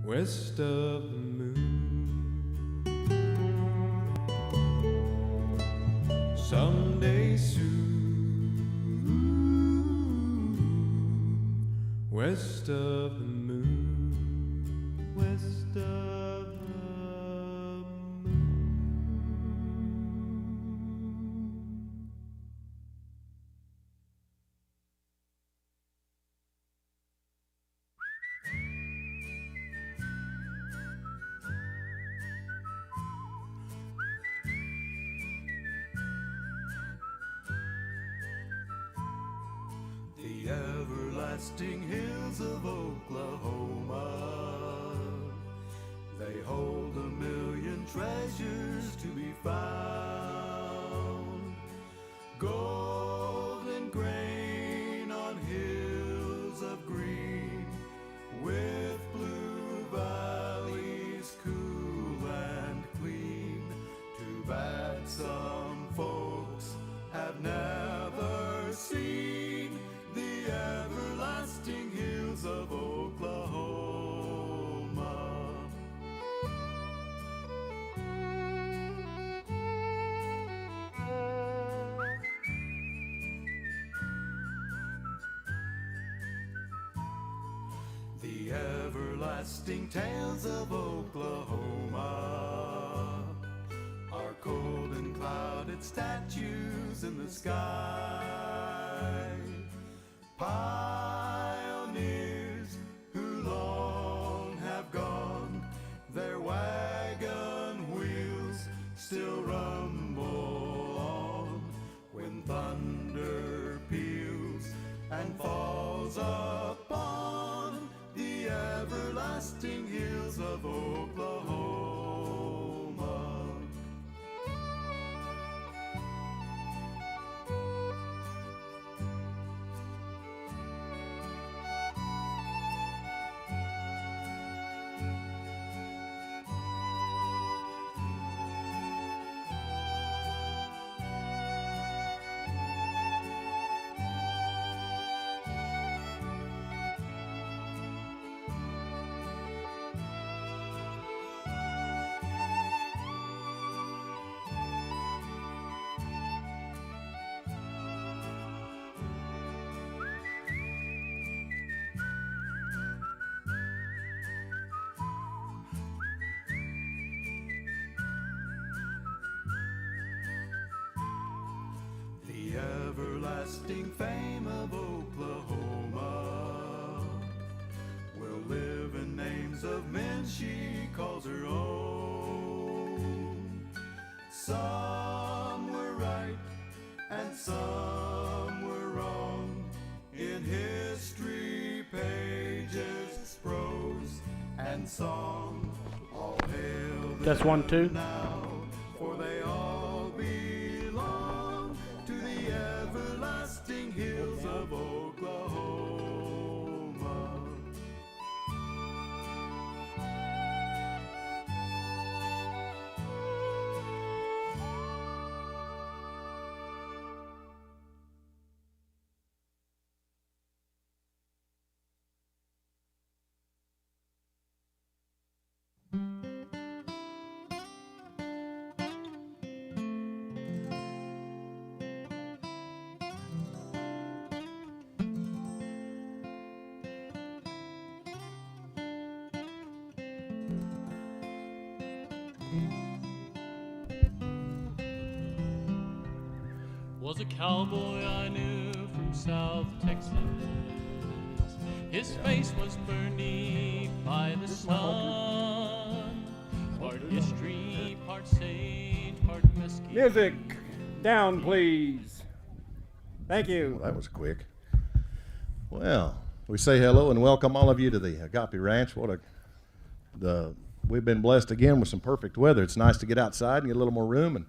west of the moon. Someday soon, west of the moon, west of the moon. The everlasting hills of Oklahoma, they hold 1,000,000 treasures to be found. Golden grain on hills of green, with blue valleys cool and clean. Too bad some folks have never seen the everlasting hills of Oklahoma. The everlasting tales of Oklahoma are cold and clouded statues in the sky. Pioneers who long have gone, their wagon wheels still rumble on. When thunder peals and falls upon the everlasting hills of Oklahoma. The everlasting fame of Oklahoma will live in names of men she calls her own. Some were right and some were wrong in history pages, prose and song. All hail the That's 1, 2. now, for they all belong to the everlasting hills of Oklahoma. Was a cowboy I knew from South Texas. His face was burning by the sun. Part history, part sage, part mesquite. Music down, please. Thank you. Well, that was quick. Well, we say hello and welcome all of you to the Agape Ranch. We've been blessed again with some perfect weather. It's nice to get outside and get a little more room, and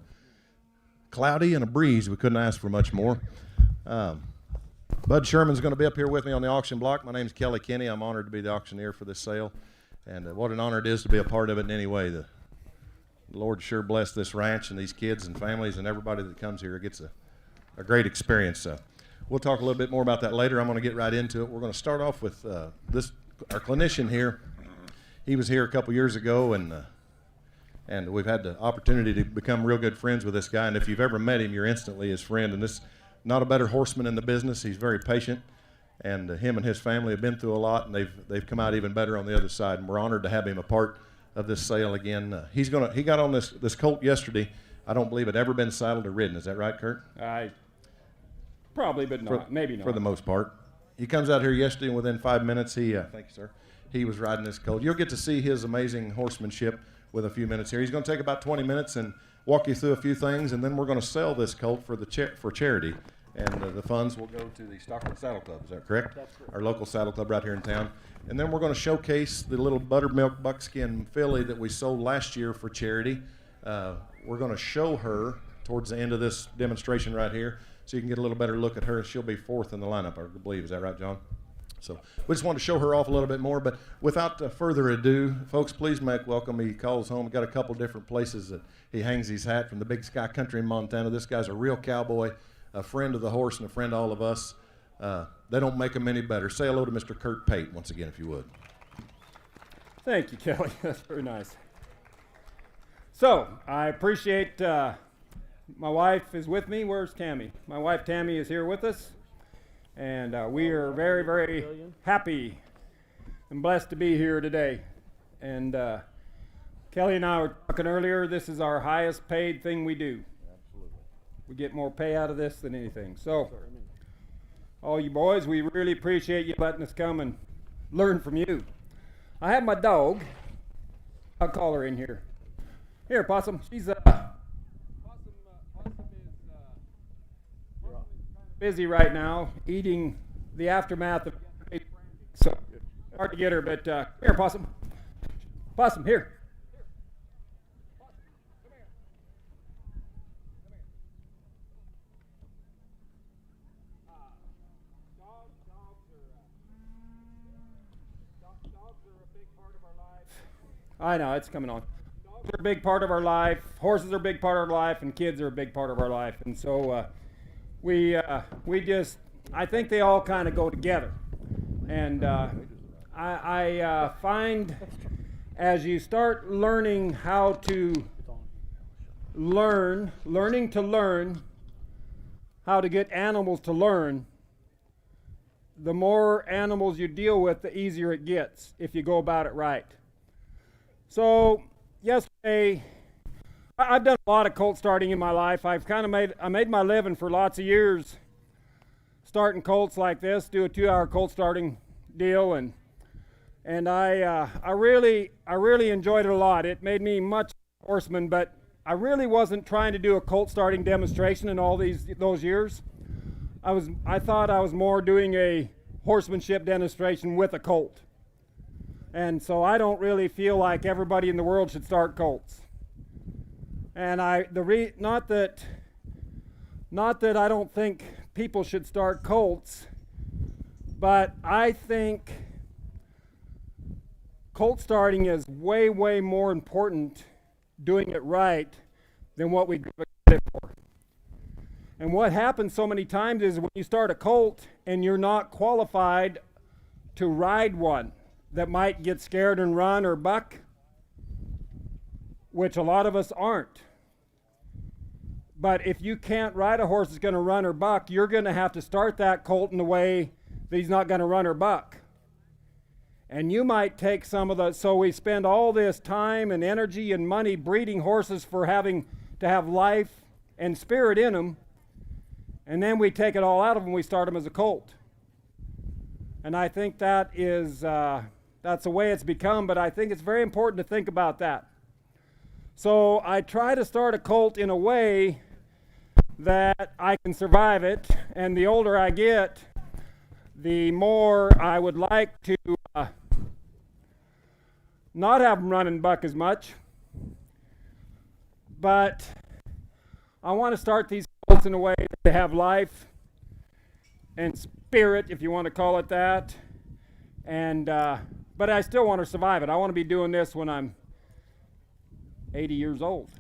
cloudy and a breeze. We couldn't ask for much more. Bud Sherman's going to be up here with me on the auction block. My name's Kelly Kinney. I'm honored to be the auctioneer for this sale, and what an honor it is to be a part of it in any way. The Lord sure blessed this ranch and these kids and families and everybody that comes here. It gets a great experience. We'll talk a little bit more about that later. I'm going to get right into it. We're going to start off with our clinician here. he was here a couple years ago, and we've had the opportunity to become real good friends with this guy. And if you've ever met him, you're instantly his friend. And this, not a better horseman in the business. He's very patient, and him and his family have been through a lot, and they've come out even better on the other side. And we're honored to have him a part of this sale again. He got on this colt yesterday. I don't believe it ever been saddled or ridden. Is that right, Kurt? Probably, but not. Maybe not. For the most part. He comes out here yesterday, and within 5 minutes, thank you, sir. He was riding this colt. You'll get to see his amazing horsemanship with a few minutes here. He's going to take about 20 minutes and walk you through a few things, and then we're going to sell this colt for charity. And the funds will go to the Stockton Saddle Club. Is that correct? That's correct. Our local saddle club right here in town. And then we're going to showcase the little buttermilk buckskin filly that we sold last year for charity. We're going to show her towards the end of this demonstration right here, so you can get a little better look at her. She'll be fourth in the lineup, I believe. Is that right, John? So we just want to show her off a little bit more. But without further ado, folks, please make welcome. He calls home. We've got a couple different places that he hangs his hat, from the Big Sky Country in Montana. This guy's a real cowboy, a friend of the horse, and a friend to all of us. They don't make them any better. Say hello to Mr. Kurt Pate once again, if you would. Thank you, Kelly. That's very nice. So I appreciate my wife is with me. Where's Tammy? My wife Tammy is here with us, and we are very, very happy and blessed to be here today. And Kelly and I were talking earlier. This is our highest paid thing we do. Absolutely. We get more pay out of this than anything. So, all you boys, we really appreciate you letting us come and learn from you. I have my dog. I'll call her in here. Here, Possum. She's Possum is busy right now, eating the aftermath of yesterday's branding. So hard to get her, but here, Possum. Possum, here. I know, it's coming on. Dogs are a big part of our life. Horses are a big part of our life, and kids are a big part of our life. And so we just, I think they all kind of go together. And I find as you start learning how to learning to learn how to get animals to learn, the more animals you deal with, the easier it gets if you go about it right. So yesterday, I've done a lot of colt starting in my life. I made my living for lots of years starting colts like this, do a 2-hour colt starting deal, and I really enjoyed it a lot. It made me much horseman, but I really wasn't trying to do a colt starting demonstration in all those years. I thought I was more doing a horsemanship demonstration with a colt. And so I don't really feel like everybody in the world should start colts. And not that I don't think people should start colts, but I think colt starting is way, way more important doing it right than what we give it credit for. And what happens so many times is when you start a colt and you're not qualified to ride one that might get scared and run or buck, which a lot of us aren't. But if you can't ride a horse that's going to run or buck, you're going to have to start that colt in a way that he's not going to run or buck. And you might take so we spend all this time and energy and money breeding horses for having to have life and spirit in them, and then we take it all out of them and we start them as a colt. And I think that is that's the way it's become, but I think it's very important to think about that. So I try to start a colt in a way that I can survive it, and the older I get, the more I would like to not have them run and buck as much. But I want to start these colts in a way to have life and spirit, if you want to call it that, and but I still want to survive it. I want to be doing this when I'm 80 years old.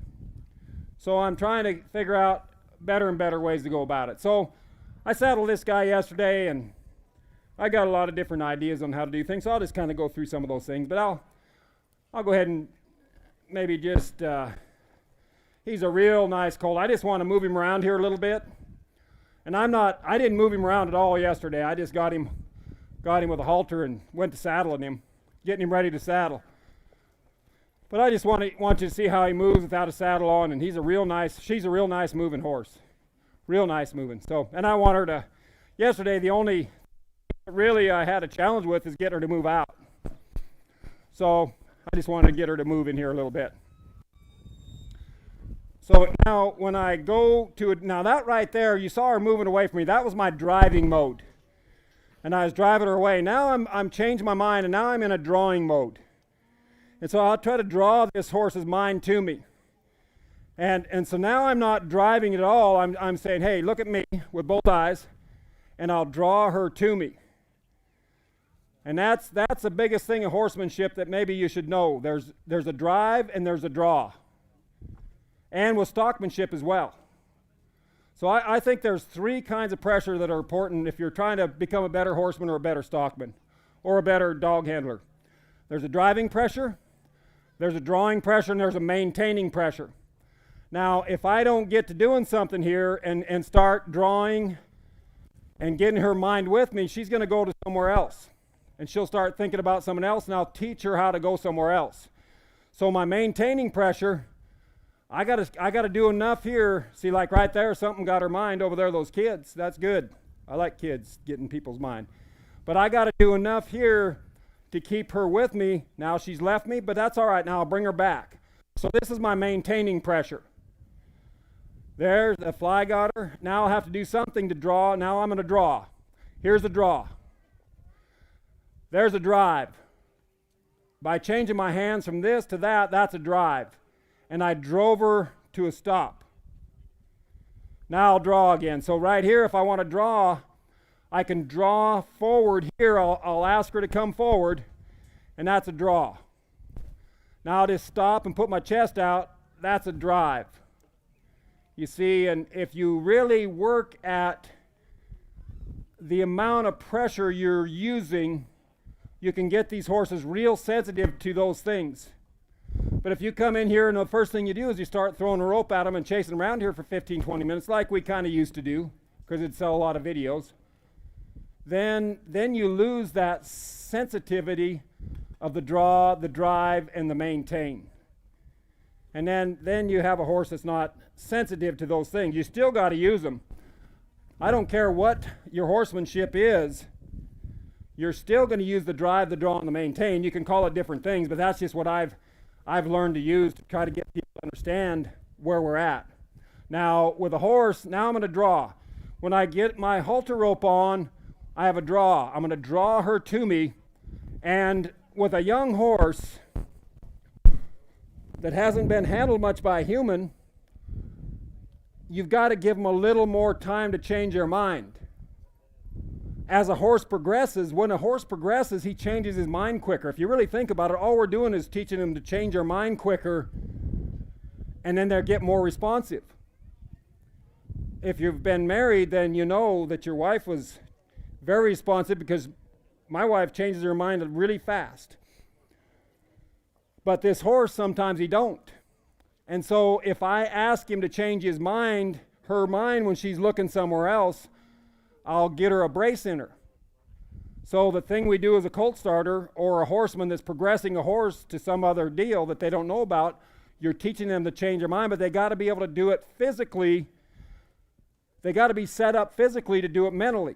So I'm trying to figure out better and better ways to go about it. So I saddled this guy yesterday, and I got a lot of different ideas on how to do things. So I'll just kind of go through some of those things. But I'll go ahead and maybe just, he's a real nice colt. I just want to move him around here a little bit. And I didn't move him around at all yesterday. I just got him with a halter and went to saddling him, getting him ready to saddle. But I just want you to see how he moves without a saddle on, and she's a real nice moving horse. Real nice moving. So, and I want her to, yesterday the only really I had a challenge with is get her to move out. So I just wanted to get her to move in here a little bit. So now when I go to it, now that right there, you saw her moving away from me. That was my driving mode. And I was driving her away. Now I'm changed my mind, and now I'm in a drawing mode. And so I'll try to draw this horse's mind to me. And so now I'm not driving it at all. I'm saying, hey, look at me with both eyes, and I'll draw her to me. And that's the biggest thing in horsemanship that maybe you should know. There's a drive and there's a draw. And with stockmanship as well. So I think there's three kinds of pressure that are important if you're trying to become a better horseman or a better stockman or a better dog handler. There's a driving pressure, there's a drawing pressure, and there's a maintaining pressure. Now, if I don't get to doing something here and start drawing and getting her mind with me, she's going to go to somewhere else. And she'll start thinking about someone else, and I'll teach her how to go somewhere else. So my maintaining pressure, I gotta do enough here. See, like right there, something got her mind over there, those kids. That's good. I like kids getting people's mind. But I gotta do enough here to keep her with me. Now she's left me, but that's all right. Now I'll bring her back. So this is my maintaining pressure. There's a fly got her. Now I'll have to do something to draw. Now I'm gonna draw. Here's a draw. There's a drive. By changing my hands from this to that, that's a drive. And I drove her to a stop. Now I'll draw again. So right here, if I want to draw, I can draw forward here. I'll ask her to come forward, and that's a draw. Now I'll just stop and put my chest out. That's a drive. You see, and if you really work at the amount of pressure you're using, you can get these horses real sensitive to those things. But if you come in here and the first thing you do is you start throwing a rope at them and chasing them around here for 15, 20 minutes, like we kind of used to do, because it'd sell a lot of videos, then you lose that sensitivity of the draw, the drive, and the maintain. And then you have a horse that's not sensitive to those things. You still got to use them. I don't care what your horsemanship is, you're still going to use the drive, the draw, and the maintain. You can call it different things, but that's just what I've learned to use to try to get people to understand where we're at. Now, with a horse, now I'm going to draw. When I get my halter rope on, I have a draw. I'm going to draw her to me. And with a young horse that hasn't been handled much by a human, you've got to give them a little more time to change their mind. As a horse progresses, when a horse progresses, he changes his mind quicker. If you really think about it, all we're doing is teaching them to change their mind quicker, and then they'll get more responsive. If you've been married, then you know that your wife was very responsive, because my wife changes her mind really fast. But this horse, sometimes he don't. And so if I ask him to change his mind, her mind, when she's looking somewhere else, I'll get her a brace in her. So the thing we do as a colt starter or a horseman that's progressing a horse to some other deal that they don't know about, you're teaching them to change their mind, but they got to be able to do it physically. They got to be set up physically to do it mentally.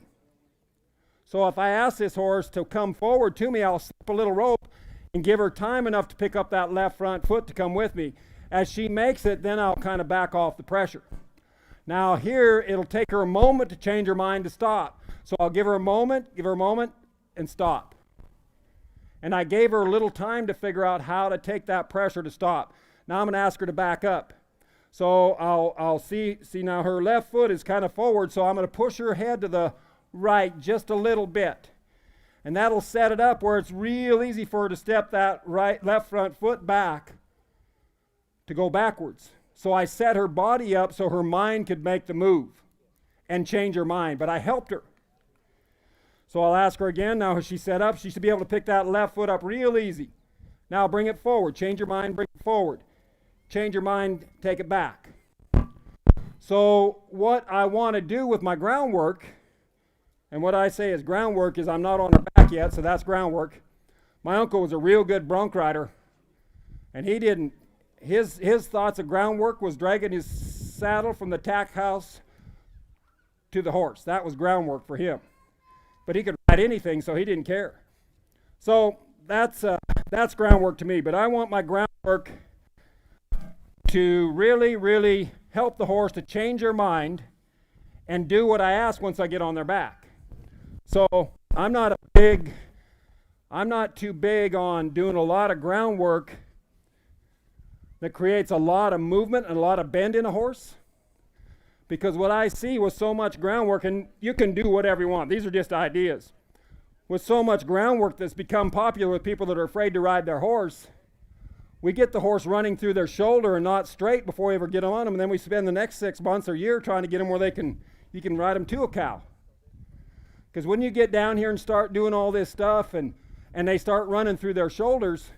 So if I ask this horse to come forward to me, I'll slip a little rope and give her time enough to pick up that left front foot to come with me. As she makes it, then I'll kind of back off the pressure. Now here, it'll take her a moment to change her mind to stop. So I'll give her a moment, and stop. And I gave her a little time to figure out how to take that pressure to stop. Now I'm going to ask her to back up. So I'll see now her left foot is kind of forward, so I'm going to push her head to the right just a little bit. And that'll set it up where it's real easy for her to step that left front foot back to go backwards. So I set her body up so her mind could make the move and change her mind, but I helped her. So I'll ask her again. Now she's set up, she should be able to pick that left foot up real easy. Now bring it forward. Change your mind, bring it forward. Change your mind, take it back. So what I want to do with my groundwork, and what I say is groundwork is I'm not on her back yet, so that's groundwork. My uncle was a real good bronc rider, and he didn't, his thoughts of groundwork was dragging his saddle from the tack house to the horse. That was groundwork for him. But he could ride anything, so he didn't care. So that's groundwork to me. But I want my groundwork to really, really help the horse to change their mind and do what I ask once I get on their back. So I'm not too big on doing a lot of groundwork that creates a lot of movement and a lot of bend in a horse. Because what I see with so much groundwork, and you can do whatever you want, these are just ideas. With so much groundwork that's become popular with people that are afraid to ride their horse, we get the horse running through their shoulder and not straight before we ever get them on them, and then we spend the next 6 months or year trying to get them where you can ride them to a cow. Because when you get down here and start doing all this stuff and they start running through their shoulders,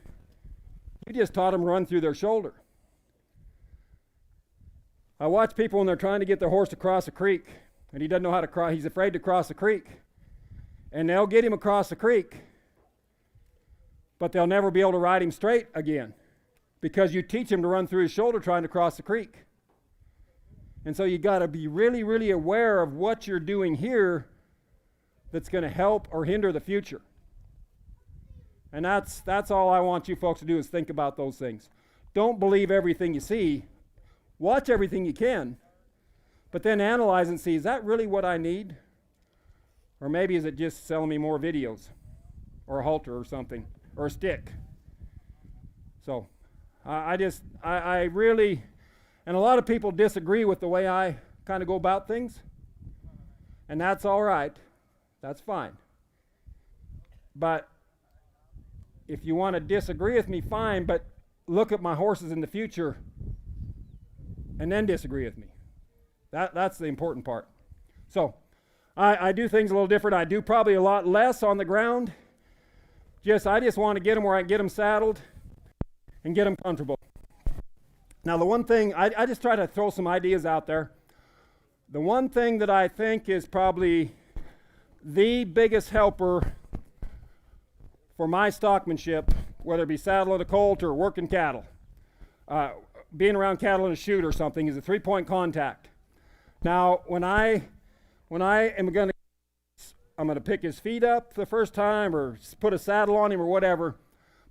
you just taught them to run through their shoulder. I watch people when they're trying to get their horse to cross a creek, and he doesn't know how to cross, he's afraid to cross a creek. And they'll get him across the creek, but they'll never be able to ride him straight again, because you teach him to run through his shoulder trying to cross the creek. And so you got to be really, really aware of what you're doing here that's going to help or hinder the future. And that's all I want you folks to do, is think about those things. Don't believe everything you see. Watch everything you can, but then analyze and see, is that really what I need? Or maybe is it just selling me more videos or a halter or something or a stick? So I really, and a lot of people disagree with the way I kind of go about things, and that's all right. That's fine. But if you want to disagree with me, fine, but look at my horses in the future and then disagree with me. That's the important part. So I do things a little different. I do probably a lot less on the ground. I just want to get them where I can get them saddled and get them comfortable. Now the one thing, I just try to throw some ideas out there. The one thing that I think is probably the biggest helper for my stockmanship, whether it be saddling a colt or working cattle, being around cattle in a chute or something, is a 3-point contact. Now, when I'm going to pick his feet up the first time or put a saddle on him or whatever,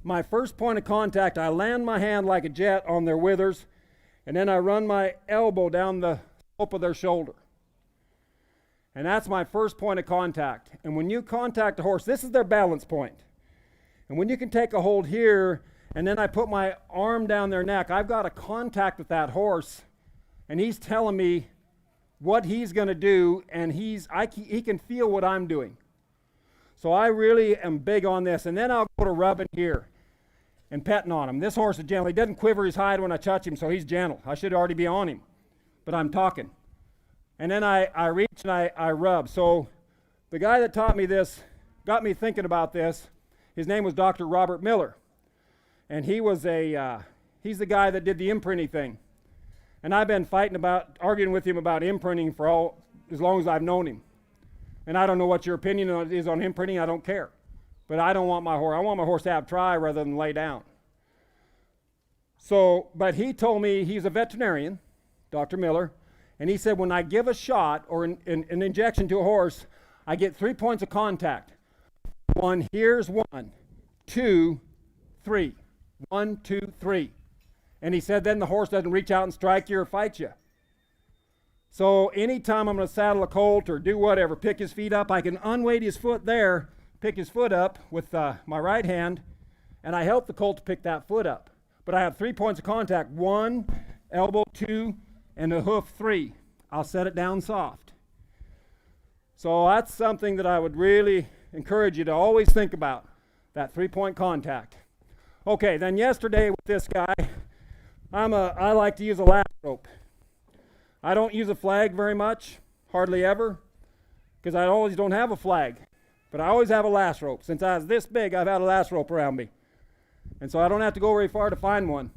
my first point of contact, I land my hand like a jet on their withers, and then I run my elbow down the slope of their shoulder. And that's my first point of contact. And when you contact a horse, this is their balance point. And when you can take a hold here, and then I put my arm down their neck, I've got a contact with that horse, and he's telling me what he's going to do, and he can feel what I'm doing. So I really am big on this. And then I'll go to rubbing here and petting on him. This horse is gentle. He doesn't quiver his hide when I touch him, so he's gentle. I should already be on him, but I'm talking. And then I reach and I rub. So the guy that taught me this got me thinking about this. His name was Dr. Robert Miller. And he's the guy that did the imprinting thing. And I've been arguing with him about imprinting for as long as I've known him. And I don't know what your opinion is on imprinting. I don't care. But I want my horse to have try rather than lay down. So, but he told me, he's a veterinarian, Dr. Miller, and he said when I give a shot or an injection to a horse, I get 3 points of contact. Here's 1, 2, 3. 1, 2, 3. And he said then the horse doesn't reach out and strike you or fight you. So anytime I'm going to saddle a colt or do whatever, pick his feet up, I can unweight his foot there, pick his foot up with my right hand, and I help the colt to pick that foot up. But I have 3 points of contact. 1, elbow, 2, and the hoof, 3. I'll set it down soft. So that's something that I would really encourage you to always think about, that 3-point contact. Okay, then yesterday with this guy, I like to use a lasso rope. I don't use a flag very much, hardly ever, because I always don't have a flag. But I always have a lasso rope. Since I was this big, I've had a lasso rope around me. And so I don't have to go very far to find one,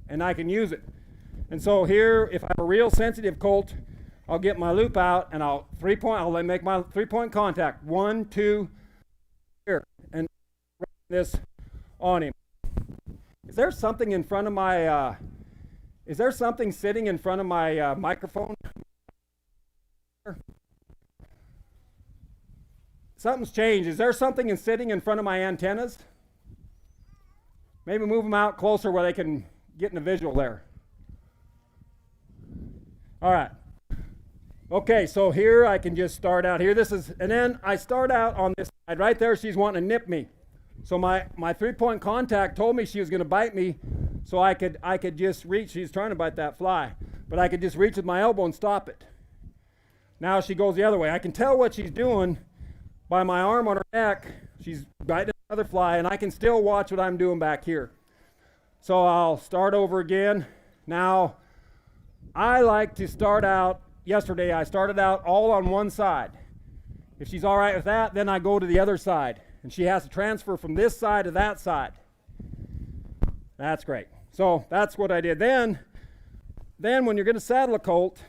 and I can use it. And so here, if I have a real sensitive colt, I'll get my loop out and I'll make my 3-point contact. 1, 2, here, and this on him. Is there something in front of my, is there something sitting in front of my microphone? Something's changed. Is there something sitting in front of my antennas? Maybe move them out closer where they can get in a visual there. All right. Okay, so here I can just start out here. And then I start out on this side. Right there, she's wanting to nip me. So my 3-point contact told me she was going to bite me, so I could just reach. She's trying to bite that fly, but I could just reach with my elbow and stop it. Now she goes the other way. I can tell what she's doing by my arm on her neck. She's biting another fly, and I can still watch what I'm doing back here. So I'll start over again. Now, I like to start out. Yesterday I started out all on one side. If she's all right with that, then I go to the other side, and she has to transfer from this side to that side. That's great. So that's what I did. Then when you're going to saddle a colt,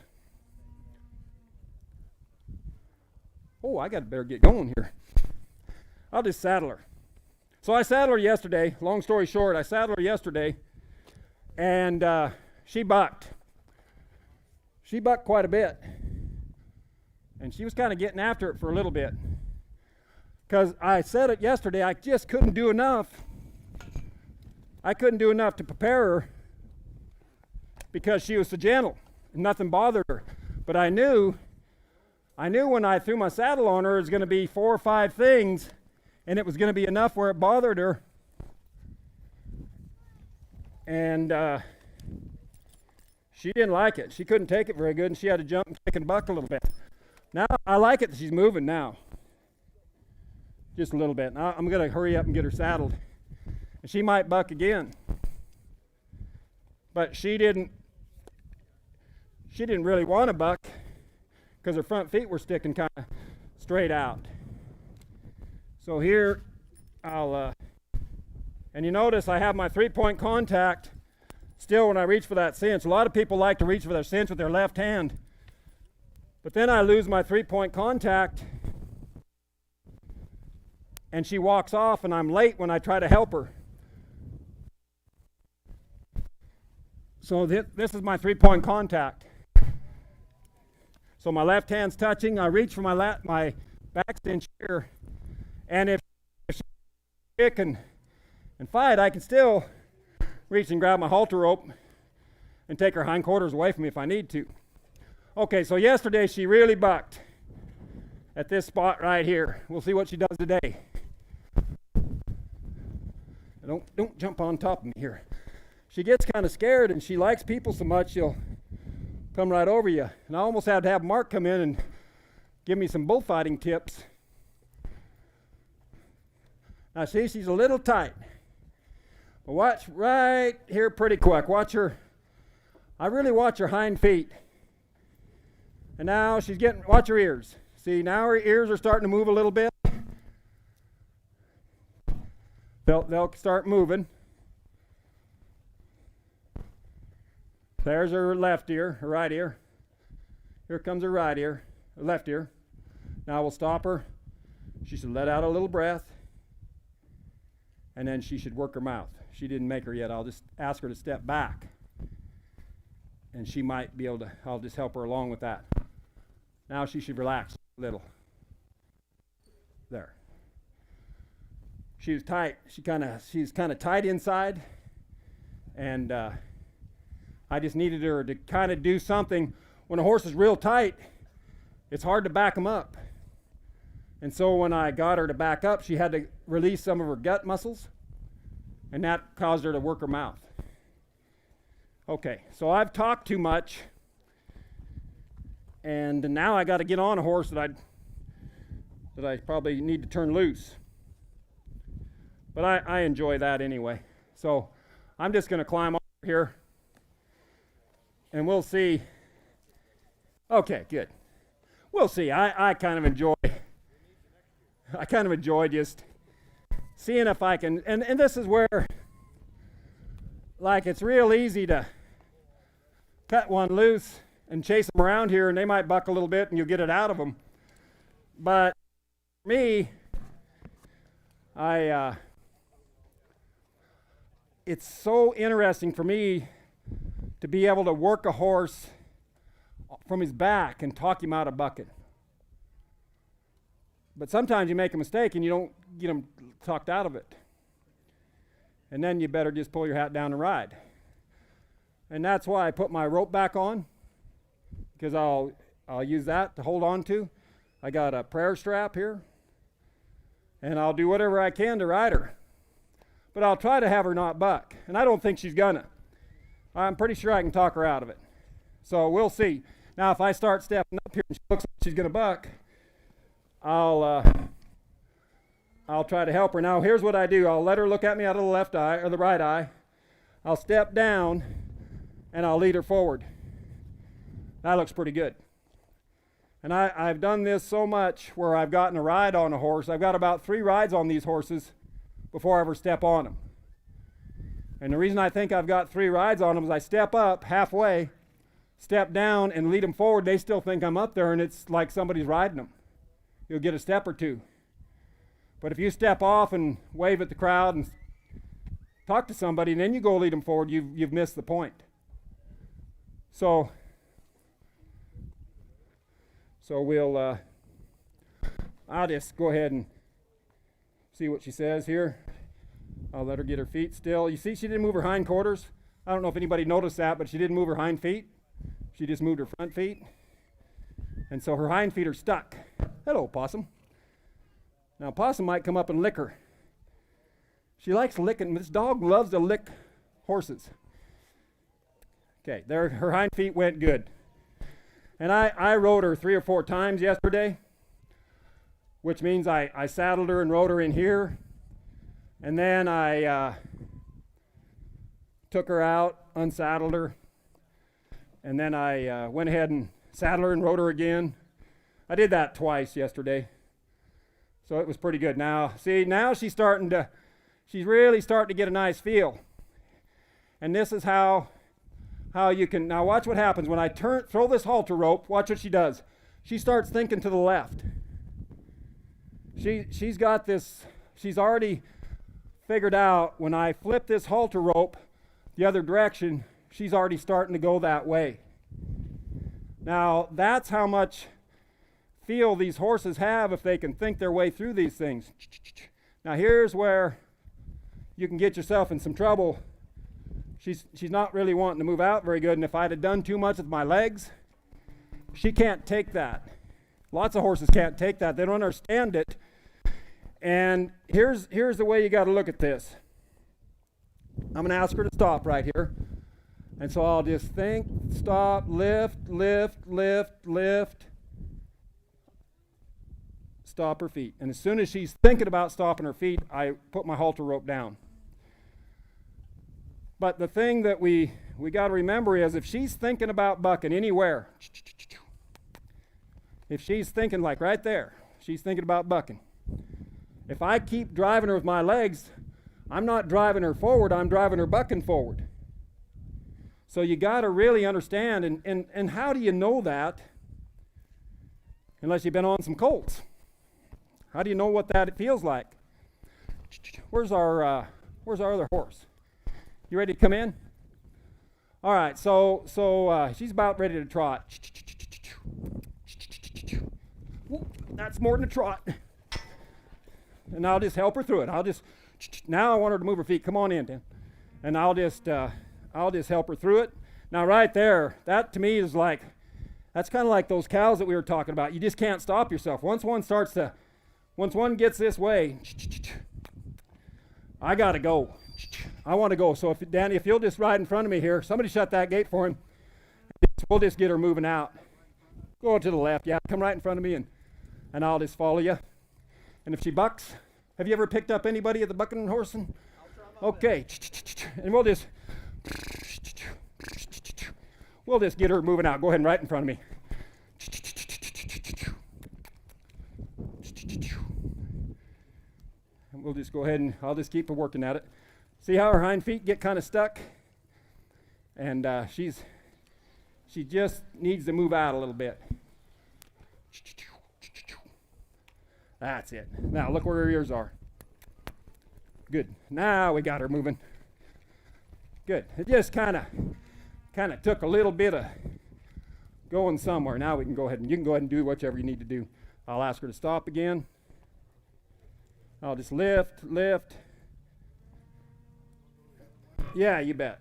I better get going here. I'll just saddle her. So I saddled her yesterday. Long story short, I saddled her yesterday, and she bucked. She bucked quite a bit, and she was kind of getting after it for a little bit. Because I said it yesterday, I just couldn't do enough. I couldn't do enough to prepare her because she was so gentle and nothing bothered her. But I knew when I threw my saddle on her, it was going to be 4 or 5 things, and it was going to be enough where it bothered her. And she didn't like it. She couldn't take it very good, and she had to jump and kick and buck a little bit. Now, I like it that she's moving now. Just a little bit. Now, I'm going to hurry up and get her saddled. And she might buck again. But she didn't really want to buck because her front feet were sticking kind of straight out. So here, and you notice I have my 3-point contact still when I reach for that cinch. A lot of people like to reach for their cinch with their left hand. But then I lose my 3-point contact, and she walks off, and I'm late when I try to help her. So this is my 3-point contact. So my left hand's touching. I reach for my back cinch here, and if she kick and fight, I can still reach and grab my halter rope and take her hindquarters away from me if I need to. Okay, so yesterday she really bucked at this spot right here. We'll see what she does today. Don't jump on top of me here. She gets kind of scared, and she likes people so much she'll come right over you. And I almost had to have Mark come in and give me some bullfighting tips. Now see, she's a little tight. But watch right here pretty quick. I really watch her hind feet. And now watch her ears. See, now her ears are starting to move a little bit. They'll start moving. There's her left ear, her right ear. Here comes her right ear, her left ear. Now we'll stop her. She should let out a little breath. And then she should work her mouth. She didn't make her yet. I'll just ask her to step back. And she might be able to, I'll just help her along with that. Now she should relax a little. There. She was tight. She's kind of tight inside. And I just needed her to kind of do something. When a horse is real tight, it's hard to back him up. And so when I got her to back up, she had to release some of her gut muscles, and that caused her to work her mouth. Okay, so I've talked too much, and now I got to get on a horse that I probably need to turn loose. But I enjoy that anyway. So I'm just going to climb over here, and we'll see. Okay, good. We'll see. I kind of enjoy just seeing if I can, and this is where like it's real easy to cut one loose and chase them around here, and they might buck a little bit and you'll get it out of them. But for me, it's so interesting for me to be able to work a horse from his back and talk him out of bucking. But sometimes you make a mistake and you don't get him talked out of it. And then you better just pull your hat down and ride. And that's why I put my rope back on, because I'll use that to hold on to. I got a prayer strap here, and I'll do whatever I can to ride her. But I'll try to have her not buck, and I don't think she's gonna. I'm pretty sure I can talk her out of it. So we'll see. Now, if I start stepping up here and she looks like she's gonna buck, I'll try to help her. Now, here's what I do. I'll let her look at me out of the left eye, or the right eye. I'll step down, and I'll lead her forward. That looks pretty good. And I've done this so much where I've gotten a ride on a horse. I've got about 3 rides on these horses before I ever step on them. And the reason I think I've got 3 rides on them is I step up halfway, step down, and lead them forward. They still think I'm up there, and it's like somebody's riding them. You'll get a step or 2. But if you step off and wave at the crowd and talk to somebody, and then you go lead them forward, you've missed the point. So I'll just go ahead and see what she says here. I'll let her get her feet still. You see, she didn't move her hindquarters. I don't know if anybody noticed that, but she didn't move her hind feet. She just moved her front feet. And so her hind feet are stuck. Hello, Possum. Now, Possum might come up and lick her. She likes licking. This dog loves to lick horses. Okay, there, her hind feet went good. And I rode her 3 or 4 times yesterday, which means I saddled her and rode her in here. And then I took her out, unsaddled her, and then I went ahead and saddled her and rode her again. I did that twice yesterday. So it was pretty good. Now, see, now she's really starting to get a nice feel. And this is how you can, now watch what happens. When I throw this halter rope, watch what she does. She starts thinking to the left. She's got this, she's already figured out when I flip this halter rope the other direction, she's already starting to go that way. Now, that's how much feel these horses have if they can think their way through these things. Now here's where you can get yourself in some trouble. She's not really wanting to move out very good, and if I'd have done too much with my legs, she can't take that. Lots of horses can't take that. They don't understand it. And here's the way you got to look at this. I'm going to ask her to stop right here. And so I'll just think, stop, lift, lift, lift, lift. Stop her feet. And as soon as she's thinking about stopping her feet, I put my halter rope down. But the thing that we got to remember is if she's thinking about bucking anywhere, if she's thinking like right there, she's thinking about bucking. If I keep driving her with my legs, I'm not driving her forward, I'm driving her bucking forward. So you got to really understand, and how do you know that unless you've been on some colts? How do you know what that feels like? Where's our other horse? You ready to come in? All right, so she's about ready to trot. That's more than a trot. And I'll just help her through it. Now I want her to move her feet. Come on in, Dan. And I'll just help her through it. Now right there, that to me is like, that's kind of like those cows that we were talking about. You just can't stop yourself. Once one gets this way, I got to go. I want to go. So Danny, if you'll just ride in front of me here, somebody shut that gate for him. We'll just get her moving out. Go to the left. Yeah, come right in front of me and I'll just follow you. And if she bucks, have you ever picked up anybody at the bucking horsing? Okay. And we'll just get her moving out. Go ahead and right in front of me. And we'll just go ahead and I'll just keep working at it. See how her hind feet get kind of stuck? And she just needs to move out a little bit. That's it. Now look where her ears are. Good. Now we got her moving. Good. It just kind of took a little bit of going somewhere. Now we can go ahead and you can go ahead and do whatever you need to do. I'll ask her to stop again. I'll just lift. Yeah, you bet.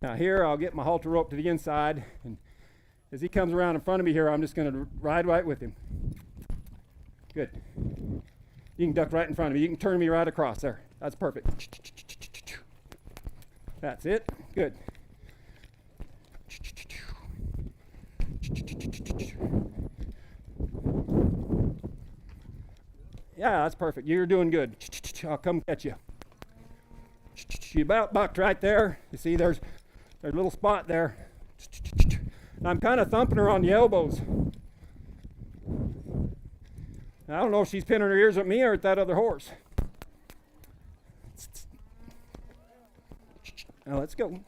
Now here, I'll get my halter rope to the inside, and as he comes around in front of me here, I'm just going to ride right with him. Good. You can duck right in front of me. You can turn me right across there. That's perfect. That's it. Good. Yeah, that's perfect. You're doing good. I'll come catch you. You about bucked right there. You see there's a little spot there. And I'm kind of thumping her on the elbows. I don't know if she's pinning her ears at me or at that other horse. Now let's go.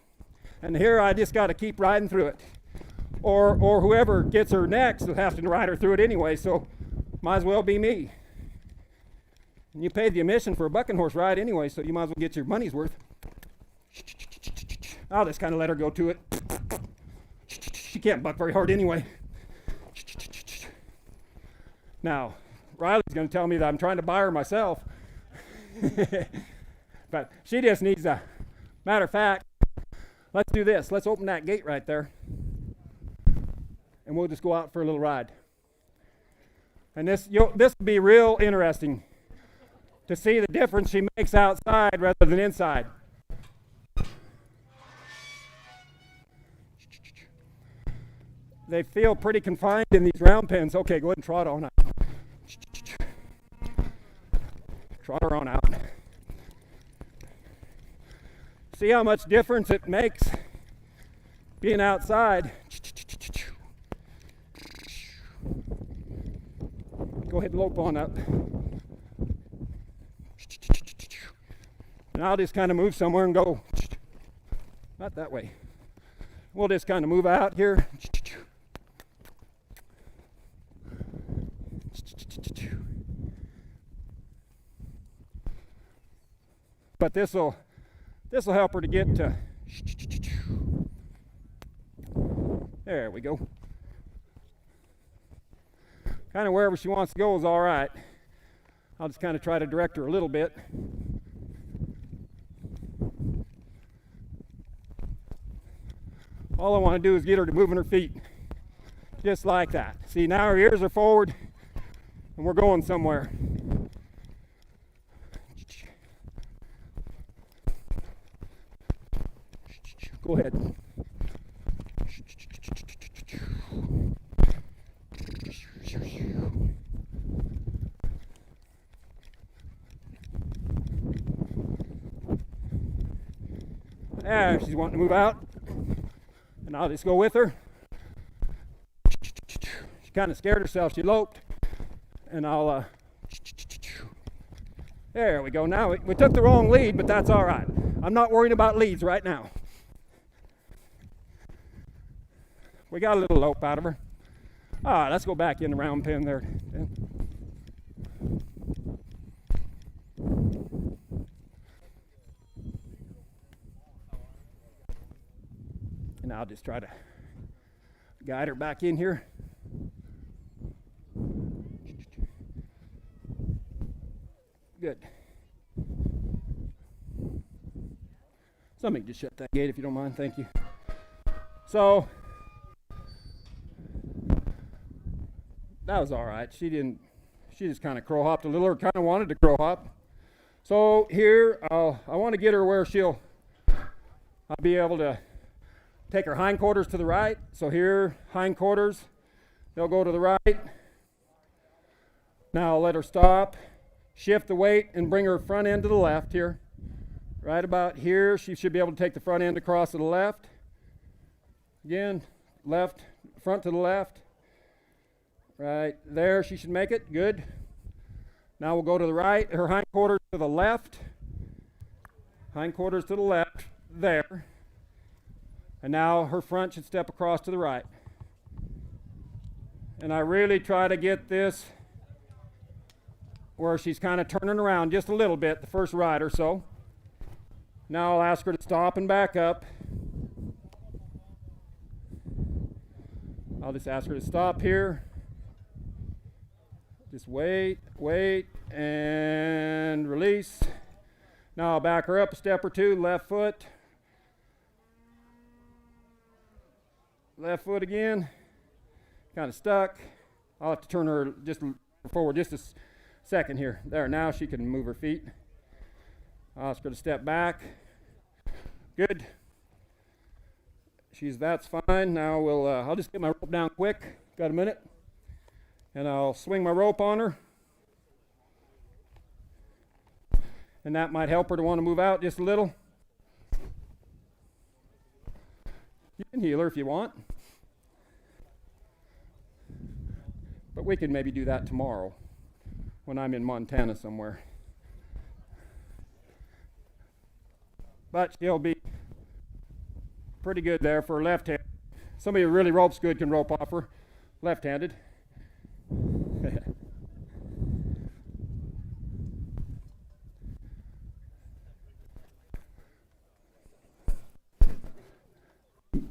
And here I just got to keep riding through it. Or whoever gets her next will have to ride her through it anyway, so might as well be me. And you paid the admission for a bucking horse ride anyway, so you might as well get your money's worth. I'll just kind of let her go to it. She can't buck very hard anyway. Now, Riley's going to tell me that I'm trying to buy her myself. But she just needs a... Matter of fact, let's do this. Let's open that gate right there. And we'll just go out for a little ride. And this will be real interesting to see the difference she makes outside rather than inside. They feel pretty confined in these round pens. Okay, go ahead and trot on out. Trot her on out. See how much difference it makes being outside. Go ahead and lope on up. And I'll just kind of move somewhere and go. Not that way. We'll just kind of move out here. But this will help her to get to. There we go. Kind of wherever she wants to go is all right. I'll just kind of try to direct her a little bit. All I want to do is get her to moving her feet. Just like that. See, now her ears are forward and we're going somewhere. Go ahead. There, she's wanting to move out. And I'll just go with her. She kind of scared herself. She loped. And I'll, there we go. Now we took the wrong lead, but that's all right. I'm not worrying about leads right now. We got a little lope out of her. All right, let's go back in the round pen there. And I'll just try to guide her back in here. Good. Somebody just shut that gate if you don't mind. Thank you. So that was all right. She just kind of crow hopped a little, or kind of wanted to crow hop. So here, I want to get her where I'll be able to take her hindquarters to the right. So here, hindquarters, they'll go to the right. Now I'll let her stop, shift the weight, and bring her front end to the left here. Right about here, she should be able to take the front end across to the left. Again, left, front to the left. Right there, she should make it. Good. Now we'll go to the right, her hindquarters to the left. Hindquarters to the left, there. And now her front should step across to the right. And I really try to get this where she's kind of turning around just a little bit, the first ride or so. Now I'll ask her to stop and back up. I'll just ask her to stop here. Just wait, and release. Now I'll back her up a step or two, left foot. Left foot again. Kind of stuck. I'll have to turn her just forward just a second here. There, now she can move her feet. I'll ask her to step back. Good. That's fine. Now I'll just get my rope down quick. Got a minute? And I'll swing my rope on her. And that might help her to want to move out just a little. You can heel her if you want. But we can maybe do that tomorrow when I'm in Montana somewhere. But she'll be pretty good there for left-handed. Somebody who really ropes good can rope off her left-handed.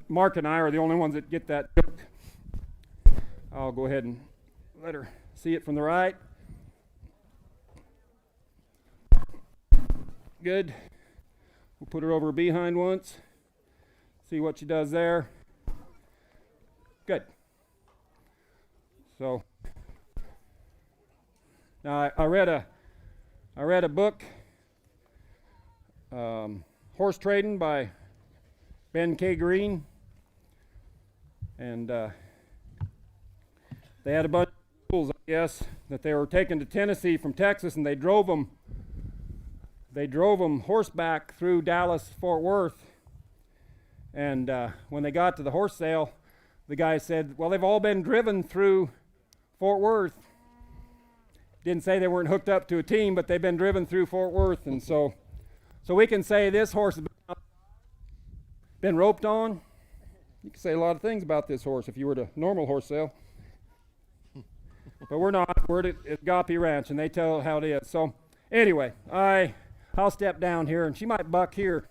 Mark and I are the only ones that get that joke. I'll go ahead and let her see it from the right. Good. We'll put her over behind once. See what she does there. Good. So now I read a book, Horse Trading by Ben K. Green, and they had a bunch of mules, I guess, that they were taken to Tennessee from Texas, and they drove them horseback through Dallas, Fort Worth. And when they got to the horse sale, the guy said, well, they've all been driven through Fort Worth. Didn't say they weren't hooked up to a team, but they've been driven through Fort Worth. And so we can say this horse has been roped on. You can say a lot of things about this horse if you were at a normal horse sale. But we're not. We're at Agape Ranch, and they tell how it is. So anyway, I'll step down here, and she might buck here.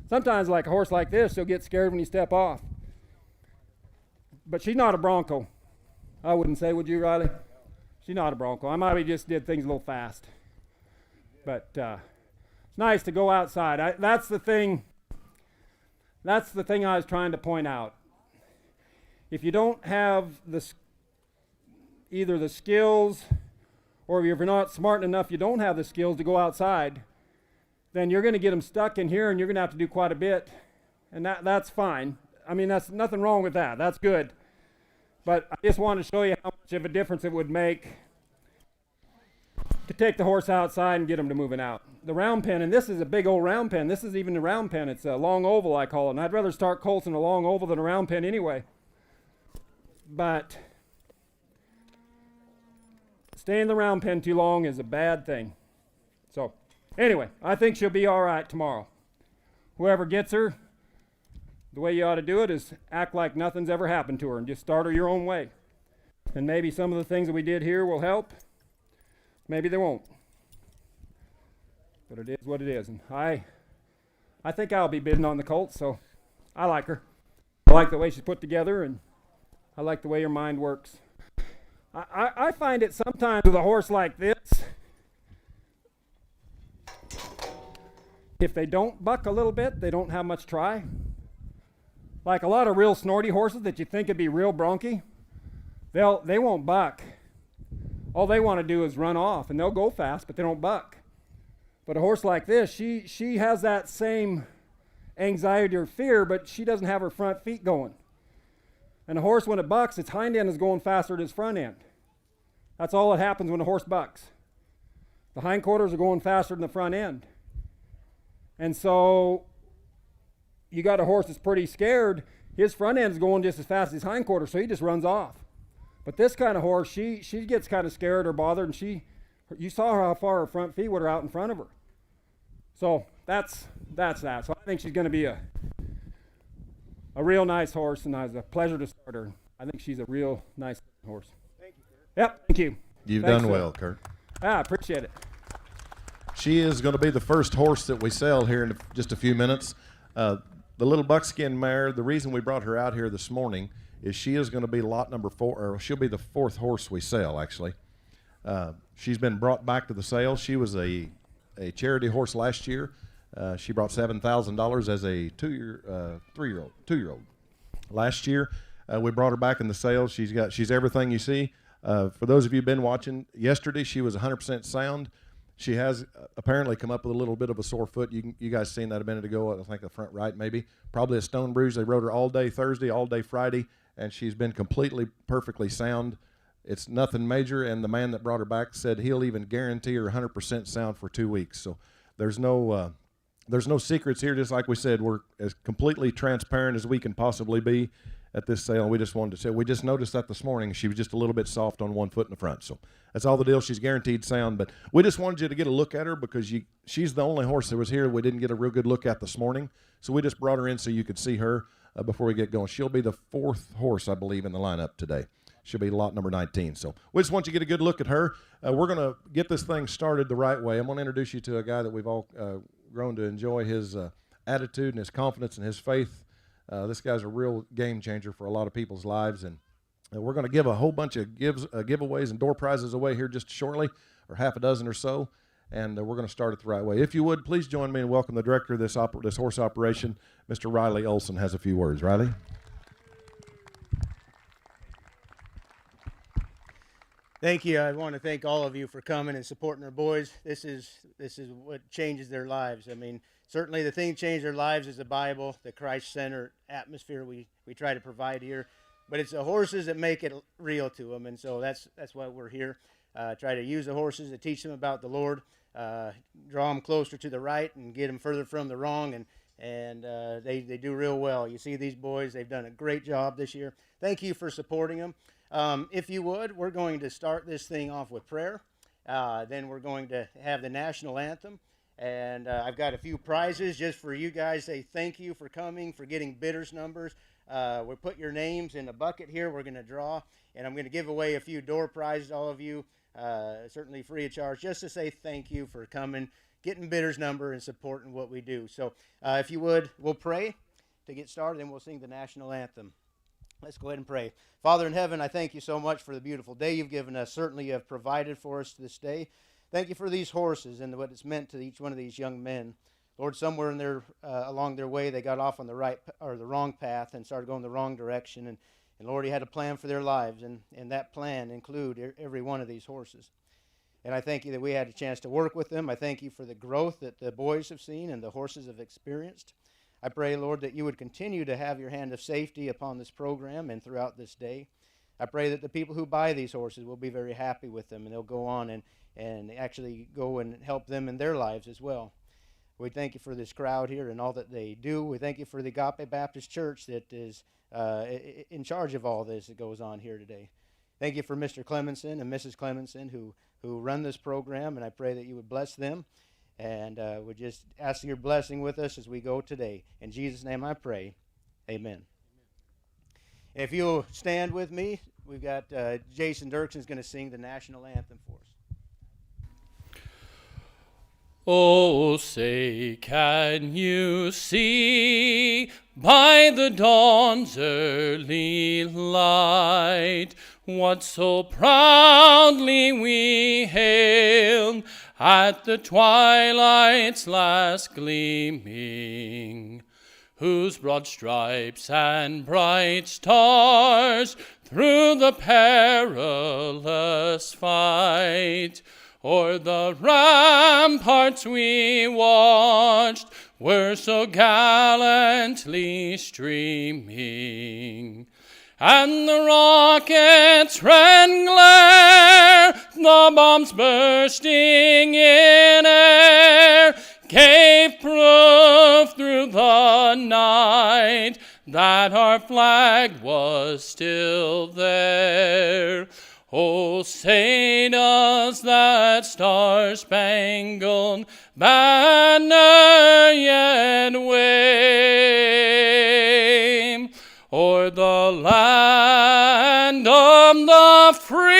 Sometimes, like a horse like this, she'll get scared when you step off. But she's not a bronco. I wouldn't say, would you, Riley? She's not a bronco. I might have just did things a little fast. But it's nice to go outside. That's the thing I was trying to point out. If you don't have either the skills, or if you're not smart enough, you don't have the skills to go outside, then you're going to get them stuck in here, and you're going to have to do quite a bit. And that's fine. I mean, that's nothing wrong with that. That's good. But I just want to show you how much of a difference it would make to take the horse outside and get him to moving out. The round pen, and this is a big old round pen. This is even a round pen. It's a long oval, I call it. And I'd rather start colts in a long oval than a round pen anyway. But staying in the round pen too long is a bad thing. So anyway, I think she'll be all right tomorrow. Whoever gets her, the way you ought to do it is act like nothing's ever happened to her and just start her your own way. And maybe some of the things that we did here will help. Maybe they won't. But it is what it is. And I think I'll be bidding on the colts, so I like her. I like the way she's put together, and I like the way her mind works. I find it sometimes with a horse like this, if they don't buck a little bit, they don't have much try. Like a lot of real snorty horses that you think would be real bronky, they won't buck. All they want to do is run off, and they'll go fast, but they don't buck. But a horse like this, she has that same anxiety or fear, but she doesn't have her front feet going. And a horse, when it bucks, its hind end is going faster than its front end. That's all that happens when a horse bucks. The hindquarters are going faster than the front end. And so you got a horse that's pretty scared, his front end is going just as fast as his hindquarters, so he just runs off. But this kind of horse, she gets kind of scared or bothered, and You saw how far her front feet were out in front of her. So that's that. So I think she's going to be a real nice horse, and it's a pleasure to start her. I think she's a real nice horse. Thank you, Kurt. Yep, thank you. You've Thanks, done sir. well, Kurt. I appreciate it. She is going to be the first horse that we sell here in just a few minutes. The little buckskin mare, the reason we brought her out here this morning is she is going to be lot number 4, or she'll be the 4th horse we sell, actually. She's been brought back to the sale. She was a charity horse last year. She brought $7,000 as a 2-year-old. Last year, we brought her back in the sale. She's everything you see. For those of you who've been watching, yesterday she was 100% sound. She has apparently come up with a little bit of a sore foot. You guys seen that a minute ago, I think the front right maybe. Probably a stone bruise. They rode her all day Thursday, all day Friday, and she's been completely, perfectly sound. It's nothing major, and the man that brought her back said he'll even guarantee her 100% sound for 2 weeks. So there's no secrets here. Just like we said, we're as completely transparent as we can possibly be at this sale. We just wanted to say, we just noticed that this morning she was just a little bit soft on one foot in the front. So that's all the deal. She's guaranteed sound, but we just wanted you to get a look at her because she's the only horse that was here we didn't get a real good look at this morning. So we just brought her in so you could see her before we get going. She'll be the 4th horse, I believe, in the lineup today. She'll be lot number 19. So we just want you to get a good look at her. We're going to get this thing started the right way. I'm going to introduce you to a guy that we've all grown to enjoy his attitude and his confidence and his faith. This guy's a real game changer for a lot of people's lives, and we're going to give a whole bunch of giveaways and door prizes away here just shortly, or half a dozen or so, and we're going to start it the right way. If you would, please join me and welcome the director of this horse operation, Mr. Riley Olson, has a few words. Riley? Thank you. I want to thank all of you for coming and supporting our boys. This is what changes their lives. I mean, certainly the thing that changed their lives is the Bible, the Christ-centered atmosphere we try to provide here. But it's the horses that make it real to them, and so that's why we're here. Try to use the horses to teach them about the Lord, draw them closer to the right and get them further from the wrong, and they do real well. You see these boys, they've done a great job this year. Thank you for supporting them. If you would, we're going to start this thing off with prayer. Then we're going to have the national anthem. And I've got a few prizes just for you guys. Say thank you for coming, for getting bidders numbers. We'll put your names in a bucket here. We're going to draw. And I'm going to give away a few door prizes to all of you, certainly free of charge, just to say thank you for coming, getting bidders number, and supporting what we do. So if you would, we'll pray to get started, and we'll sing the national anthem. Let's go ahead and pray. Father in heaven, I thank you so much for the beautiful day you've given us. Certainly you have provided for us this day. Thank you for these horses and what it's meant to each one of these young men. Lord, somewhere in their along their way, they got off on the right or the wrong path and started going the wrong direction. And Lord, you had a plan for their lives, and that plan include every one of these horses. And I thank you that we had a chance to work with them. I thank you for the growth that the boys have seen and the horses have experienced. I pray, Lord, that you would continue to have your hand of safety upon this program and throughout this day. I pray that the people who buy these horses will be very happy with them, and they'll go on and actually go and help them in their lives as well. We thank you for this crowd here and all that they do. We thank you for the Agape Baptist Church that is in charge of all this that goes on here today. Thank you for Mr. Clemenson and Mrs. Clemenson who run this program, and I pray that you would bless them. And we just ask your blessing with us as we go today. In Jesus' name I pray. Amen. If you'll stand with me, we've got Jason Dirkson's going to sing the national anthem for us. Oh, say, can you see by the dawn's early light what so proudly we hailed at the twilight's last gleaming, whose broad stripes and bright stars through the perilous fight o'er the ramparts we watched were so gallantly streaming. And the rocket's red glare, the bombs bursting in air, gave proof through the night that our flag was still there. Oh, say does that star-spangled banner yet wave o'er the land of the free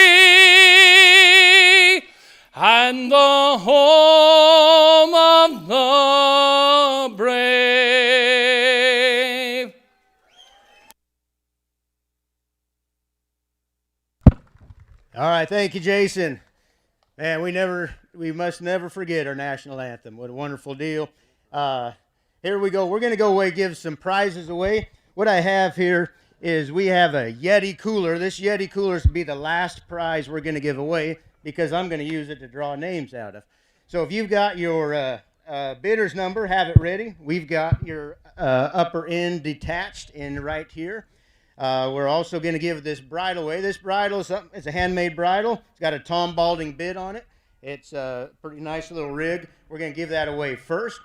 and the home of the brave? All right, thank you, Jason. Man, we must never forget our national anthem. What a wonderful deal. Here we go. We're going to go away, give some prizes away. What I have here is we have a Yeti cooler. This Yeti cooler is to be the last prize we're going to give away because I'm going to use it to draw names out of. So if you've got your bidder's number, have it ready. We've got your upper end detached in right here. We're also going to give this bridle away. This bridle is it's a handmade bridle. It's got a Tom Balding bit on it. It's a pretty nice little rig. We're going to give that away first.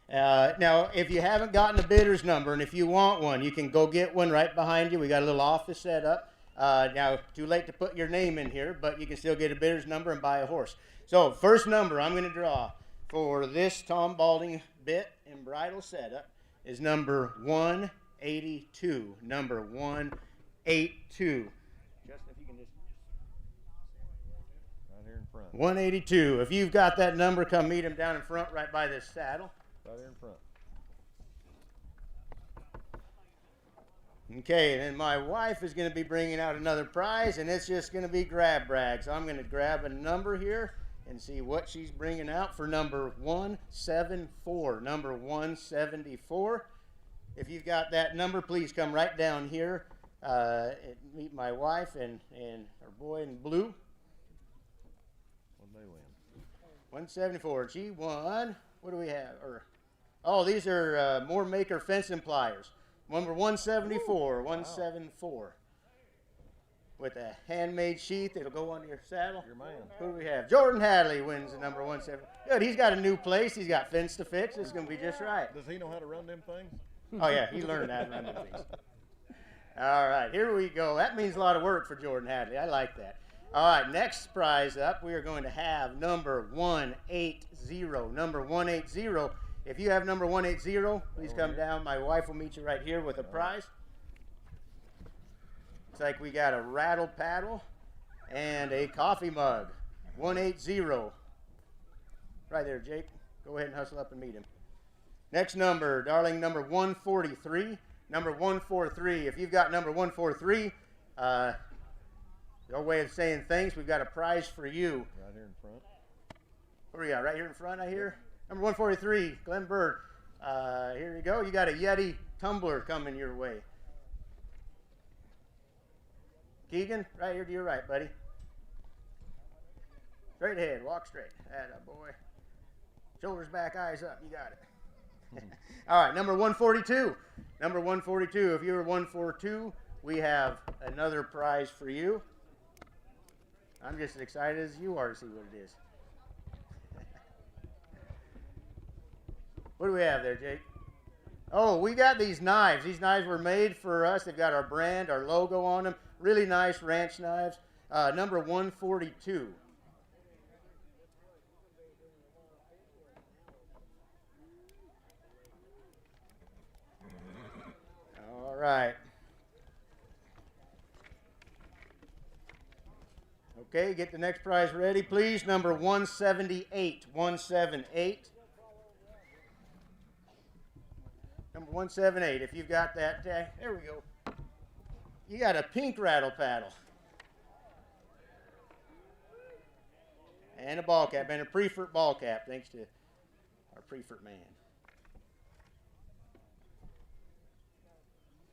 Now, if you haven't gotten a bidder's number, and if you want one, you can go get one right behind you. We got a little office set up. Now, too late to put your name in here, but you can still get a bidder's number and buy a horse. So, first number I'm going to draw for this Tom Balding bit and bridle setup is number 182. Number 182. Justin, if you can just... Right here in front. 182. If you've got that number, come meet him down in front right by this saddle. Right here in front. Okay, and then my wife is going to be bringing out another prize, and it's just going to be grab brag. So I'm going to grab a number here and see what she's bringing out for number 174. Number 174. If you've got that number, please come right down here and meet my wife and our boy in blue. What did they win? 174. She won. What do we have? Oh, these are More Maker fencing pliers. Number 174. 174. With a handmade sheath. It'll go under your saddle. Your man. Who do we have? Jordan Hadley wins the number 170. Good. He's got a new place. He's got fence to fix. It's going to be just right. Does he know how to run them things? Oh, yeah. He learned that running things. All right. Here we go. That means a lot of work for Jordan Hadley. I like that. All right. Next prize up, we are going to have number 180. Number 180. If you have number 180, please come down. My wife will meet you right here with a prize. Looks like we got a rattle paddle and a coffee mug. 180. Right there, Jake. Go ahead and hustle up and meet him. Next number, darling, number 143. Number 143. If you've got number 143, your way of saying thanks, we've got a prize for you. Right here in front. Where are you at? Right here in front, I hear? Number 143, Glenn Bird. Here you go. You got a Yeti tumbler coming your way. Keegan, right here to your right, buddy. Straight ahead. Walk straight. Atta boy. Shoulders back, eyes up. You got it. All right, number 142. Number 142. If you're 142, we have another prize for you. I'm just as excited as you are to see what it is. What do we have there, Jake? Oh, we got these knives. These knives were made for us. They've got our brand, our logo on them. Really nice ranch knives. Number 142. All right. Okay, get the next prize ready, please. Number 178. 178. Number 178. If you've got that, there we go. You got a pink rattle paddle. And a ball cap, and a Prefert ball cap, thanks to our Prefert man.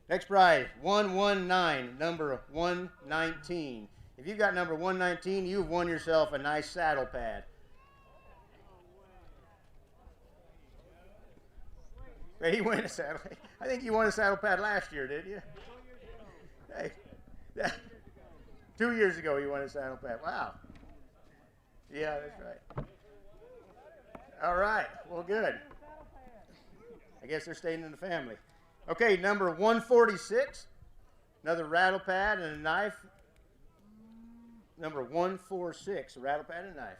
Next prize, 119, number 119. If you've got number 119, you've won yourself a nice saddle pad. He won a saddle. I think you won a saddle pad last year, didn't you? Hey, 2 years ago you won a saddle pad. Wow. Yeah, that's right. All right. Well, good. I guess they're staying in the family. Okay, number 146. Another rattle pad and a knife. number 146, a rattle pattern knife.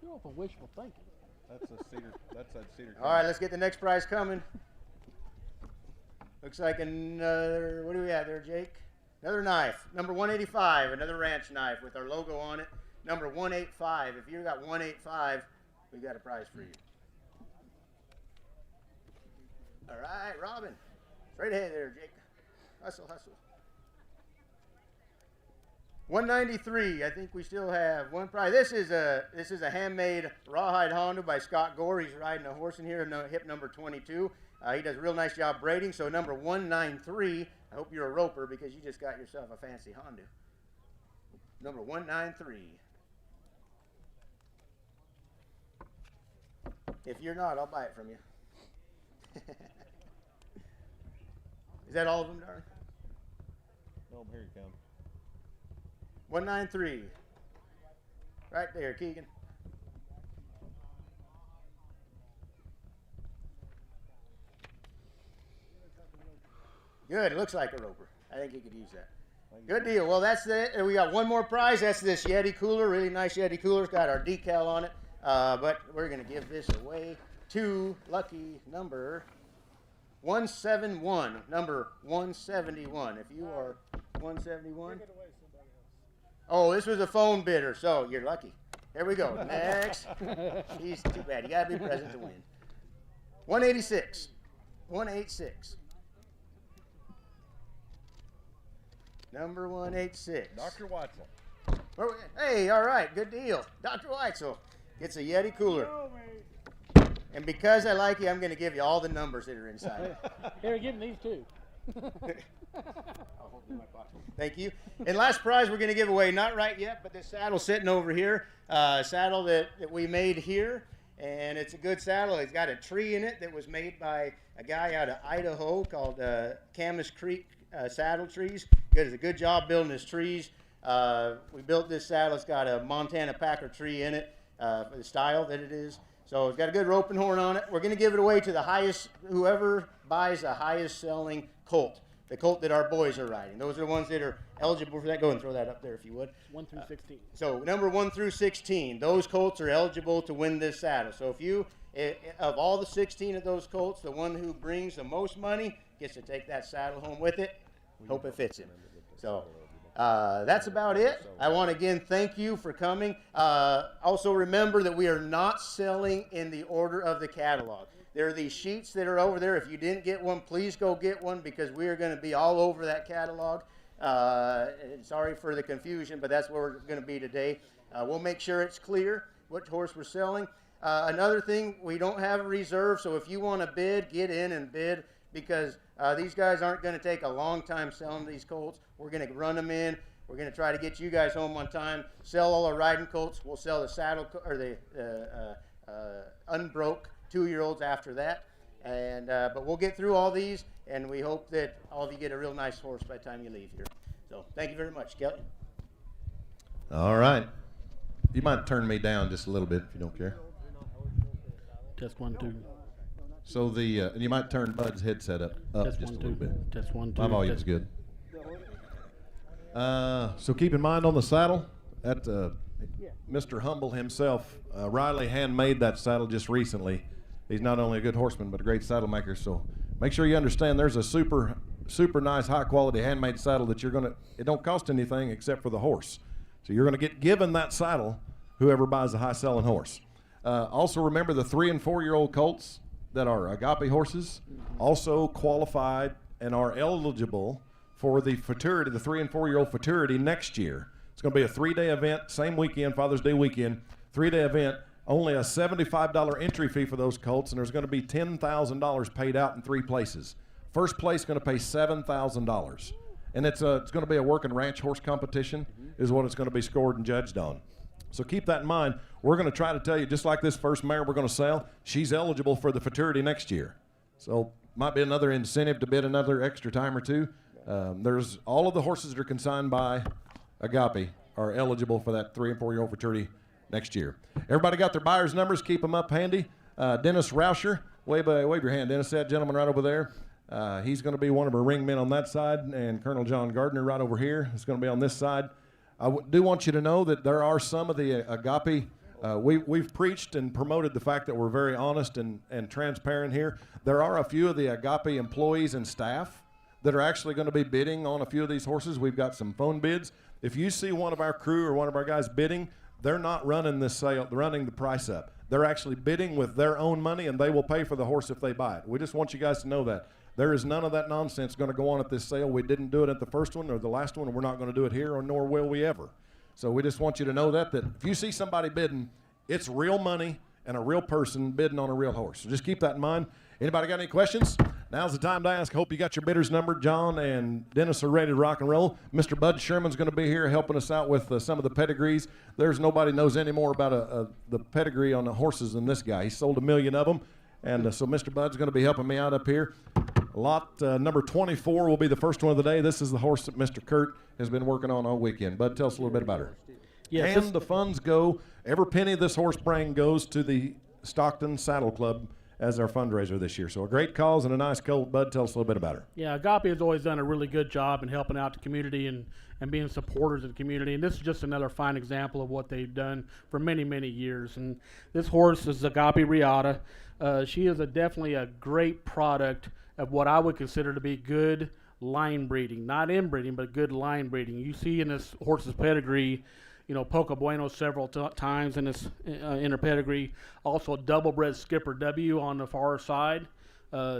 You're off of wishful thinking. That's that cedar. All right, let's get the next prize coming. Looks like another, what do we have there, Jake? Another knife, number 185, another ranch knife with our logo on it. Number 185. If you got 185, we got a prize for you. All right, Robin. Straight ahead there, Jake. Hustle, hustle. 193. I think we still have one prize. This is a handmade rawhide Honda by Scott Gore. He's riding a horse in here, hip number 22. He does a real nice job braiding. So number 193. I hope you're a roper because you just got yourself a fancy Honda. Number 193. If you're not, I'll buy it from you. Is that all of them, darling? Oh, here you come. 193. Right there, Keegan. Good. It looks like a roper. I think you could use that. Good deal. Well, that's it. We got one more prize. That's this Yeti cooler. Really nice Yeti cooler. It's got our decal on it. But we're going to give this away to lucky number 171. Number 171. If you are 171. Oh, this was a phone bidder, so you're lucky. Here we go. Next. He's too bad. You got to be present to win. 186. 186. Number 186. Dr. Weitzel. Hey, all right. Good deal. Dr. Weitzel gets a Yeti cooler. And because I like you, I'm going to give you all the numbers that are inside. Here, give me these too. I'll hold it in my pocket. Thank you. And last prize we're going to give away, not right yet, but this saddle sitting over here, a saddle that we made here, and it's a good saddle. It's got a tree in it that was made by a guy out of Idaho called Camas Creek Saddle Trees. Does a good job building his trees. We built this saddle. It's got a Montana Packer tree in it for the style that it is. So it's got a good rope and horn on it. We're going to give it away to the highest, whoever buys the highest selling colt. The colt that our boys are riding. Those are the ones that are eligible for that. Go and throw that up there if you would. 1 through 16. So number 1 through 16, those colts are eligible to win this saddle. So if you, of all the 16 of those colts, the one who brings the most money gets to take that saddle home with it. Hope it fits him. So that's about it. I want to again thank you for coming. Also remember that we are not selling in the order of the catalog. There are these sheets that are over there. If you didn't get one, please go get one because we are going to be all over that catalog. And sorry for the confusion, but that's where we're going to be today. We'll make sure it's clear which horse we're selling. Another thing, we don't have a reserve, so if you want to bid, get in and bid because these guys aren't going to take a long time selling these colts. We're going to run them in. We're going to try to get you guys home on time, sell all our riding colts. We'll sell the saddle or the unbroke 2-year-olds after that. And but we'll get through all these, and we hope that all of you get a real nice horse by the time you leave here. So thank you very much, Kelly. All right. You might turn me down just a little bit if you don't care. Test 1, 2. So and you might turn Bud's headset up Test just 1, a little 2. bit. Test 1, 2. My volume's good. So keep in mind on the saddle, that Mr. Humble himself, Riley handmade that saddle just recently. He's not only a good horseman, but a great saddle maker. So make sure you understand there's a super nice, high quality handmade saddle that it don't cost anything except for the horse. So you're going to get given that saddle, whoever buys a high selling horse. Also remember the 3 and 4 year old colts that are Agape horses also qualified and are eligible for the futurity, the 3 and 4 year old futurity next year. It's going to be a 3-day event, same weekend, Father's Day weekend, 3-day event. Only a $75 entry fee for those colts, and there's going to be $10,000 paid out in 3 places. First place is going to pay $7,000, and it's going to be a working ranch horse competition is what it's going to be scored and judged on. So keep that in mind. We're going to try to tell you, just like this first mare we're going to sell, she's eligible for the futurity next year. So might be another incentive to bid another extra time or two. There's all of the horses that are consigned by Agape are eligible for that 3 and 4 year old futurity next year. Everybody got their buyer's numbers. Keep them up handy. Dennis Rauscher, wave your hand. Dennis, that gentleman right over there. He's going to be one of our ring men on that side, and Colonel John Gardner right over here is going to be on this side. I do want you to know that there are some of the Agape. We've preached and promoted the fact that we're very honest and transparent here. There are a few of the Agape employees and staff that are actually going to be bidding on a few of these horses. We've got some phone bids. If you see one of our crew or one of our guys bidding, they're not running this sale, running the price up. They're actually bidding with their own money, and they will pay for the horse if they buy it. We just want you guys to know that. There is none of that nonsense going to go on at this sale. We didn't do it at the first one or the last one, and we're not going to do it here, or nor will we ever. So we just want you to know that if you see somebody bidding, it's real money and a real person bidding on a real horse. So just keep that in mind. Anybody got any questions? Now's the time to ask. Hope you got your bidders numbered. John and Dennis are ready to rock and roll. Mr. Bud Sherman's going to be here helping us out with some of the pedigrees. There's nobody knows any more about the pedigree on the horses than this guy. He sold 1 million of them, and so Mr. Bud's going to be helping me out up here. Lot number 24 will be the first one of the day. This is the horse that Mr. Kurt has been working on all weekend. Bud, tell us a little bit about her. Yes, And the funds go, every penny this horse brings goes to the Stockton Saddle Club as our fundraiser this year. So a great cause and a nice colt. Bud, tell us a little bit about her. Yeah, Agape has always done a really good job in helping out the community and being supporters of the community. And this is just another fine example of what they've done for many, many years. And this horse is Agape Riata. She is definitely a great product of what I would consider to be good line breeding. Not inbreeding, but good line breeding. You see in this horse's pedigree, you know, Poca Bueno several times in this in her pedigree. Also, double bred Skipper W on the far side.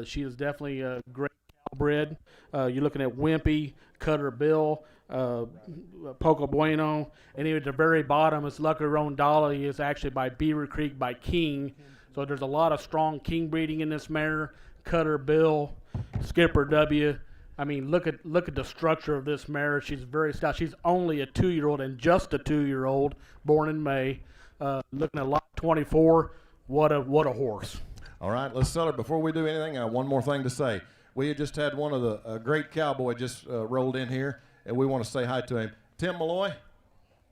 She is definitely a great cow bred. You're looking at Wimpy, Cutter Bill, Poca Bueno, and even at the very bottom, it's Lucky Roan Dolly is actually by Beaver Creek by King. So there's a lot of strong King breeding in this mare. Cutter Bill, Skipper W. I mean, look at the structure of this mare. She's very stout. She's only a 2-year-old and just a 2-year-old, born in May. Looking at lot 24, what a horse. All right, let's sell her. Before we do anything, I have one more thing to say. We had just had one of the great cowboy just rolled in here, and we want to say hi to him. Tim Malloy,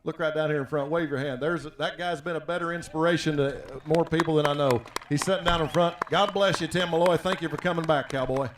look right down here in front. Wave your hand. That guy's been a better inspiration to more people than I know. He's sitting down in front. God bless you, Tim Malloy. Thank you for coming back, cowboy.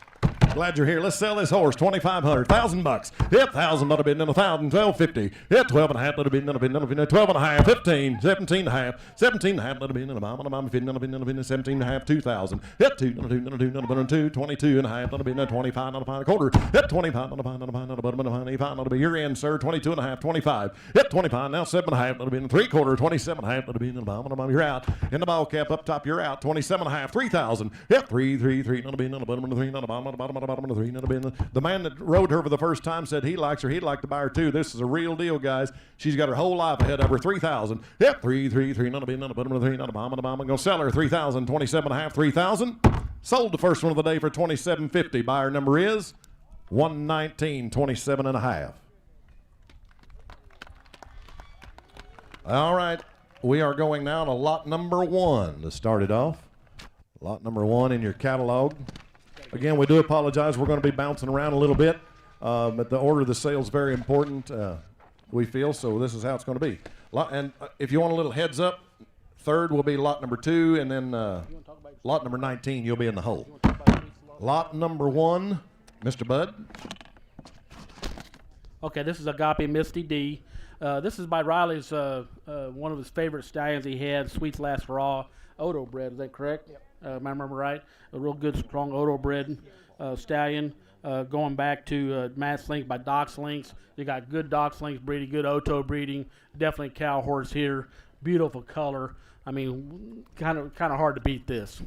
Glad you're here. Let's sell this horse. $2,500, $1,000. Hit 1,000, that'll be another 1,000, 1,250. Hit 12 and a half, that'll be another 12 and a half, 15, 17 and a half, 17 and a half, that'll be another 17 and a half, 2,000. Hit 2, 22 and a half, that'll be another 25, not a pound a quarter. Hit 25, not a pound, not a pound, not a pound, 25, that'll be your end, sir. 22 and a half, 25. Hit 25, now 7 and a half, that'll be in 3/4, 27 and a half, that'll be in the bottom, you're out. In the ball cap, up top, you're out. 27 and a half, 3,000. Hit 3, that'll be in the bottom, 3, not a bottom, of the 3, that'll be in the man that rode her for the first time said he likes her. He'd like to buy her too. This is a real deal, guys. She's got her whole life ahead of her. 3,000. Yep, 3, not a bit, not a bottom, 3, not a bomb. I'm gonna sell her 3,000, 27 and a half, 3,000. Sold the first one of the day for $2,750. Buyer number is 119, 27 and a half. All right, we are going now to lot number 1 to start it off. Lot number 1 in your catalog. Again, we do apologize. We're going to be bouncing around a little bit, but the order of the sale is very important, we feel, so this is how it's going to be. And if you want a little heads up, third will be lot number 2, and then lot number 19, you'll be in the hole. Lot number 1, Mr. Bud. Okay, this is Agape Misty D. This is by Riley's, one of his favorite stallions he had, Sweets Last Raw, Odo bred, is that correct? Yep. I remember right? A real good, strong Odo bred stallion. Going back to Mass Links by Docs Links. You got good Docs Links breeding, good Oto breeding. Definitely cow horse here. Beautiful color. I mean, kind of hard to beat this.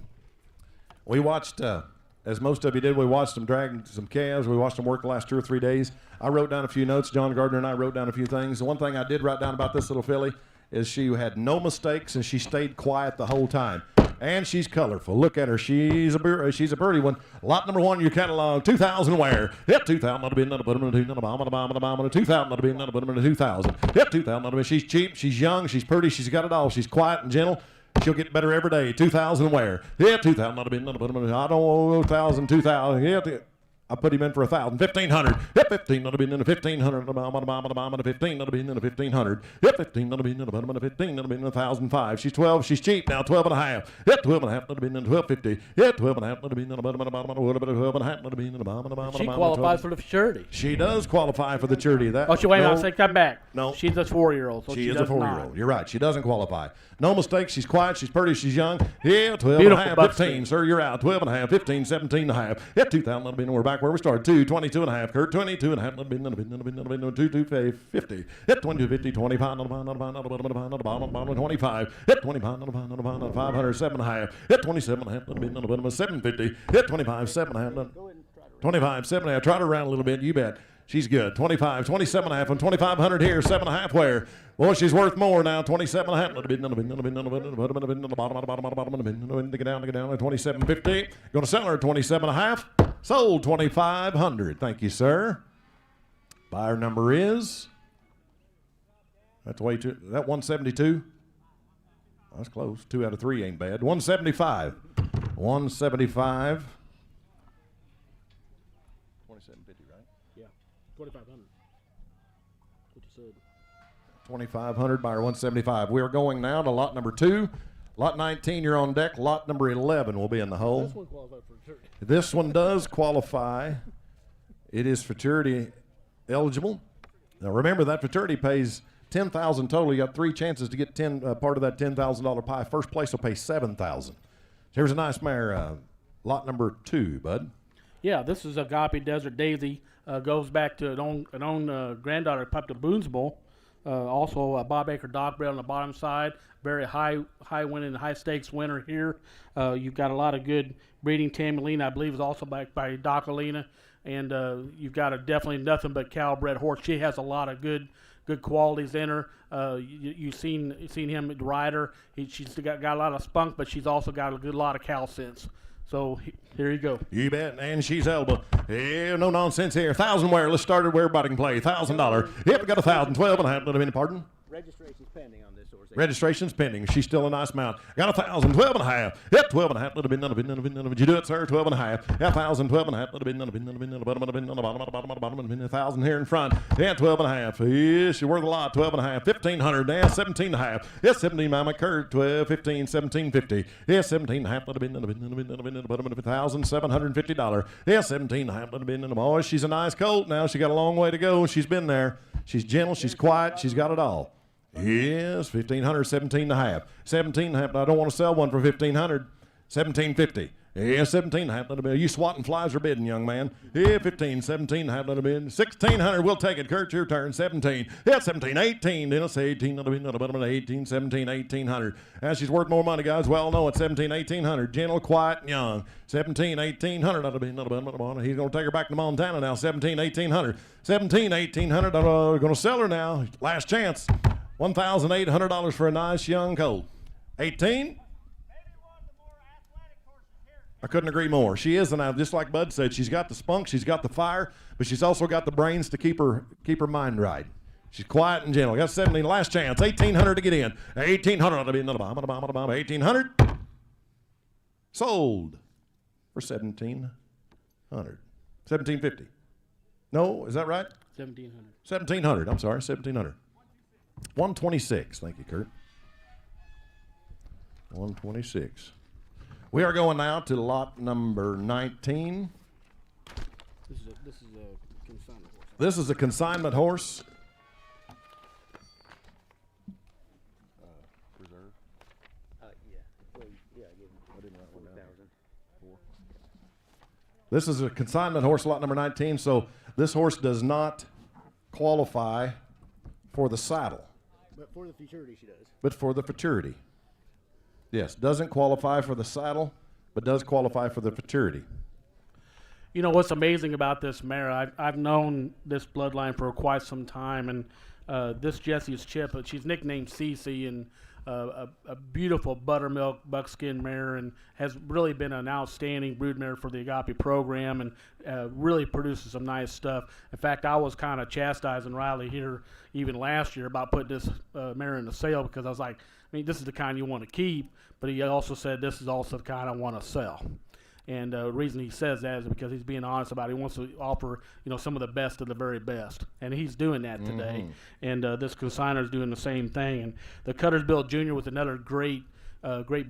We watched, as most of you did, we watched them drag some calves. We watched them work the last 2 or 3 days. I wrote down a few notes. John Gardner and I wrote down a few things. The one thing I did write down about this little filly is she had no mistakes and she stayed quiet the whole time. And she's colorful. Look at her. She's a birdie one. Lot number 1 in your catalog. 2,000 wear. Yep, 2,000. That'll be another bottom of 2. Another bomb. 2,000. That'll be another bottom of 2,000. Yep, 2,000. That'll be. She's cheap. She's young. She's pretty. She's got it all. She's quiet and gentle. She'll get better every day. 2,000 wear. Yep, 2,000. That'll be another bottom of. I don't know 1,000, 2,000. Yep. I put him in for 1,000. 1,500. Hit 15. That'll be in the 1,500. The bomb, the 15. That'll be in the 1,500. Hit 15. That'll be in the bottom of the 15. That'll be in the 1,005. She's 12. She's cheap now. 12 and a half. Hit 12 and a half. That'll be in the 1,250. Hit 12 and a half. That'll be in the bottom of the bottom of the 12 and a half. That'll be in the bottom of the bottom. She qualifies for the futurity. She does qualify for the charity. That. Oh, she wait. I'll take that back. No. She's a 4-year-old. So She is does a 4-year-old. not. You're right. She doesn't qualify. No mistake. She's quiet. She's pretty. She's young. Yeah, 12 Beautiful and a half. buckskin. 15. Sir, you're out. 12 and a half. 15, 17 and a half. Hit 2,000. That'll be we're back where we started. 22 and a half. Kurt, 22 and a half. That'll be 250. Hit 2250. 25. 25. Hit 25. 500. 7 and a half. Hit 27 and a half. That'll be 750. Hit 25. 7 and a half. 25. 7 and a half. Trot her around a little bit. You bet. She's good. 25, 27 and a half, and 2,500 here, 7 and a half where? Well, she's worth more now. 27 and a half. Get down, 27.50. Going to sell her at 27 and a half. Sold 2,500. Thank you, sir. Buyer number is. That's way too. That 172. That's close. 2 out of 3 ain't bad. 175. 175. 27.50, right? Yeah, 2,500. What you said. 2,500 buyer 175. We are going now to lot number 2. Lot 19, you're on deck. Lot number 11 will be in the hole. This one qualifies for charity. This one does qualify. It is futurity eligible. Now remember that futurity pays $10,000 total. You got 3 chances to get part of that $10,000 pie. First place will pay $7,000. Here's a nice mare. Lot number 2, bud. Yeah, this is Agape Desert Daisy. Goes back to an own granddaughter, pupped a Boone's Bowl. Also a Bob Baker dog bred on the bottom side. Very high winning, high stakes winner here. You've got a lot of good breeding. Tamalina, I believe, is also backed by Docalina. And you've got a definitely nothing but cow bred horse. She has a lot of good qualities in her. You've seen him ride her. She's got a lot of spunk, but she's also got a good lot of cow sense. So here you go. You bet, and she's eligible. Yeah, no nonsense here. 1,000 where? Let's start it where everybody can play. $1,000. Yep, we got 1,000. 12 and a half. Let me pardon. Registration's pending on this horse. Registration's pending. She's still a nice mount. Got 1,000. 12 and a half. Yep, 12 and a half. Let it be none of it. Did you do it, sir? 12 and a half. Yeah, 1,000. 12 and a half. Let it be none of it. Bottom. 1,000 here in front. Yeah, 12 and a half. Yeah, she's worth a lot. 12 and a half. 1,500. Yeah, 17 and a half. Yeah, 17. Mama Kurt. 12, 15, 17.50. Yeah, 17 and a half. Let it be none of it. $1,750. Yeah, 17 and a half. Let it be none of it. Oh, she's a nice colt now. She got a long way to go. She's been there. She's gentle. She's quiet. She's got it all. Yes, 1,500, 17 and a half. 17 and a half. I don't want to sell one for 1,500. 17.50. Yeah, 17 and a half. Let it be. You swatting flies are bidding, young man. Yeah, 15, 17 and a half. Let it be. 1,600. We'll take it. Kurt, your turn. 17. Yeah, 17, 18. Then let's say 18. Let it be. Not about 18, 17, 1,800. And she's worth more money, guys. Well, no, it's 17, 1,800. Gentle, quiet, and young. 17, 1,800. That'll be not about. He's going to take her back to Montana now. 17, 1,800. 17, 1,800. We're going to sell her now. Last chance. $1,800 for a nice young colt. 18. I couldn't agree more. She is, and just like Bud said, she's got the spunk, she's got the fire, but she's also got the brains to keep her mind right. She's quiet and gentle. Got 17. Last chance. 1,800 to get in. 1,800 ought to be another bomb. 1,800. Sold for 1,700. 1,750. No, is that right? 1,700. 1,700. I'm sorry, 1,700. 126. Thank you, Kurt. 126. We are going now to lot number 19. This is a consignment horse. This is a consignment horse. Reserve. This is a consignment horse, lot number 19. So this horse does not qualify for the saddle. But for the futurity, she does. But for the futurity. Yes, doesn't qualify for the saddle, but does qualify for the futurity. You know what's amazing about this mare? I've known this bloodline for quite some time, and this Jessie's Chip. She's nicknamed Cece, and a beautiful buttermilk buckskin mare, and has really been an outstanding brood mare for the Agape program, and really produces some nice stuff. In fact, I was kind of chastising Riley here even last year about putting this mare in the sale, because I was like, I mean, this is the kind you want to keep, but he also said this is also the kind I want to sell. And the reason he says that is because he's being honest about it. He wants to offer, some of the best of the very best, and he's doing that today. And this consigner is doing the same thing. And the Cuttersbill Jr. was another great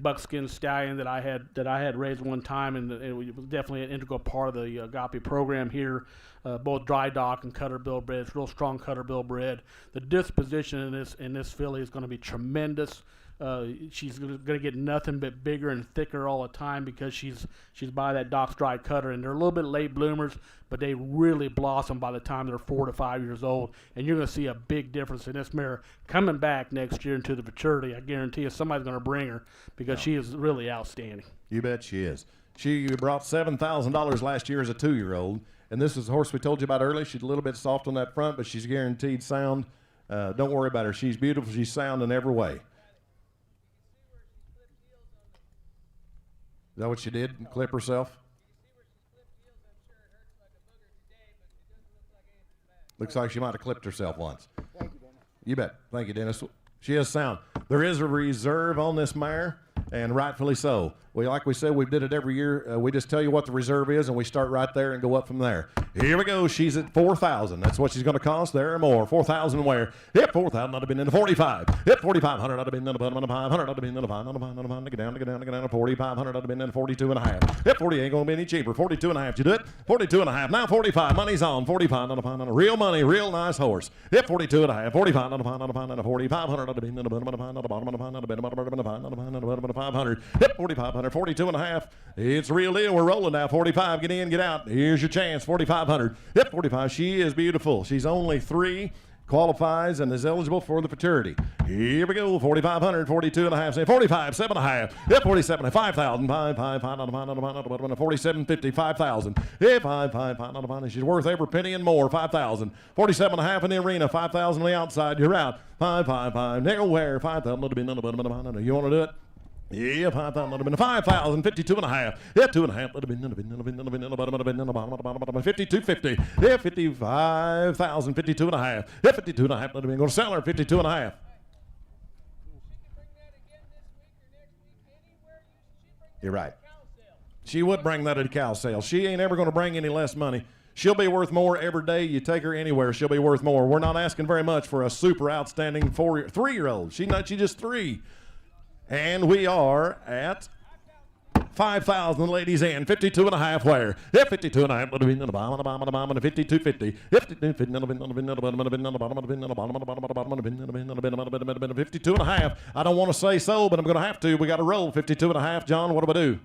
buckskin stallion that I had raised one time, and it was definitely an integral part of the Agape program here. Both dry dock and Cutterbill bred. It's real strong Cutterbill bred. The disposition in this filly is going to be tremendous. She's going to get nothing but bigger and thicker all the time because she's by that Doc's Dry Cutter, and they're a little bit late bloomers, but they really blossom by the time they're 4 to 5 years old, and you're going to see a big difference in this mare coming back next year into the maturity. I guarantee you somebody's going to bring her because she is really outstanding. You bet she is. She brought $7,000 last year as a 2-year-old, and this is the horse we told you about earlier. She's a little bit soft on that front, but she's guaranteed sound. Don't worry about her. She's beautiful. She's sound in every way. Is that what she did? Clip herself? Looks like she might have clipped herself once. Thank you, Dennis. You bet. Thank you, Dennis. She is sound. There is a reserve on this mare, and rightfully so. Like we said, we did it every year. We just tell you what the reserve is, and we start right there and go up from there. Here we go. She's at $4,000. That's what she's going to cost. There or more. $4,000 where? Hit $4,000. I'd have been into $4,500. Hit $4,500. I'd have been into $500. $500. I'd have been into $500. Get down to $4,500. I'd have been into $42.5. Hit $40 ain't going to be any cheaper. $42.5. You do it? $42.5. Now $45. Money's on. $45. Real money. Real nice horse. Hit $42.5. $45. $4,500. I'd have been into $500. Hit $4,500. $42.5. It's real deal. We're rolling now. 45. Get in, get out. Here's your chance. 4,500. Hit 45. She is beautiful. She's only 3, qualifies, and is eligible for the fraternity. Here we go. 4,500. 42.5. Say 45. 7.5. Hit 47. 5,000. 47.50. 5,000. Hit 5. She's worth every penny and more. 5,000. 47.5 in the arena. 5,000 on the outside. You're out. 5. Nowhere. 5,000. You want to do it? Yeah, 5,000. Would have been 5,000. 52.5. Yeah, 2.5. Would have been 52.50. Yeah, 55,000. 52.5. Yeah, 52.5. Would have been going to sell her 52.5. You're right. She would bring that at a cow sale. She ain't ever going to bring any less money. She'll be worth more every day. You take her anywhere, she'll be worth more. We're not asking very much for a super outstanding 3-year-old. She's just 3. And we are at 5,000 ladies in. 52.5 where? Yeah, 52.5. Would have been in the bottom of the bottom of the 52.50. 52.5. I don't want to say so, but I'm going to have to. We got to roll 52.5. John, what do I do?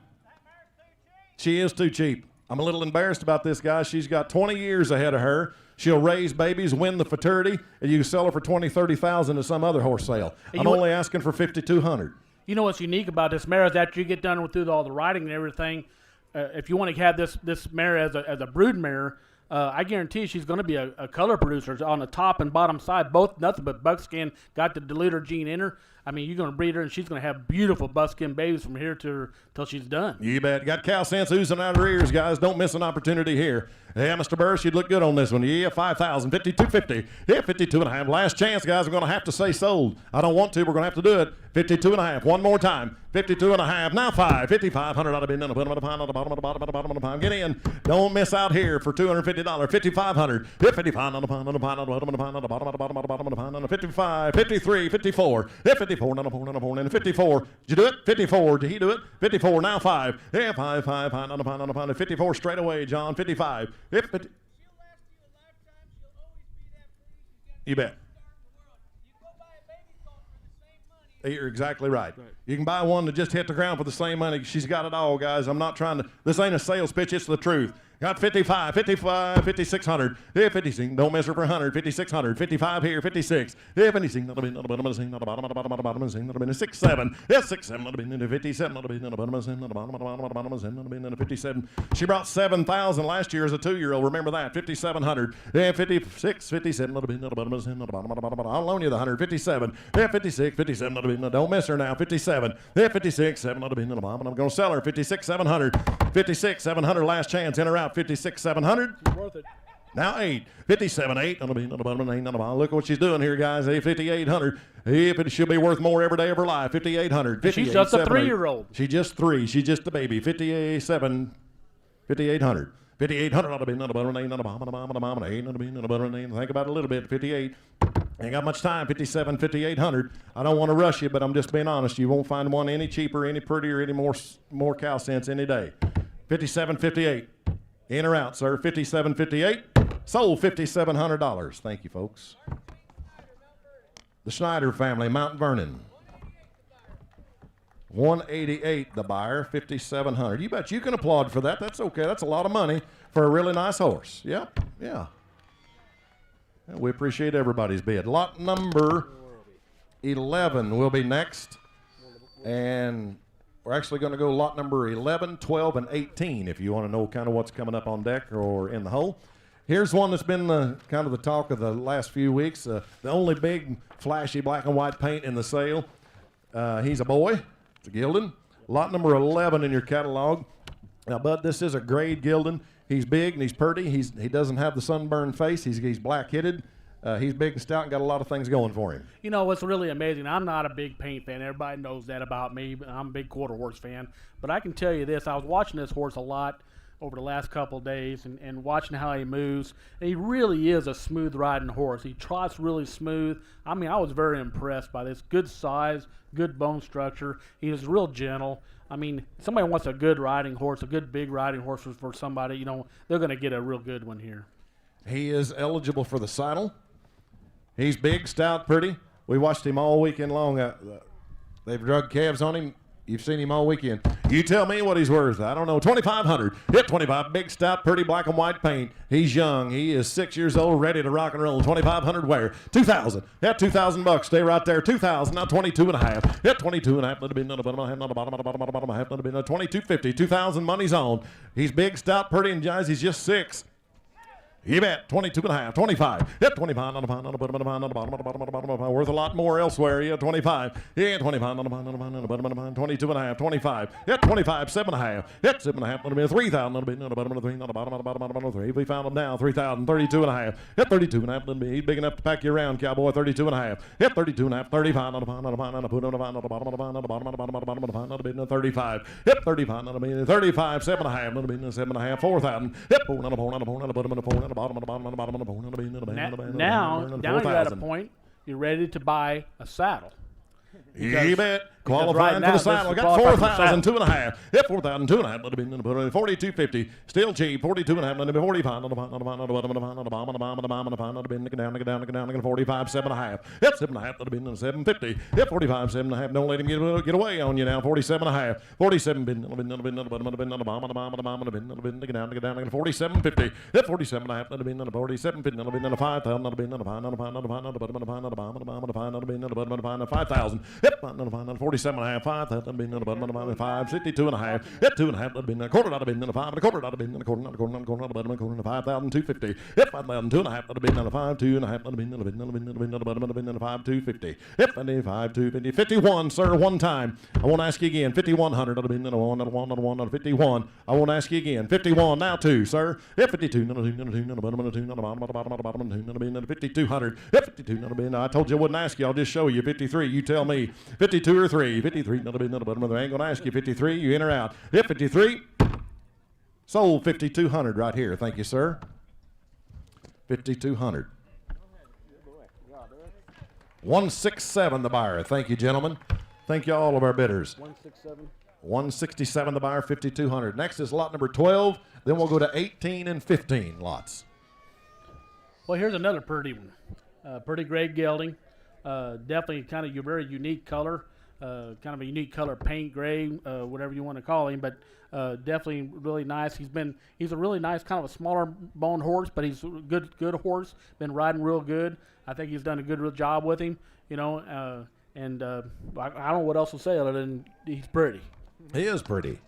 She is too cheap. I'm a little embarrassed about this, guys. She's got 20 years ahead of her. She'll raise babies, win the fraternity, and you can sell her for $20,000, $30,000 at some other horse sale. I'm only asking for $5,200. You know what's unique about this mare is after you get done with all the riding and everything, if you want to have this mare as a brood mare, I guarantee she's going to be a color producer on the top and bottom side, both nothing but buckskin, got the deluder gene in her. I mean, you're going to breed her, and she's going to have beautiful buckskin babies from here till she's done. You bet. Got cow sense oozing out of her ears, guys. Don't miss an opportunity here. Yeah, Mr. Burris, you'd look good on this one. Yeah, 5,000, 52.50. Yeah, 52.5. Last chance, guys. I'm going to have to say sold. I don't want to. We're going to have to do it. 52.5. One more time. 52.5. Now 5. 5,500 ought to be done. Put them at the bottom of the bottom of the pile. Get in. Don't miss out here for $250. 5,500. 55 on the bottom of the bottom of the bottom. 55. 53. 54. 54. 54. Did you do it? 54. Did he do it? 54. Now 5. Yeah, 5. 54 straight away, John. 55. 50. You bet. You're exactly right. You can buy one that just hit the ground for the same money. She's got it all, guys. I'm not trying to. This ain't a sales pitch. It's the truth. Got 55, 5,600. Yeah, 56. Don't miss her for 100. 5,600. 55 here. 56. Yeah, 56. Not a bit. Not a bottom. Not a bottom. Not a bit. 6, 7. Yeah, 6, 7. Not a bit. Into 57. Not a bit. Not a bottom. Not a bottom. Not a bit. Into 57. She brought 7,000 last year as a 2-year-old. Remember that. 5,700. Yeah, 56, 57. Not a bit. Not a bottom. Not a bottom. I'll loan you the 100. 57. Yeah, 56, 57. Not a bit. Don't miss her now. 57. Yeah, 56, 7. Not a bit. Not a bottom. I'm going to sell her. 56, 700. 56, 700. Last chance. In or out. 56, 700. Worth it. Now 8. 57, 8. Look at what she's doing here, guys. 5800. She'll be worth more every day of her life. 5,800. She's just a 3-year-old. She's just 3. She's just a baby. 5,800. 5,800 ought to be none of name. Ain't none of be none of name. Think about it a little bit. 58. Ain't got much time. 57, 5,800. I don't want to rush you, but I'm just being honest. You won't find one any cheaper, any prettier, any more cow cents any day. 57, 58. In or out, sir. 57, 58. Sold $5,700. Thank you, folks. The Schneider family, Mount Vernon. 188 the buyer, 5,700. You bet you can applaud for that. That's okay. That's a lot of money for a really nice horse. Yep, yeah. We appreciate everybody's bid. Lot number 11 will be next. And we're actually going to go lot number 11, 12, and 18 if you want to know kind of what's coming up on deck or in the hole. Here's one that's been kind of the talk of the last few weeks. The only big, flashy black and white paint in the sale. He's a boy. It's a gelding. Lot number 11 in your catalog. Now, Bud, this is a grade gelding. He's big and he's pretty. He doesn't have the sunburned face. He's black-headed. He's big and stout and got a lot of things going for him. You know what's really amazing? I'm not a big paint fan. Everybody knows that about me. I'm a big quarter horse fan. But I can tell you this. I was watching this horse a lot over the last couple of days and watching how he moves. And he really is a smooth riding horse. He trots really smooth. I mean, I was very impressed by this. Good size, good bone structure. He is real gentle. I mean, somebody wants a good riding horse, a good big riding horse for somebody, they're going to get a real good one here. He is eligible for the saddle. He's big, stout, pretty. We watched him all weekend long. They've drug calves on him. You've seen him all weekend. You tell me what he's worth. I don't know. 2,500. Hit 25. Big, stout, pretty, black and white paint. He's young. He is 6 years old, ready to rock and roll. 2,500 wear. 2,000. Hit $2,000. Stay right there. 2,000. Now 22 and a half. Hit 22 and a half. Let it be none of the bottom. Not the bottom. Half. Let it be 22.50. 2,000. Money's on. He's big, stout, pretty, and guys, he's just 6. You bet. 22 and a half. 25. Hit 25. Not the bottom. Worth a lot more elsewhere. Yeah, 25. Yeah, 25. Not the bottom. 22 and a half. 25. Hit 25. 7 and a half. Hit 7 and a half. Not a 3,000. Not the bottom. 3. Not the bottom. 3. We found him now. 3,000. 32 and a half. Hit 32 and a half. He's big enough to pack you around, cowboy. 32 and a half. Hit 32 and a half. 35. Not the bottom. Put on the bottom. Not the bottom. Not the 35. Hit 35. Not the 35. 7 and a half. Not the 7 and a half. 4,000. Hit 4. Not the bottom. Now you're at a point you're ready to buy a saddle. You bet. Qualifying for the saddle. Got 4,000, 2 and a half. Hit 4,000, 2 and a half. Let it be 42.50. Still cheap. 42 and a half. Let it be 45. Not the bottom. 45, 7 and a half. Hit 7 and a half. Let it be 7.50. Hit 45, 7 and a half. Don't let him get away on you now. 47 and a half. 47 bin. 47.50. Hit 47 and a half. Let it be 47.50. 5,000. Let it be 5,000. Hit 47 and a half. 5,000. 5, 62 and a half. Hit 2 and a half. Let it be quarter. Not a bin. 5 and a quarter. Not a bin. Quarter. 5,250. Hit 5,000. 2 and a half. Let it be 5, 2 and a half. Let it be 5, 250. Hit 55, 250. 51, sir. One time. I won't ask you again. 5,100. Let it be 1, 51. I won't ask you again. 51. Now 2, sir. Hit 52. 5,200. Hit 52. I told you I wouldn't ask you. I'll just show you. 53. You tell me. 52 or 3. 53. I ain't going to ask you. 53. You in or out? Hit 53. Sold 5,200 right here. Thank you, sir. 5,200. 167 the buyer. Thank you, gentlemen. Thank you all of our bidders. 167. 167 the buyer. 5,200. Next is lot number 12. Then we'll go to 18 and 15 lots. Well, here's another pretty one. Pretty grade gelding. Definitely kind of your very unique color. Kind of a unique color, paint gray, whatever you want to call him, but definitely really nice. He's a really nice, kind of a smaller bone horse, but he's a good horse. Been riding real good. I think he's done a good job with him, I don't know what else to say other than he's pretty. He is pretty.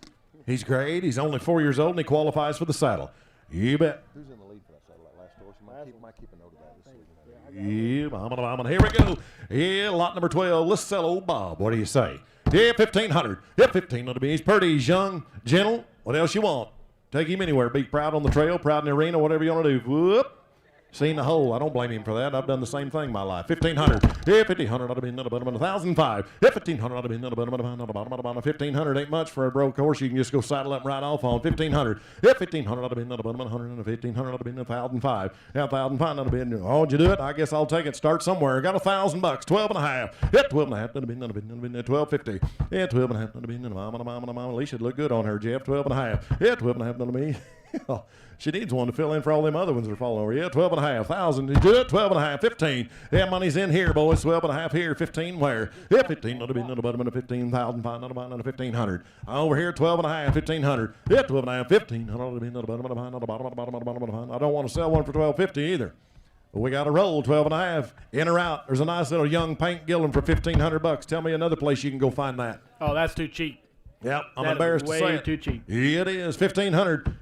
He's great. He's only 4 years old and he qualifies for the saddle. You bet. Who's in the lead for that saddle? That last horse? Might keep a note of that. Yeah, here we go. Yeah, lot number 12. Let's sell old Bob. What do you say? Yeah, 1,500. Yeah, 1,500. He's pretty. He's young, gentle. What else you want? Take him anywhere. Be proud on the trail, proud in the arena, whatever you want to do. Whoop. Seen the hole. I don't blame him for that. I've done the same thing in my life. 1,500. Yeah, 1,500 ought to be another bottom of 1,005. Yeah, 1,500 ought to be another bottom of 1,500 ain't much for a broke horse. You can just go saddle up and ride off on 1,500. Yeah, 1,500 ought to be another bottom of 100. 1,500 ought to be 1,005. Yeah, 1,005 ought to be. Oh, did you do it? I guess I'll take it. Start somewhere. Got $1,000. 12 and a half. Yeah, 12 and a half. Ought to be 12.50. Yeah, 12 and a half. Ought to be at least it look good on her, Jeff. 12 and a half. Yeah, 12 and a half. Ought to be. She needs one to fill in for all them other ones that are falling over. Yeah, 12 and a half. 1,000. You do it? 12 and a half. 15. Yeah, money's in here, boys. 12 and a half here. 15 where? Yeah, 15. That'll be another bottom of 15,000. Another 1,500. Over here, 12 and a half. 1,500. Yeah, 12 and a half. 15. That'll be another bottom. I don't want to sell one for 12.50 either. But we got to roll 12 and a half. In or out. There's a nice little young paint gelding for $1,500. Tell me another place you can go find that. Oh, that's too cheap. Yep, I'm That is embarrassed to say way it. too cheap. Yeah, it is. 1,500.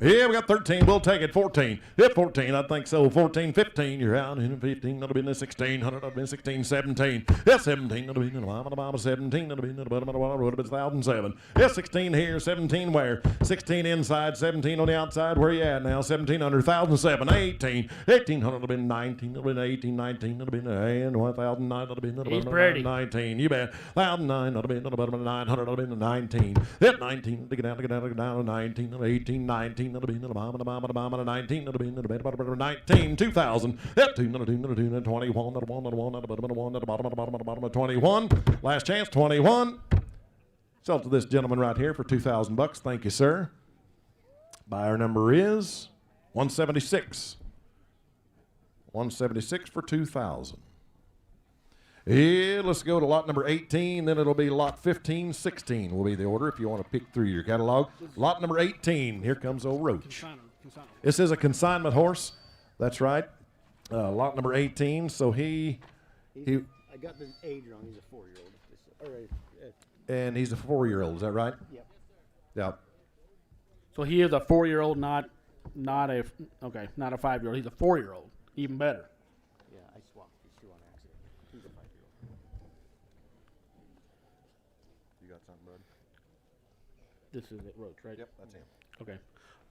Yeah, we got 13. We'll take it. 14. Yeah, 14. I think so. 14, 15. You're out. 15. That'll be in the 1,600. That'll be 16, 17. Yeah, 17. That'll be in the 17. That'll be in the bottom of the 1,007. Yeah, 16 here. 17 where? 16 inside. 17 on the outside. Where you at now? 1,700. 1,007. 18. 1,800. That'll be 19. That'll be 18. 19. That'll be 1,009. That'll be in the He's bottom of pretty. 19. You bet. 1,009. That'll be in the bottom of 900. That'll be in the 19. Yeah, 19. Dig it down to 19. 18. 19. That'll be in the bottom of 19. That'll be in the bottom of 19. 2,000. Yep, 2, 21. Bottom of 21. Last chance, 21. Sell to this gentleman right here for $2,000. Thank you, sir. Buyer number is 176. 176 for 2,000. Yeah, let's go to lot number 18, then it'll be lot 15, 16 will be the order if you want to pick through your catalog. Lot number 18, here comes old Roach. This is a consignment horse. That's right. Lot number 18, so he I got the age wrong. He's a 4-year-old. and he's a 4-year-old, is that right? Yep. Yeah. So he is a 4-year-old, not a 5-year-old. He's a 4-year-old. Even better. Yeah, I swapped these two on accident. He's a 5-year-old. You got something, bud? This is it, Roach, right? Yep, that's him. Okay.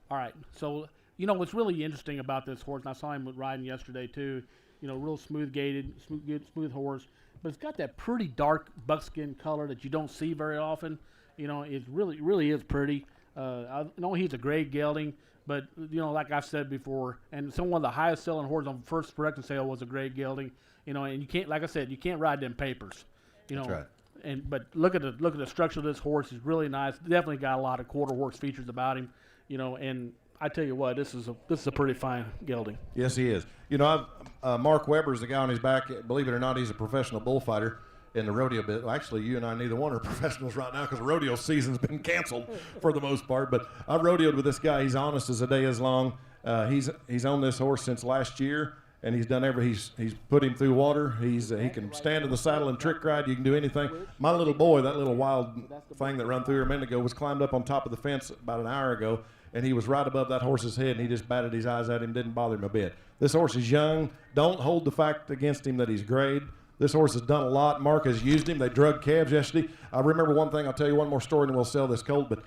All right. So, what's really interesting about this horse, and I saw him riding yesterday too, real smooth horse, but it's got that pretty dark buckskin color that you don't see very often. It really is pretty. I know he's a grade gelding, but, like I've said before, and one of the highest selling horses on first production sale was a grade gelding, and you can't, like I said, you can't ride them papers. That's right. But look at the structure of this horse. Is really nice. Definitely got a lot of quarter horse features about him. And I tell you what, this is a pretty fine gelding. Yes, he is. Mark Weber's the guy on his back. Believe it or not, he's a professional bullfighter in the rodeo bit. Well, actually, you and I, neither one are professionals right now because the rodeo season's been canceled for the most part. But I rodeoed with this guy. He's honest as the day is long. He's on this horse since last year, and he's done he's put him through water. He can stand in the saddle and trick ride. You can do anything. My little boy, that little wild thing that ran through here a minute ago, was climbed up on top of the fence about an hour ago, and he was right above that horse's head, and he just batted his eyes at him. Didn't bother him a bit. This horse is young. Don't hold the fact against him that he's grade. This horse has done a lot. Mark has used him. They drug calves yesterday. I remember one thing. I'll tell you one more story, and we'll sell this colt. But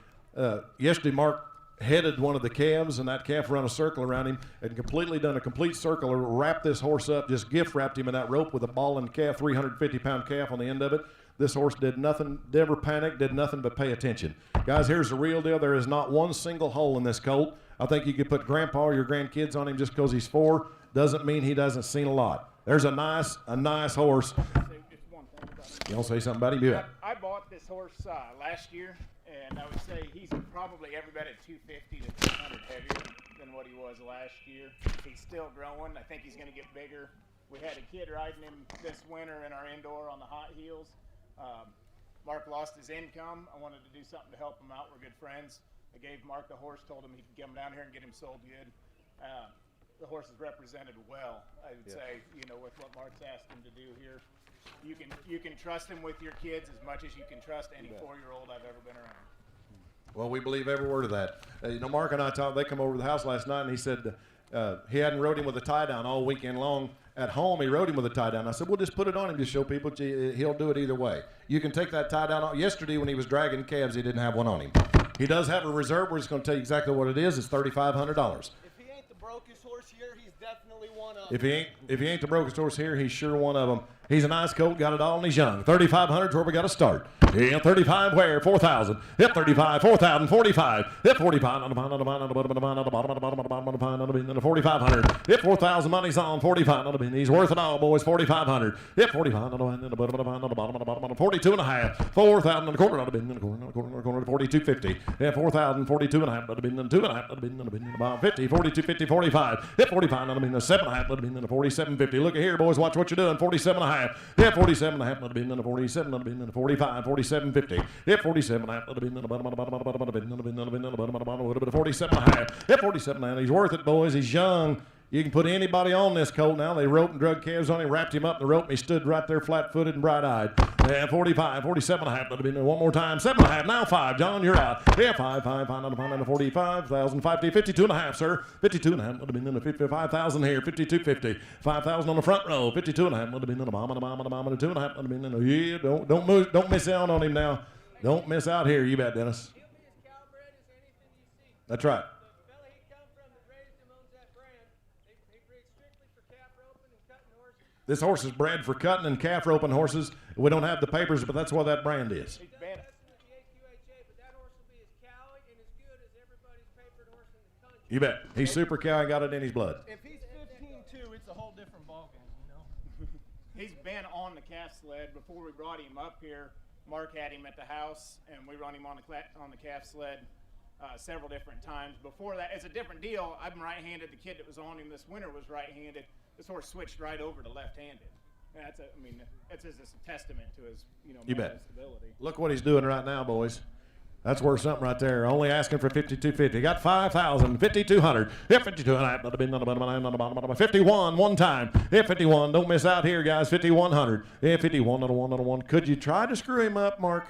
yesterday, Mark headed one of the calves, and that calf ran a circle around him and done a complete circle, wrapped this horse up, just gift wrapped him in that rope with a ball and calf, 350-pound calf on the end of it. This horse did nothing, never panicked, did nothing but pay attention. Guys, here's the real deal. There is not one single hole in this colt. I think you could put grandpa or your grandkids on him just because he's 4. Doesn't mean he doesn't seen a lot. There's a nice horse. You want to say something about him? Yeah. I bought this horse last year, and I would say he's probably every bit at 250 to 300 heavier than what he was last year. He's still growing. I think he's going to get bigger. We had a kid riding him this winter in our indoor on the hot heels. Mark lost his income. I wanted to do something to help him out. We're good friends. I gave Mark the horse, told him he could get him down here and get him sold good. The horse is represented well, I would say, with what Mark's asked him to do here. You can trust him with your kids as much as you can trust any 4-year-old I've ever been around. Well, we believe every word of that. Mark and I talked. They come over to the house last night, and he said he hadn't rode him with a tie down all weekend long. At home, he rode him with a tie down. I said, "Well, just put it on him to show people. He'll do it either way. You can take that tie down." Yesterday, when he was dragging calves, he didn't have one on him. He does have a reserve. We're just going to tell you exactly what it is. It's $3,500. If he ain't the brokest horse here, he's definitely one of them. If he ain't the brokest horse here, he's sure one of them. He's a nice colt, got it all, and he's young. 3,500's where we got to start. Yeah, 35 where? 4,000. Hip 35, 4,000, 45. Hip 45 on the bottom, on the bottom, on the bottom, on the bottom, on the bottom, on the bottom, on the 4,500. Hip 4,000, money's on 45 on the bin. He's worth it all, boys. 4,500. Hip 45 on the bottom, on the bottom, on the bottom, on the bottom, 42 and a half. 4,000 on the corner, on the bin, on the corner, on the corner, on the corner, 42.50. Yeah, 4,000, 42 and a half, on the bin, on the 2 and a half, on the bin, on the bin, on the bottom, 50, 42, 50, 45. Hip 45 on the bin, on the 7 and a half, on the bin, on the 47.50. Look at here, boys. Watch what you're doing. 47 and a half. Hip 47 and a half, on the bin, on the 47, on the bin, on the 45, 47.50. Hip 47 and a half, on the bin, on the bottom, on the bottom, on the bottom, on the bin, on the bin, on the bin, on the bottom, on the bottom, a little bit of 47 and a half. Hip 47 and a half. He's worth it, boys. He's young. You can put anybody on this colt now. They roped and drug calves on him, wrapped him up in the rope, and he stood right there flat-footed and bright-eyed. And 45, 47 and a half. One more time. 7 and a half. Now 5. John, you're out. Yeah, 5, on the 45,000, 50, 52 and a half, sir. 52 and a half. Would have been in the 55,000 here. 52.50. 5,000 on the front row. 52 and a half. Would have been in the bomb, on the bomb, on the bomb, on the 2 and a half. Would have been in the, yeah, don't move. Don't miss out on him now. Don't miss out here. You bet, Dennis. That's right. This horse is bred for cutting and calf roping horses. We don't have the papers, but that's what that brand is. You bet. He's super cow and got it in his blood. If he's 15-2, it's a whole different ballgame, you know? He's been on the calf sled. Before we brought him up here, Mark had him at the house, and we run him on the calf sled several different times. Before that, it's a different deal. I'm right-handed. The kid that was on him this winter was right-handed. This horse switched right over to left-handed. That's just a testament to his, You bet. stability. Look what he's doing right now, boys. That's worth something right there. Only asking for 52.50. Got 5,000, 5,200. Hit 52 and a half. On the bottom. 51 one time. Hit 51. Don't miss out here, guys. 5,100. Hit 51 on a one. Could you try to screw him up, Mark?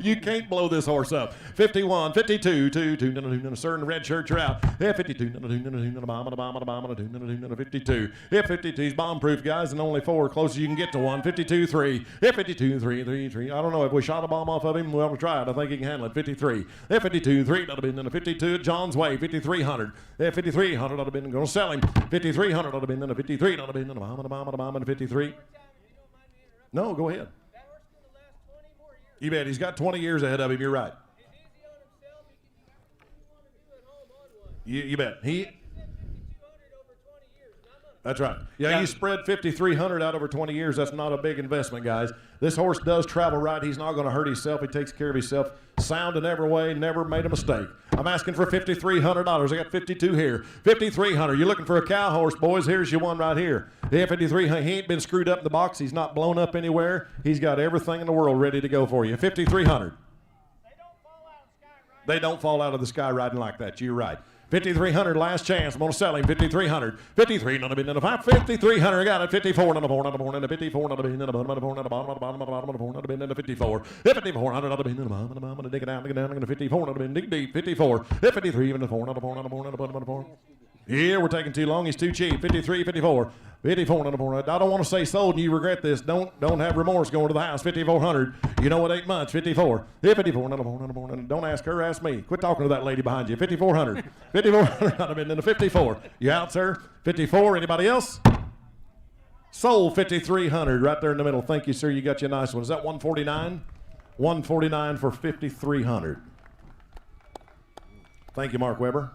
You can't blow this horse up. 51, 52, 2, sir in the red shirt, you're out. Yeah, 52, bomb, 52. Yeah, 52, he's bomb proof, guys, and only 4, closest you can get to one. 52, 3. Yeah, 52, 3. I don't know if we shot a bomb off of him. We'll try it. I think he can handle it. 53. Yeah, 52, 3. That'll have been in 52. John's way. 5,300. Yeah, 5,300. That'll have been going to sell him. 5,300. That'll have been in 53. That'll have been in the bomb, 53. No, go ahead. You bet. He's got 20 years ahead of him. You're right. You bet. That's right. Yeah, you spread 5,300 out over 20 years. That's not a big investment, guys. This horse does travel right. He's not going to hurt himself. He takes care of himself. Sound in every way. Never made a mistake. I'm asking for $5,300. I got 52 here. 5,300. You're looking for a cow horse, boys. Here's your one right here. Yeah, 5,300. He ain't been screwed up in the box. He's not blown up anywhere. He's got everything in the world ready to go for you. 5,300. They don't fall out of the sky riding like that. You're right. 5,300, last chance. I'm going to sell him. 5,300. 53, not a bit in the 5. 5,300, got it. 54, not a 4, not a 4, not a 54, not a bit in the bottom, not a 4, not a bottom, not a bottom, not a bottom, not a 4, not a bit in the 54. 5,400, not a bit in the bottom, not a bottom, dig it down, dig it down, 54, not a bit, dig deep. 54. 53, even a 4, not a 4, not a 4, not a bottom, not a 4. Yeah, we're taking too long. He's too cheap. 53, 54. 54, not a 4. I don't want to say sold and you regret this. Don't have remorse going to the house. 5,400. You know what? 8 months. 54. Yeah, 54, not a 4, not a 4. Don't ask her, ask me. Quit talking to that lady behind you. 5,400. 5,400. Not a bit in the 54. You out, sir? 54. Anybody else? Sold 5,300 right there in the middle. Thank you, sir. You got you a nice one. Is that 149? 149 for 5,300. Thank you, Mark Weber.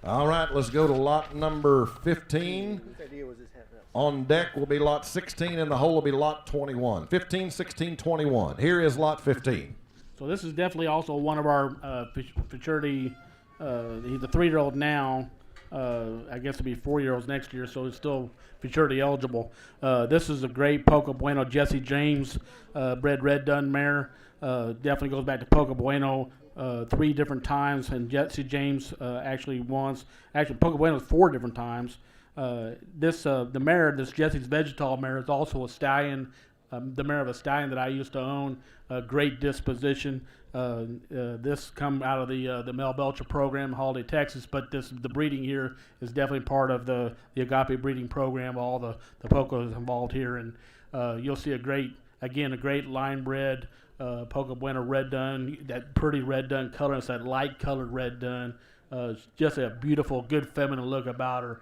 All right, let's go to lot number 15. On deck will be lot 16, and the hole will be lot 21. 15, 16, 21. Here is lot 15. So this is definitely also one of our futurity. He's a 3-year-old now. I guess it'll be 4-year-olds next year, so it's still futurity eligible. This is a great Poco Bueno Jesse James bred red dun mare. Definitely goes back to Poco Bueno. 3 different times, and Jesse James actually once. Actually, Poco Bueno's 4 different times. The mare, this Jesse's Vegetal mare, is also a stallion. The mare of a stallion that I used to own. Great disposition. This come out of the Mel Belcher program, Holiday, Texas. But the breeding here is definitely part of the Agape breeding program. All the Pocos involved here, and you'll see a great line bred. Poca Buena red dun, that pretty red dun color. It's that light colored red dun. Just a beautiful, good feminine look about her.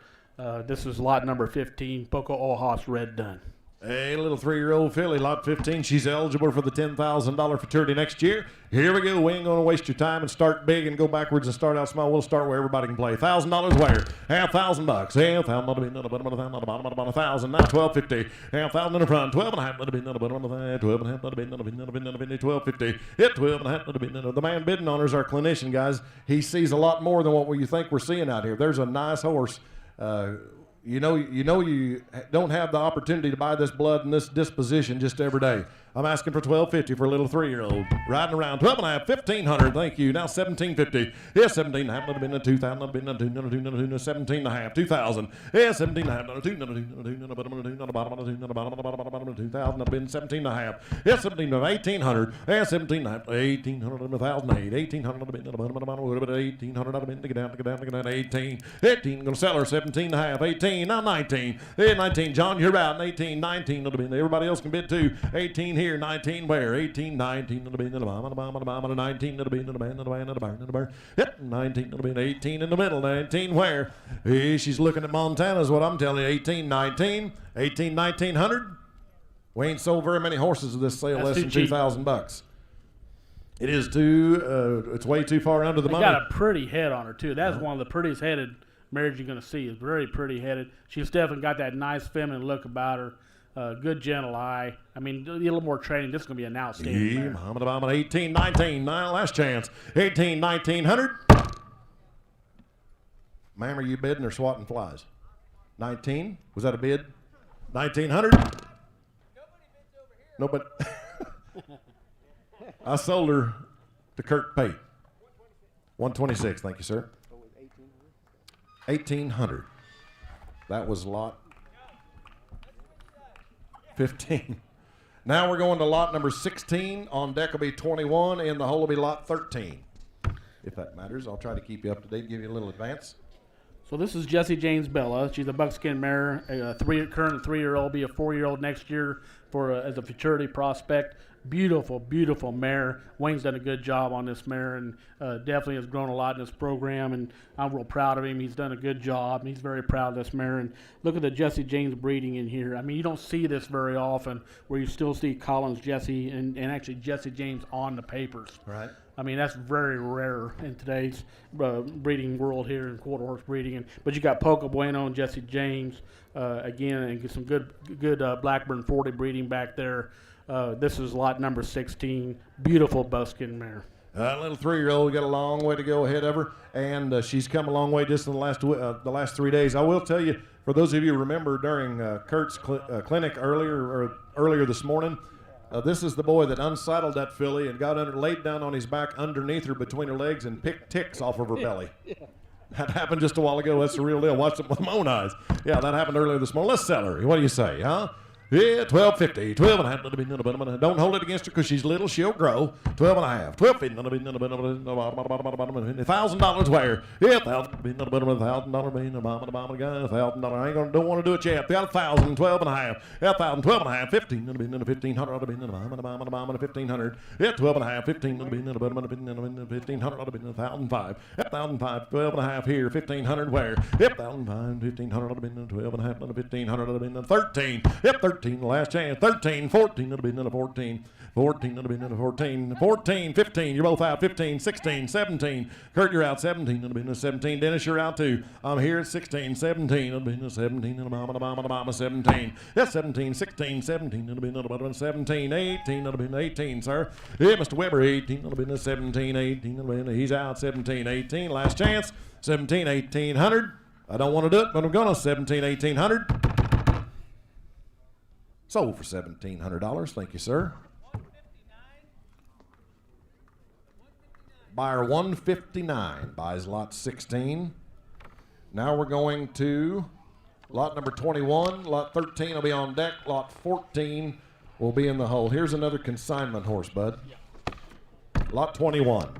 This is lot number 15, Poca Ojos red dun. A little 3-year-old filly, lot 15. She's eligible for the $10,000 futurity next year. Here we go. We ain't going to waste your time and start big and go backwards and start out small. We'll start where everybody can play. $1,000 where? $1,000. $1,000. Now $1,250. $1,000 in the front. $12.5. $12.50. Hit $12.5. The man bidding on her is our clinician, guys. He sees a lot more than what you think we're seeing out here. There's a nice horse. You know you don't have the opportunity to buy this blood and this disposition just every day. I'm asking for $12.50 for a little 3-year-old. Riding around, $12.5, $1,500. Thank you. Now $17.50. Yeah, $17.5. That'll be in the $2,000. That'll be in the $17.5. $2,000. Yeah, $17.5. $2,000. That'll be in $17.5. Yeah, $17.5. $1,800. Yeah, $17.5. $1,800. $1,008. $1,800. That'll be in the $1,800. That'll be in the 18. 18. Gonna sell her $17.5. 18. Now 19. Yeah, 19. John, you're out. 18. 19. That'll be in. Everybody else can bid too. 18 here, 19 where? 18, 19, it'll be in the bottom, 19, it'll be in the barn. Yep, 19, it'll be in 18 in the middle, 19 where? Hey, she's looking at Montana is what I'm telling you, 18, 19, 18, 1900. We ain't sold very many horses of this sale, less than $2,000. It is it's way too far under the money. Got a pretty head on her too. That's one of the prettiest headed mares you're going to see. Is very pretty headed. She's definitely got that nice feminine look about her. Good gentle eye. I mean, a little more training. This is going to be an outstanding mare. 18, 19. Last chance. 18, 1900. Ma'am, are you bidding or swatting flies? 19. Was that a bid? 1900. Nobody. I sold her to Kirk Pate. 126. Thank you, sir. 1800. That was lot 15. Now we're going to lot number 16. On deck will be 21, and the hole will be lot 13. If that matters, I'll try to keep you up to date, give you a little advance. So this is Jessie James Bella. She's a buckskin mare, current 3-year-old, be a 4-year-old next year as a futurity prospect. Beautiful, beautiful mare. Wayne's done a good job on this mare and definitely has grown a lot in this program, and I'm real proud of him. He's done a good job, and he's very proud of this mare. And look at the Jessie James breeding in here. I mean, you don't see this very often where you still see Collins Jessie and actually Jessie James on the papers. Right. I mean, that's very rare in today's breeding world here in quarter horse breeding. But you got Poca Bueno and Jessie James again, and some good Blackburn 40 breeding back there. This is lot number 16. Beautiful buckskin mare. Little 3-year-old got a long way to go ahead of her, and she's come a long way just in the last 3 days. I will tell you, for those of you who remember during Kurt's clinic earlier this morning, this is the boy that unsaddled that filly and laid down on his back underneath her between her legs and picked ticks off of her belly. That happened just a while ago. That's the real deal. Watched it with my own eyes. Yeah, that happened earlier this morning. Let's sell her. What do you say, huh? Yeah, $12.50. $12.5. Don't hold it against her because she's little. She'll grow. $12.5. $12.50. $1,000 where? Yeah, $1,000. I don't want to do it yet. Got $1,000. $12.5. Yeah, $1,000. $12.5. $15. $1,500. $1,500. Yeah, $12.5. $15. $1,500. $1,005. Yep, $1,005. $12.5 here. $1,500 where? Yep, $1,005. $1,500. $12.5. $1,500. $13. Yep, 13. Last chance. 13. 14. It'll be another 14. 14. It'll be another 14. 14. 15. You're both out. 15. 16. 17. Kurt, you're out. 17. It'll be another 17. Dennis, you're out too. I'm here at 16. 17. It'll be another 17. And a 17. Yes, 17. 16. 17. It'll be another 17. 18. It'll be another 18, sir. Yeah, Mr. Weber. 18. It'll be another 17. 18. It'll be another, he's out. 17. 18. Last chance. 17. 1800. I don't want to do it, but I'm going to 17. 1800. Sold for $1,700. Thank you, sir. Buyer 159 buys lot 16. Now we're going to lot number 21. Lot 13 will be on deck. Lot 14 will be in the hole. Here's another consignment horse, bud. Lot 21.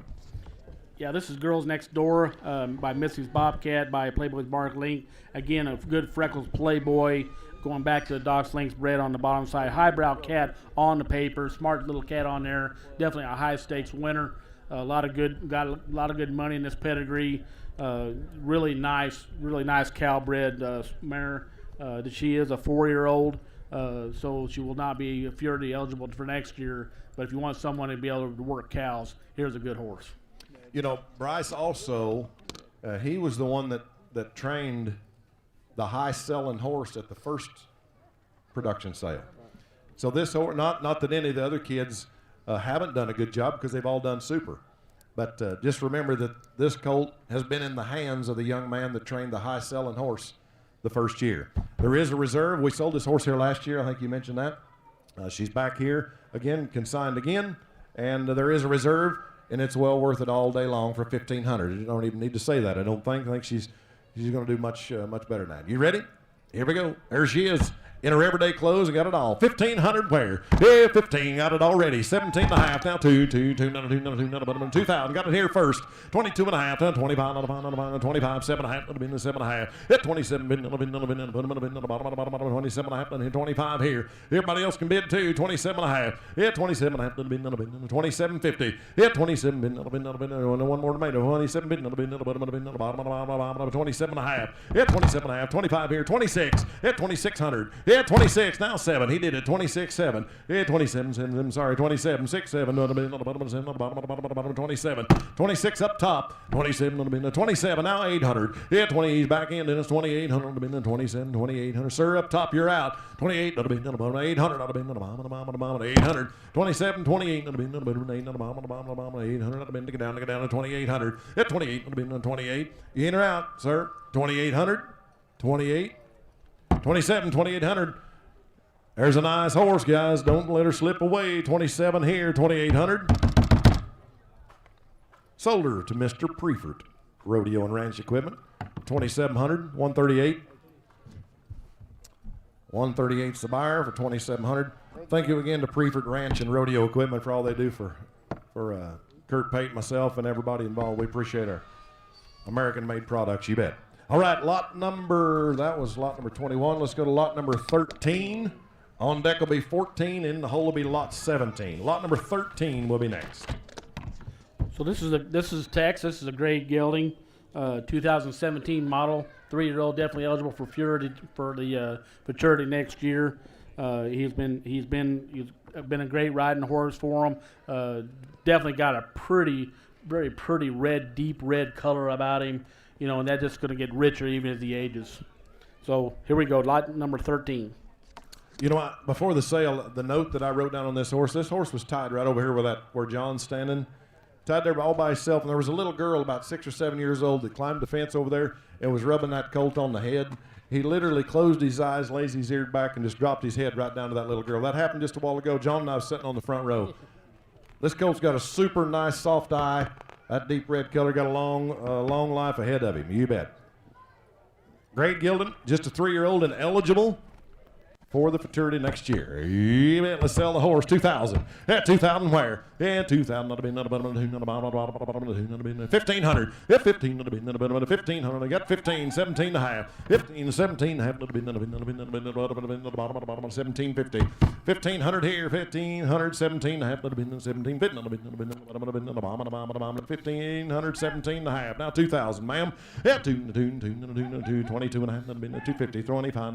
Yeah, this is Girls Next Door by Missy's Bobcat by Playboy's Mark Link. Again, a good freckles Playboy. going back to the Doc's Links bred on the bottom side. Highbrow cat on the paper, smart little cat on there. Definitely a high stakes winner. Got a lot of good money in this pedigree. Really nice cow bred mare. That she is a 4-year-old, so she will not be Fury eligible for next year. But if you want someone to be able to work cows, here's a good horse. You know, Bryce also, he was the one that trained the high-selling horse at the first production sale. So this horse, not that any of the other kids haven't done a good job, because they've all done super. But just remember that this colt has been in the hands of the young man that trained the high-selling horse the first year. There is a reserve. We sold this horse here last year. I think you mentioned that. She's back here again, consigned again, and there is a reserve, and it's well worth it all day long for $1,500. You don't even need to say that. I don't think. I think she's going to do much better than that. You ready? Here we go. There she is. In her everyday clothes and got it all. 1,500 pair. Yeah, 15. Got it already. 17 and a half. Now 2,000. Got it here first. 22 and a half. Now 25. 25. 7 and a half. 7 and a half. At 27. Put them in the bottom. 27 and a half. 25 here. Everybody else can bid too. 27 and a half. Yeah, 27 and a half. 27.50. Yeah, 27. One more tomato. 27. 27 and a half. Yeah, 27 and a half. 25 here. 26. Yeah, 2,600. Yeah, 26, now 7. He did it, 26-7. Yeah, 27, I'm sorry, 27, 6-7. 27. 26 up top. 27, 27, now 800. Yeah, 20, he's back in, then it's 2,800. 27, 2,800. Sir, up top, you're out. 28, 800. 800. 27, 28, 800. Get down to 2,800. Yeah, 28, 28. You in or out, sir? 2,800. 28. 27, 2,800. There's a nice horse, guys. Don't let her slip away. 27 here, 2,800. Sold her to Mr. Prefert, Rodeo and Ranch Equipment. 2,700, 138. 138's the buyer for 2,700. Thank you again to Prefert Ranch and Rodeo Equipment for all they do for Kurt Pate, myself, and everybody involved. We appreciate our American-made products, you bet. All right, that was lot number 21. Let's go to lot number 13. On deck will be 14, and in the hole will be lot 17. Lot number 13 will be next. So this is Tex. This is a grade gelding, 2017 model, 3-year-old, definitely eligible for the maturity next year. He's been a great riding horse for him. Definitely got a very pretty red, deep red color about him. You know, and that's just going to get richer even as he ages. So here we go, lot number 13. You know what? Before the sale, the note that I wrote down on this horse was tied right over here where John's standing, tied there all by himself. And there was a little girl about 6 or 7 years old that climbed the fence over there and was rubbing that colt on the head. He literally closed his eyes, lays his ear back, and just dropped his head right down to that little girl. That happened just a while ago. John and I was sitting on the front row. This colt's got a super nice soft eye. That deep red color got a long life ahead of him. You bet. Grade gelding, just a 3-year-old and eligible for the futurity next year. You bet. Let's sell the horse. 2,000. Yeah, 2,000 where? Yeah, 2,000. 1,500. Yeah, 1,500. I got 15. 17 and a half. 15, 17 and a half. 1,750. 1,500 here. 1,500. 17 and a half. 17. 1,500. 17 and a half. Now 2,000, ma'am. Yeah, 22 and a half. 250. 25.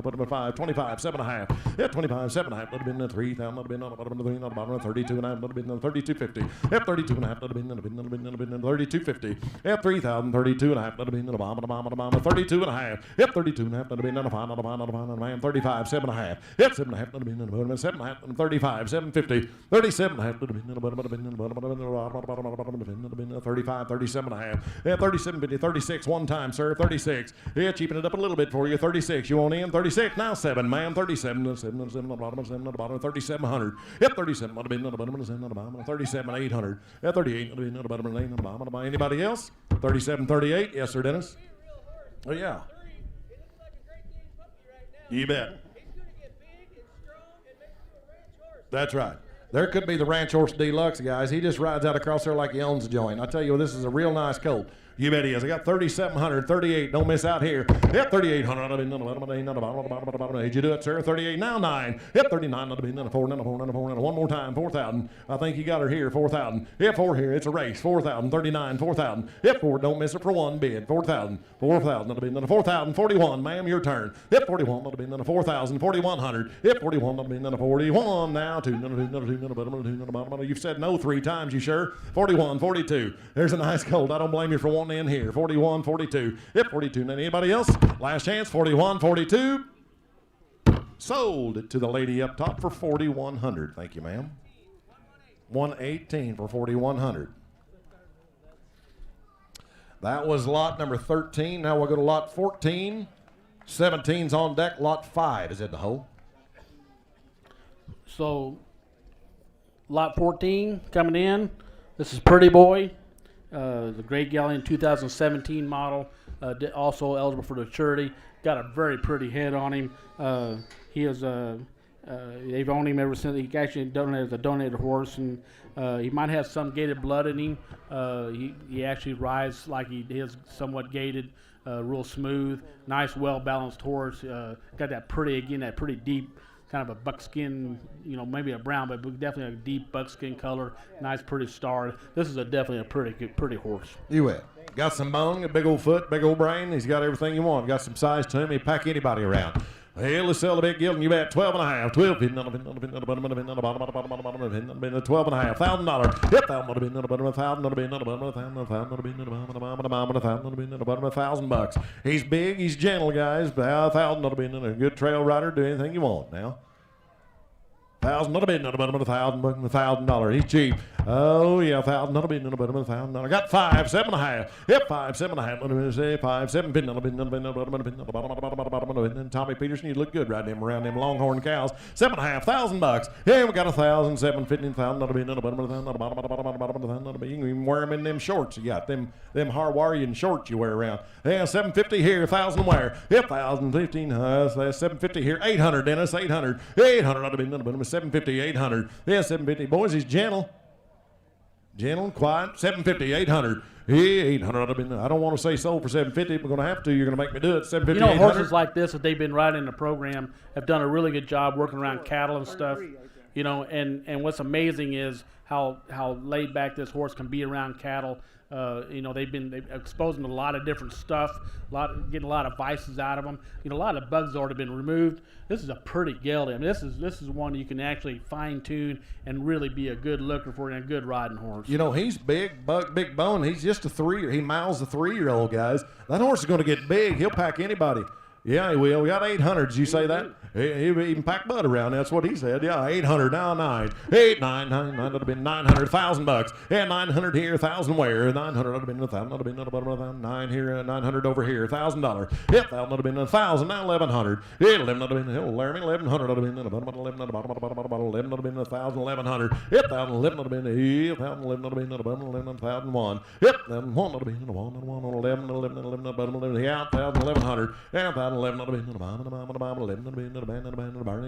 Put them at 5. 25. 7 and a half. Yeah, 25. 7 and a half. That'd have been 3,000. That'd have been 32 and a half. That'd have been 32.50. Yeah, 32 and a half. That'd have been 32.50. Yeah, 3,000. 32 and a half. That'd have been 32 and a half. Yep, 32 and a half. That'd have been 35. 7 and a half. Yep, 7 and a half. That'd have been 7 and a half. 35. 750. 37 and a half. That'd have been 35. 37 and a half. Yeah, 37.50. 36 one time, sir. 36. Yeah, cheapen it up a little bit for you. 36. You want in? 36. Now 7, ma'am. 37. 7 at the bottom. 3,700. Yep, 37. 37,800. Yeah, 38. Anybody else? 37, 38. Yes, sir, Dennis. Oh, yeah. You bet. That's right. There could be the Ranch Horse Deluxe, guys. He just rides out across there like he owns the joint. I tell you, this is a real nice colt. You bet he is. I got 3,700, 38. Don't miss out here. Yep, 3,800. Did you do it, sir? 38. Now 9. Yep, 39. 4. One more time. 4,000. I think you got her here. 4,000. Yep, 4 here. It's a race. 4,000. 39. 4,000. Yep, 4. Don't miss it for one bid. 4,000. 4,000. 4,000. 41. Ma'am, your turn. Yep, 41. 4,000. 4,100. Yep, 41. 41. Now 2. You've said no 3 times. You sure? 41. 42. There's a nice colt. I don't blame you for wanting in here. 41, 42. Yep, 42. Anybody else? Last chance. 41, 42. Sold it to the lady up top for 4,100. Thank you, ma'am. 118 for 4,100. That was lot number 13. Now we'll go to lot 14. 17's on deck. Lot 5 is in the hole. So, lot 14 coming in. This is Pretty Boy, the Great Galleon 2017 model, also eligible for maturity. Got a very pretty head on him. He is they've owned him ever since. He actually donated as a donated horse, and he might have some gated blood in him. He actually rides like he is, somewhat gated, real smooth, nice, well-balanced horse. Got that pretty deep, kind of a buckskin, maybe a brown, but definitely a deep buckskin color. Nice, pretty star. This is definitely a pretty horse. You bet. Got some bone, a big old foot, big old brain. He's got everything you want. Got some size to him. He'd pack anybody around. Hey, let's sell the big gilt, and you bet 12 and a half. 12 $12 and a half. $1,000. Yep, $1,000. He's big, he's gentle, guys. $1,000. A good trail rider. Do anything you want now. $1,000. He's cheap. Oh yeah, $1,000. I got 5, 7 and a half. Yep, 5, 7 and a half. Let me say 5, 7. Tommy Peterson, you look good riding him around them Longhorn cows. $7,500. $1,000. Yeah, we got 1,000, 7, 15,000. You can even wear them in them shorts. You got them Hawaiian shorts you wear around. Yeah, $750 here, 1,000 wear. Yep, 1,000, 15. $750 here, 800. Dennis, 800. 800. 750, 800. Yeah, 750. Boys, he's gentle. Gentle and quiet. 750, 800. Yeah, 800. I don't want to say sold for 750. We're going to have to. You're going to make me do it. 750, 800. Horses like this that they've been riding in the program have done a really good job working around cattle and stuff. And what's amazing is how laid back this horse can be around cattle. They've exposed them to a lot of different stuff, getting a lot of vices out of them. A lot of bugs already been removed. This is a pretty gelding. I mean, this is one you can actually fine tune and really be a good looker for and a good riding horse. He's big bone. He's just a 3. He miles the 3-year-old, guys. That horse is going to get big. He'll pack anybody. Yeah, he will. We got 800. Did you say that? He even packed Bud around. That's what he said. Yeah, 800. Now 9. 8, 9, 9. That would have been $900. $1,000. Yeah, 900 here, 1,000 where? 900 would have been 1,000. Would have been 9 here, 900 over here. $1,000. Yep, 1,000 would have been 1,000. Now 1,100. Yeah, 11 would have been. Laramie, 1,100 would have been. 11 would have been 1,000. 1,100. Yep, 1,000. 11 would have been. 1,000. 11 would have been. 1,001. Yep, 1,001 would have been. 1, 11, 11. Yeah, 1,000. 1,100. Yeah, 1,000. 11 would have been. 11.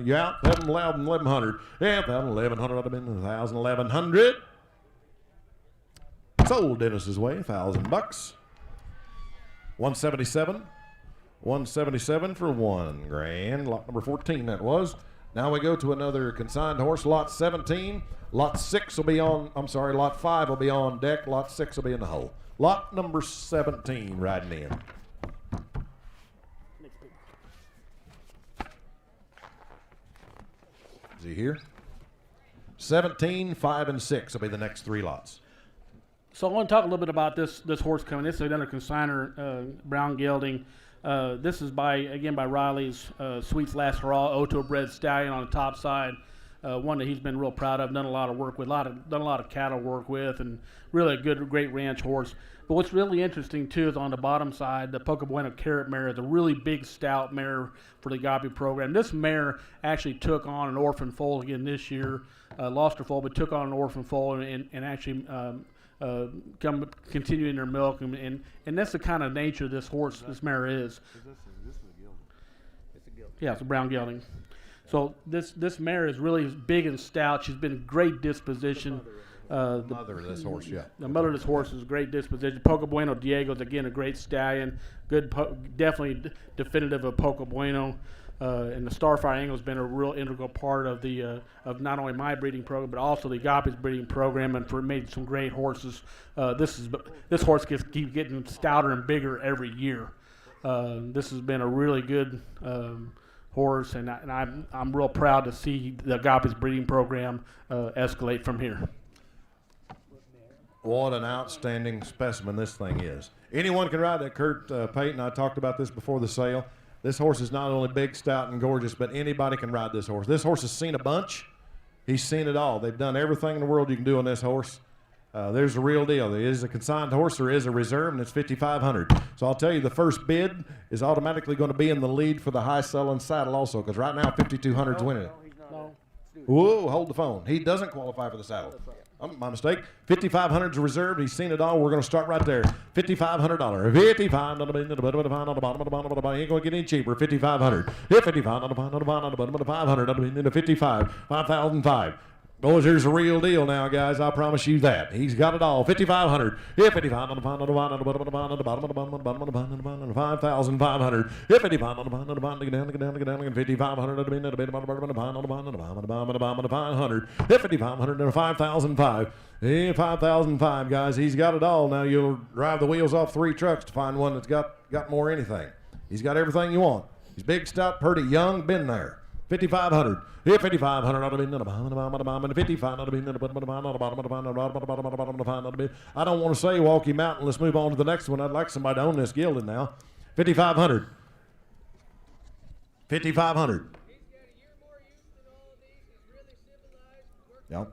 Yeah, 1,100. Yeah, 1,100 would have been. 1,000. 1,100. Sold Dennis's way. $1,000. 177. 177 for $1,000. Lot number 14 that was. Now we go to another consigned horse. Lot 17. Lot 6 will be on. I'm sorry. Lot 5 will be on deck. Lot 6 will be in the hole. Lot number 17 riding in. Is he here? 17, 5, and 6 will be the next 3 lots. So I want to talk a little bit about this horse coming. This is another consigner, brown gelding. This is by Riley's Sweet's Last Hurrah, Oto bred stallion on the top side. One that he's been real proud of, done a lot of work with, done a lot of cattle work with, and really a great ranch horse. But what's really interesting too is on the bottom side, the Poca Bueno Carrot mare is a really big stout mare for the Agape program. This mare actually took on an orphan foal again this year, lost her foal, but took on an orphan foal and actually continue in their milk, and that's the kind of nature this horse, this mare is. This is a gelding. It's a gelding. Yeah, it's a brown gelding. So this mare is really big and stout. She's been in great disposition. The Mother of this horse, yeah. The mother of this horse is a great disposition. Poco Bueno Diego's again a great stallion. Good, definitely definitive of Poco Bueno. And the Starfire Angle's been a real integral part of the of not only my breeding program but also the Agape's breeding program, and made some great horses. This horse keeps getting stouter and bigger every year. This has been a really good horse, and I'm real proud to see the Agape's breeding program escalate from here. What an outstanding specimen this thing is. Anyone can ride that. Kurt Payton, I talked about this before the sale. This horse is not only big, stout, and gorgeous, but anybody can ride this horse. This horse has seen a bunch. He's seen it all. They've done everything in the world you can do on this horse. There's the real deal. There is a consigned horse, there is a reserve, and it's $5,500. So I'll tell you, the first bid is automatically going to be in the lead for the high-selling saddle also, because right now $5,200 is winning it. Whoa, hold the phone. He doesn't qualify for the saddle. My mistake. $5,500 is reserved. He's seen it all. We're going to start right there. $5,500. $55. He ain't going to get any cheaper. $5,500. $55. $55. $5,005. Boys, here's the real deal now, guys. I promise you that. He's got it all. $5,500. $55. $5,500. $55. $5,500. $5,500, guys. He's got it all. Now you'll drive the wheels off 3 trucks to find one that's got more anything. He's got everything you want. He's big, stout, pretty, young, been there. $5,500. I don't want to say walk him out and let's move on to the next one. I'd like somebody to own this gelding now. $5,500. $5,500. Yep.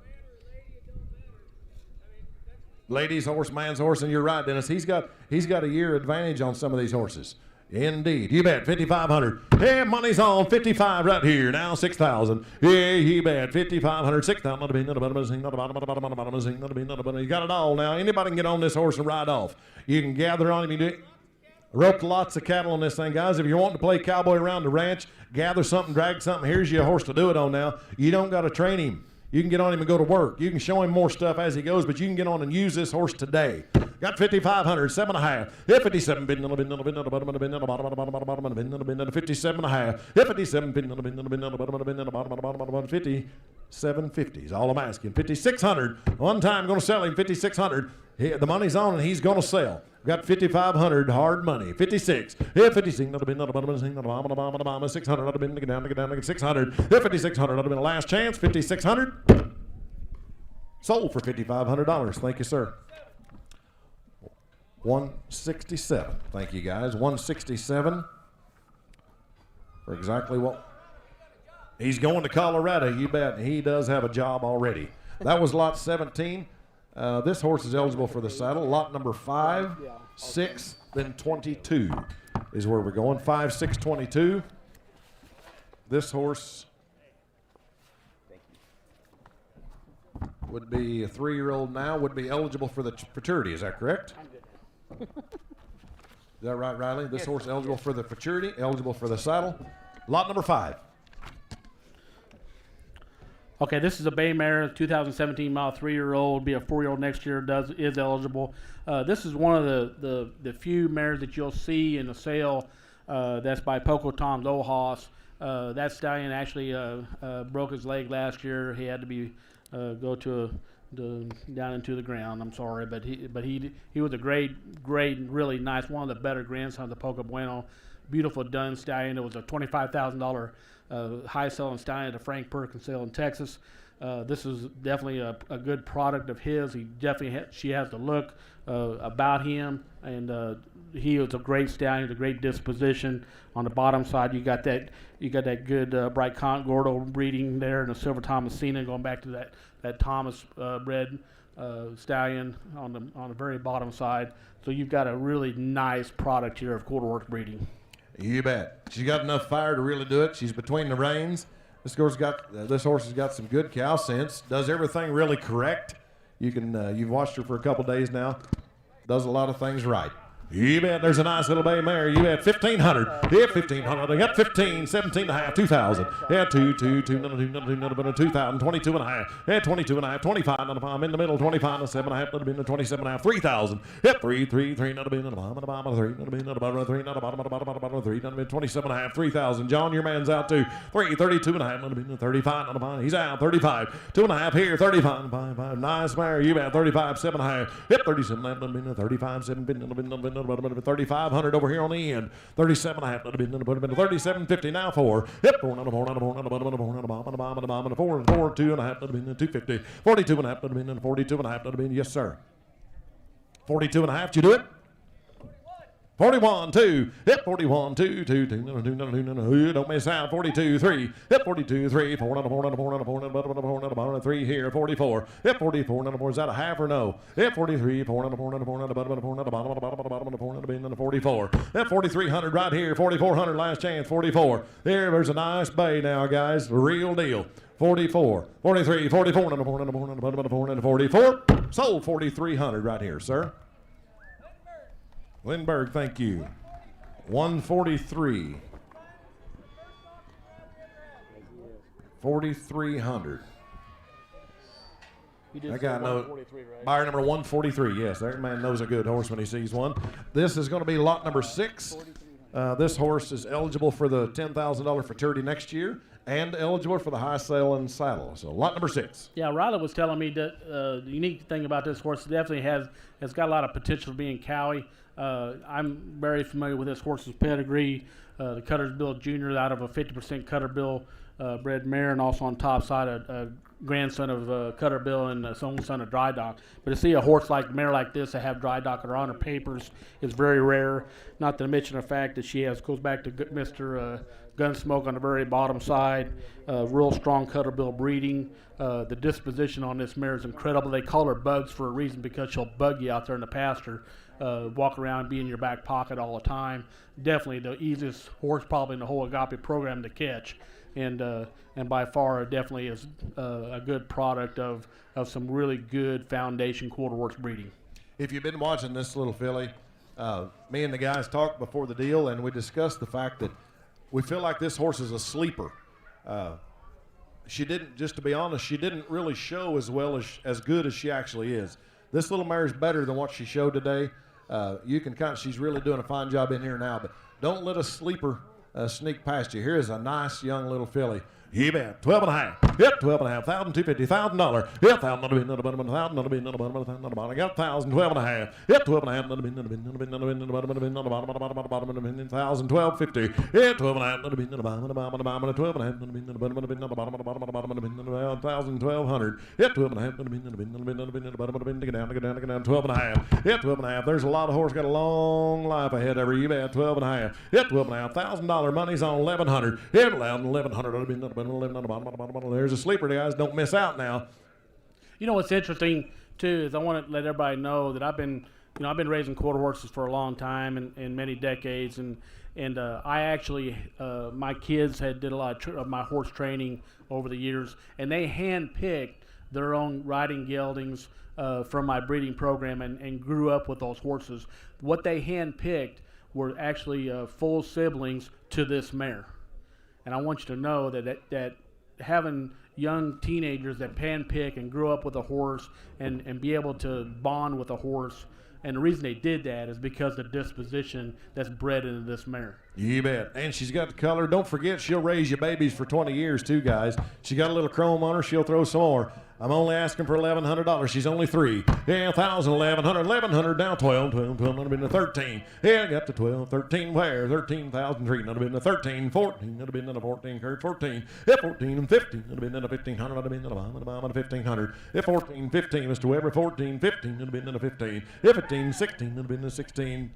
Ladies' horse, man's horse, and you're right, Dennis. He's got a year advantage on some of these horses. Indeed. You bet. $5,500. Yeah, money's on. 55 right here. Now 6,000. Yeah, you bet. 5,500. 6,000. You got it all now. Anybody can get on this horse and ride off. You can gather on him. You do roped lots of cattle on this thing, guys. If you're wanting to play cowboy around the ranch, gather something, drag something, here's your horse to do it on now. You don't got to train him. You can get on him and go to work. You can show him more stuff as he goes, but you can get on and use this horse today. Got 5,500, 7.5. 57, 57.5. 57.50 is all I'm asking. 5,600. One time going to sell him 5,600. The money's on and he's going to sell. Got 5,500 hard money. 56. 56. 600. 600. 5,600. The last chance. 5,600. Sold for $5,500. Thank you, sir. 167. Thank you, guys. 167 for exactly what he's going to Colorado. You bet. He does have a job already. That was lot 17. This horse is eligible for the saddle. Lot number 5, 6, then 22 is where we're going. 5, 6, 22. This horse would be a 3-year-old now, would be eligible for the futurity. Is that correct? Is that right, Riley? This horse eligible for the futurity, eligible for the saddle. Lot number 5. Okay, this is a bay mare, 2017 model, 3-year-old, be a 4-year-old next year, is eligible. This is one of the few mares that you'll see in the sale that's by Poco Tom's old hoss. That stallion actually broke his leg last year. He had to be go down into the ground. I'm sorry, but he was a great, really nice, one of the better grandsons of Poco Bueno. Beautiful dun stallion. It was a $25,000 high selling stallion at the Frank Perkins sale in Texas. This is definitely a good product of his. He definitely she has the look about him, and he was a great stallion, a great disposition. On the bottom side, you got that good bright Gordo breeding there, and a Silver Thomasina going back to that Thomas bred stallion on the very bottom side. So you've got a really nice product here of quarter horse breeding. You bet. She's got enough fire to really do it. She's between the reins. This horse has got some good cow sense. Does everything really correct. You've watched her for a couple days now. Does a lot of things right. You bet. There's a nice little bay mare. You bet. 1,500. Yeah, 1,500. They got 15, 17 and a half, 2,000. Yeah, 2, 2,000, 22 and a half. Yeah, 22 and a half, 25 and a half. I'm in the middle, 25 and a 7 and a half. That'll be in 27 and a half, 3,000. Yep, 3, 3, 3. Not a bit. Not a bottom. Not a bottom. 3. Not a bit. Not a bottom. 3. Not a bottom. Not a bottom. Not a bottom. 3. Not a bit. 27 and a half, 3,000. John, your man's out too. 3, 32 and a half. Not a bit. 35. Not a bottom. He's out. 35. 2 and a half here. 35. 5, 5. Nice mare. You bet. 35, 7 and a half. Yep, 37 and a half. Not a bit. 35, 7. Not a bit. 3,500 over here on the end. 37 and a half. Not a bit. 37.50 now 4. Yep, 4. Not a 4. Not a 4. Not a 4. Not a 4. Not a 4. Not a 4. Not a 4. 4. 2 and a half. Not a bit. 250. 42 and a half. Not a bit. 42 and a half. Not a bit. Yes, sir. 42 and a half. Did you do it? 41, 2. Yep, 41, 2, 2, 2. No, don't miss out. 42, 3. Yep, 42, 3. 4, not a 4, not a 4, not a 4, not a 4, not a 4, 3 here. 44. Yep, 44, not a 4. Is that a half or no? Yep, 43, 4, not a 4, not a 4, not a 4, not a 4, not a bottom, not a bottom, not a 4, not a bin, not a 44. Yep, 4,300 right here. 4,400 last chance. 44. There's a nice bay now, guys. Real deal. 44, 43, 44, not a 4, not a 4, not a 4, not a 4, not a 44. Sold 4,300 right here, sir. Lindbergh, thank you. 143. 4,300. That guy knows. Right? Buyer number 143. Yes, that man knows a good horse when he sees one. This is going to be lot number 6. This horse is eligible for the $10,000 fraternity next year and eligible for the high sale and saddle. So lot number 6. Yeah, Riley was telling me that the unique thing about this horse definitely has got a lot of potential being Cowie. I'm very familiar with this horse's pedigree. The Cuttersbill Jr. out of a 50% Cutterbill bred mare, and also on top side a grandson of Cutterbill and his own son of Dry Dock. But to see a horse like mare like this that have Dry Dock on her papers is very rare. Not to mention the fact that she goes back to Mr. Gunsmoke on the very bottom side. Real strong Cutterbill breeding. The disposition on this mare is incredible. They call her Bugs for a reason, because she'll bug you out there in the pasture. Walk around, be in your back pocket all the time. Definitely the easiest horse probably in the whole Agape program to catch, and by far definitely is a good product of some really good foundation quarter horse breeding. If you've been watching this little filly, me and the guys talked before the deal, and we discussed the fact that we feel like this horse is a sleeper. She didn't, just to be honest, she didn't really show as well as good as she actually is. This little mare is better than what she showed today. You can she's really doing a fine job in here now, but don't let a sleeper sneak past you. Here is a nice young little filly. You bet. 12 and a half. Yep, 12 and a half. $1,250. $1,000. Yep, $1,000. Not a bit. Not a bit. $1,000. Not a bit. Not a bit. Not a bit. I got 1,000. 12 and a half. Yep, 12 and a half. Not a bit. Not a bit. Not a bit. Not a bit. Not a bit. Not a bottom. Not a bottom. Not a bottom. Not a bottom. 1,000. 12.50. Yep, 12 and a half. Not a bit. Not a bottom. Not a bottom. Not a bottom. 12 and a half. Not a bit. Not a bottom. Not a bit. Not a bottom. Not a bottom. Not a bottom. Not a bit. Not a bottom. 1,000. 1,200. Yep, 12 and a half. Not a bit. Not a bit. Not a bit. Not a bit. Not a bottom. Not a bit. Take it down. Take it down. Take it down. 12 and a half. Yep, 12 and a half. There's a lot of horse got a long life ahead of her. You bet. 12 and a half. Yep, 12 and a half. $1,000 money's on 1,100. Yep, 1,100. Not a bit. Not a bit. Not a bottom. There's a sleeper, guys. Don't miss out now. You know what's interesting too is I want to let everybody know that I've been raising quarter horses for a long time and many decades, and I actually my kids did a lot of my horse training over the years, and they handpicked their own riding geldings from my breeding program and grew up with those horses. What they handpicked were actually full siblings to this mare, and I want you to know that having young teenagers that handpick and grew up with a horse and be able to bond with a horse, and the reason they did that is because of the disposition that's bred into this mare. You bet. And she's got the color. Don't forget, she'll raise your babies for 20 years too, guys. She got a little chrome on her. She'll throw some more. I'm only asking for $1,100. She's only 3. Yeah, 1,000, 1,100, 1,100, down 12, 12, 12, not been to 13. Yeah, got to 12, 13, where? 13,003, not been to 13, 14, not been to 14, curve 14. Yeah, 14 and 15, not been to 1,500, not been to the bottom of 1,500. Yeah, 14, 15, Mr. Weber, 14, 15, not been to 15. Yeah, 15, 16, not been to 16.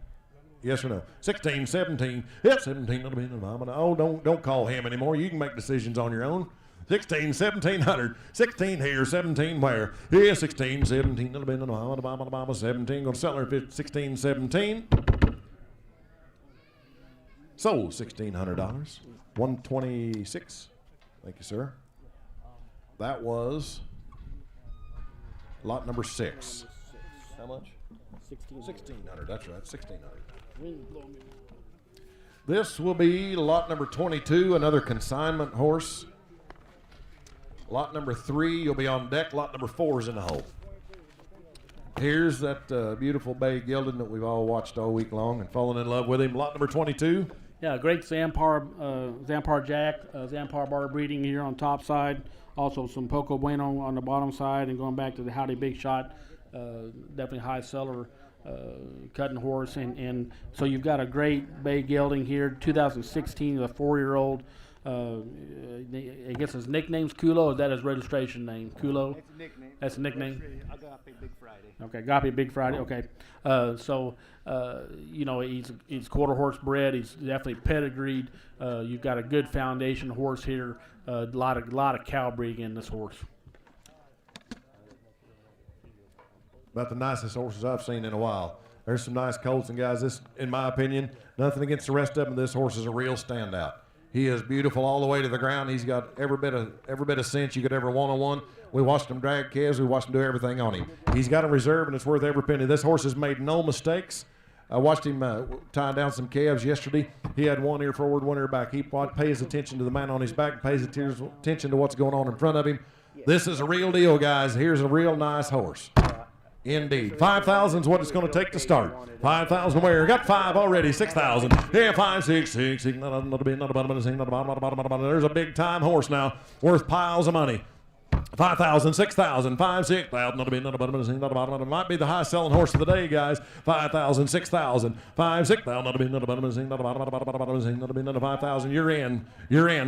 Yes or no? 16, 17. Yep, 17. Not been. Oh, don't call him anymore. You can make decisions on your own. 16, 1,700. 16 here, 17 where? Yeah, 16, 17. Not been. 17. Gonna sell her 16, 17. Sold $1,600. 126. Thank you, sir. That was lot number 6. How much? $1,600. That's right, 1,600. Wind blowing me. This will be lot number 22, another consignment horse. Lot number 3, you'll be on deck. Lot number 4 is in the hole. Here's that beautiful bay gelding that we've all watched all week long and fallen in love with him. Lot number 22. Yeah, great Zampar Jack, Zampar bar breeding here on top side. Also some Poco Bueno on the bottom side, and going back to the Howdy Big Shot, definitely high seller cutting horse. And so you've got a great bay gelding here, 2016, a 4-year-old. I guess his nickname's Kulo. Is that his registration name? Kulo? It's a nickname. That's a nickname? Agape Big Friday. Okay, Agape Big Friday. Okay, you know, he's quarter horse bred. He's definitely pedigreed. You've got a good foundation horse here. A lot of cow breeding in this horse. About the nicest horses I've seen in a while. There's some nice colts, and guys, this, in my opinion, nothing against the rest of them. This horse is a real standout. He is beautiful all the way to the ground. He's got every bit of sense you could ever want on one. We watched him drag calves. We watched him do everything on him. He's got a reserve, and it's worth every penny. This horse has made no mistakes. I watched him tie down some calves yesterday. He had one ear forward, one ear back. He pays attention to the man on his back, pays attention to what's going on in front of him. This is a real deal, guys. Here's a real nice horse. Indeed. 5,000 is what it's going to take to start. 5,000 where? Got 5 already. 6,000. Yeah, 5, 6, 6. There's a big time horse now. Worth piles of money. 5,000, 6,000, 5, 6,000. It might be the high selling horse of the day, guys. 5,000, 6,000, 5, 6,000. 5,000. You're in.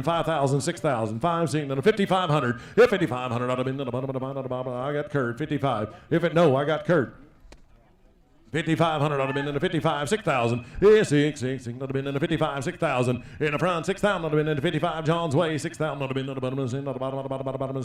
5,000, 6,000, 5, 6, 5,500. If 5,500, I got Kurt. 55. No, I got Kurt. 5,500 ought to have been in the 55, 6,000. Yeah, 6, ought to have been in the 55, 6,000. In the front, 6,000 ought to have been in the 55, John's Way, 6,000 ought to have been in the bottom of the bottom of the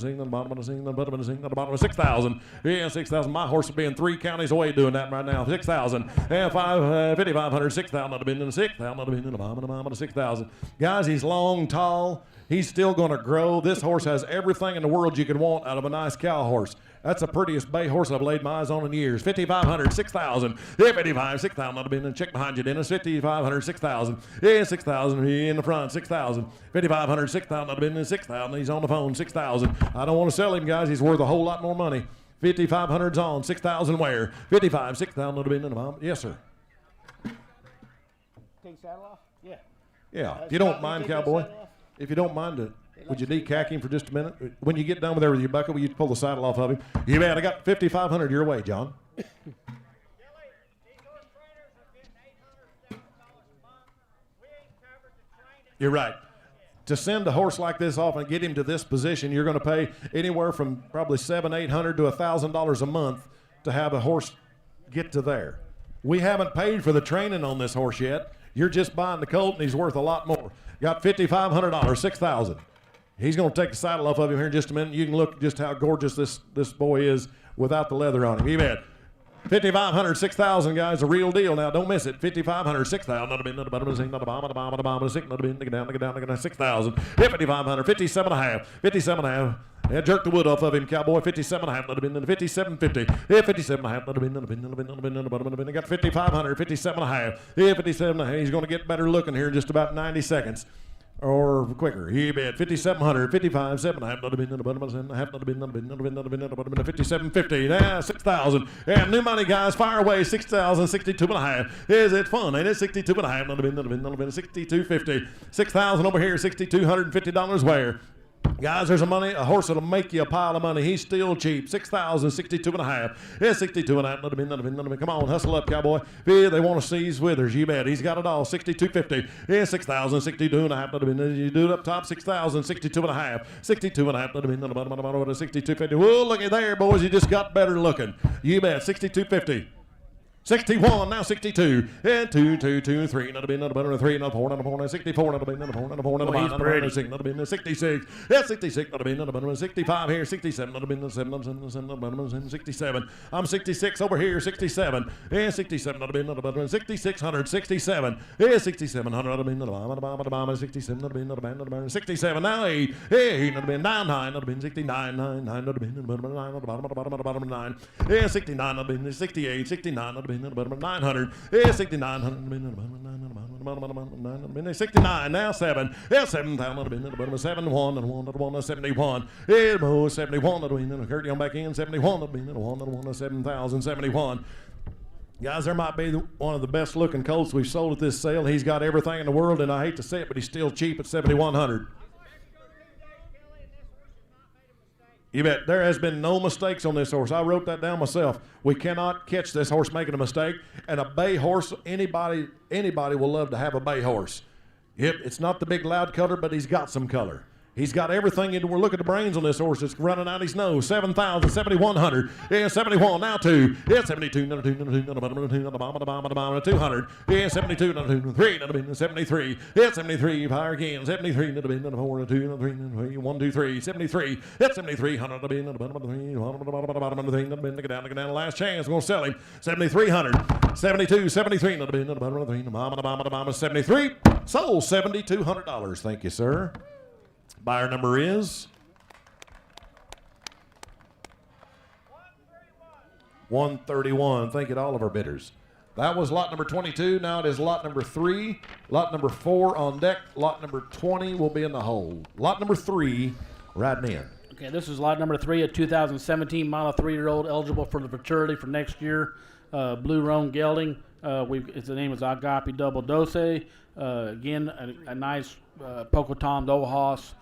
6,000. Yeah, 6,000. My horse would be in 3 counties away doing that right now. 6,000. Yeah, 5,500, 6,000 ought to have been in the 6,000 ought to have been in the bottom of the 6,000. Guys, he's long, tall. He's still going to grow. This horse has everything in the world you could want out of a nice cow horse. That's the prettiest bay horse I've laid my eyes on in years. 5,500, 6,000. Yeah, 55, 6,000. I'd have been in. Check behind you, Dennis. 5,500, 6,000. Yeah, 6,000. He in the front, 6,000. 5,500, 6,000. I'd have been in 6,000. He's on the phone, 6,000. I don't want to sell him, guys. He's worth a whole lot more money. 5,500's on. 6,000 where? 55, 6,000. I'd have been in the mom. Yes, sir. Take saddle off? Yeah. Yeah. If you don't mind, cowboy. If you don't mind, would you decack him for just a minute? When you get done with there with your bucket, will you pull the saddle off of him? You bet. I got 5,500 your way, John. You're right. To send a horse like this off and get him to this position, you're going to pay anywhere from probably $700, $800 to $1,000 a month to have a horse get to there. We haven't paid for the training on this horse yet. You're just buying the colt, and he's worth a lot more. Got $5,500, 6,000. He's going to take the saddle off of him here in just a minute. You can look just how gorgeous this boy is without the leather on him. You bet. 5,500, 6,000, guys, a real deal now. Don't miss it. 5,500, 6,000. 6,000. 5,500, 57 and a half. 57 and a half. Yeah, jerk the wood off of him, cowboy. 57 and a half. That'd have been in the 57.50. Yeah, 57 and a half. That'd have been in the got 5,500, 57 and a half. Yeah, 57 and a half. He's going to get better looking here in just about 90 seconds. Or quicker. He bet 5,700, 55, 7 and a half. Not have been in the bottom of the half. Not have been 57.50. Yeah, 6,000. Yeah, new money, guys. Fire away. 6,000, 62 and a half. Is it fun? Ain't it? 62 and a half. Not have been 62.50. 6,000 over here. $6,250 where? Guys, there's a horse that'll make you a pile of money. He's still cheap. 6,000, 62 and a half. Yeah, 62 and a half. Not have been. Come on, hustle up, cowboy. Yeah, they want to see his withers. You bet. He's got it all. 62.50. Yeah, 6,000, 62 and a half. Not have been. You do it up top. 6,000, 62 and a half. 62 and a half. Not have been. 62.50. Whoa, look at there, boys. You just got better looking. You bet. 62.50. 61, now 62, and 2, 2, 2, 3, another bin, another button, 3, another 4, another 4, 64, another bin, another 4, another 4, another bin, another 6, another bin, 66, yeah, 66, another bin, another button, 65 here, 67, another bin, 7, another button, 67. I'm 66 over here, 67, yeah, 67, another bin, another button, 6600, 67, yeah, 6700, another bin, another bomb, 67, another bin, another band, another button, 67, now 8, hey, another bin, 9, 9, another bin, 69, 9, 9, another bin, another bottom, another bottom, 9, yeah, 69, another bin, 68, 69, another bin, 900, yeah, 69, 69, now 7, yeah, 7,000, 71, and 1, 71, yeah, 71, Kurt, on back in, 71, 1, 7,000, 71. Guys, there might be one of the best looking colts we've sold at this sale. He's got everything in the world, and I hate to say it, but he's still cheap at 7,100. You bet. There has been no mistakes on this horse. I wrote that down myself. We cannot catch this horse making a mistake. And a bay horse, anybody will love to have a bay horse. Yep, it's not the big loud color, but he's got some color. He's got everything. We're looking at the brains on this horse. It's running out his nose. 7,000, 7,100. Yeah, 71, now 2. Yeah, 72, another 2, another 2, another 200. Yeah, 72, another 2, 3, another 73. Yeah, 73, higher again. 73, another 4, another 2, another 3, 1, 2, 3. 73. Yeah, 7300, another 3, look down, last chance. We're going to sell him. 7,300. 72, 73, another 3, 73. Sold $7,200. Thank you, sir. Buyer number is 131. Thank you to all of our bidders. That was lot number 22. Now it is lot number 3. Lot number 4 on deck. Lot number 20 will be in the hole. Lot number 3 riding in. Okay, this is lot number 3, a 2017 mile 3-year-old eligible for the maturity for next year. Blue roan gelding. Its name is Agape Double Dose. Again, a nice Pocotom Dohos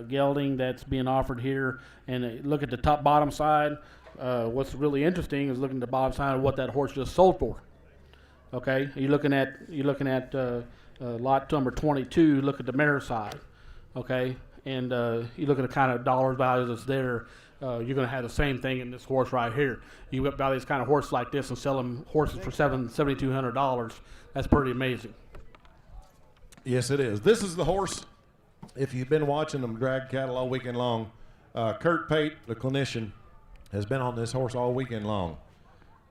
gelding that's being offered here. And look at the bottom side. What's really interesting is looking at the bottom side of what that horse just sold for. Okay, you're looking at lot number 22. Look at the mare side. Okay, and you look at the kind of dollar value that's there. You're going to have the same thing in this horse right here. You buy these kind of horses like this and sell them horses for $7,200. That's pretty amazing. Yes, it is. This is the horse. If you've been watching them drag cattle all weekend long, Kurt Pate, the clinician, has been on this horse all weekend long.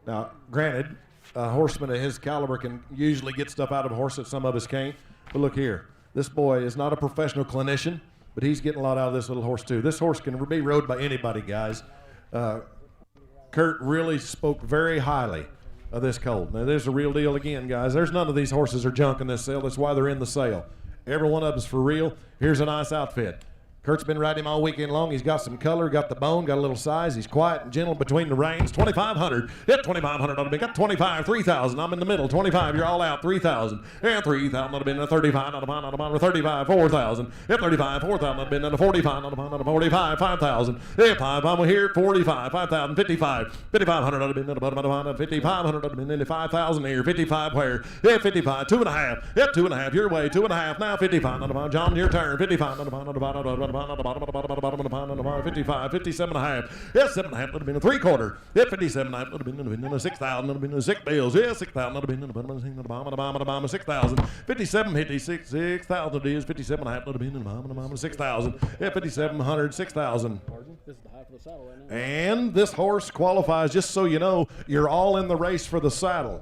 Now, granted, a horseman of his caliber can usually get stuff out of a horse that some of us can't. But look here. This boy is not a professional clinician, but he's getting a lot out of this little horse, too. This horse can be rode by anybody, guys. Kurt really spoke very highly of this colt. Now, there's a real deal again, guys. There's none of these horses are junk in this sale. That's why they're in the sale. Every one of them's for real. Here's a nice outfit. Kurt's been riding him all weekend long. He's got some color, got the bone, got a little size. He's quiet and gentle between the reins. 2,500. Hit 2,500 on the got 25, 3,000. I'm in the middle. 25, you're all out. 3,000. And 3,000 on the bin. 35, on the bottom. 35, 4,000. Hit 35, 4,000 on the bin. 45, on the bottom. 45, 5,000. Hit 5, I'm here. 45, 5,000. 55, 5,500 on the bin. 5,500 on the bin. 5,000 here. 55 where? Hit 55, 2.5. Hit 2.5 your way. 2.5 now. 55 on the bottom. John, your turn. 55 on the bottom. 55, 57 and a half. Yes, 7.5 would have been a 3/4. Yeah, 57 would have been 6,000. Would have been 6 bills. Yeah, 6,000 would have been the bottom. 6,000. 57, 56, 6,000 is 57 and a half would have been the bottom. 6,000. Yeah, 5,700, 6,000. This is the high for the saddle right now. And this horse qualifies, just so you know, you're all in the race for the saddle.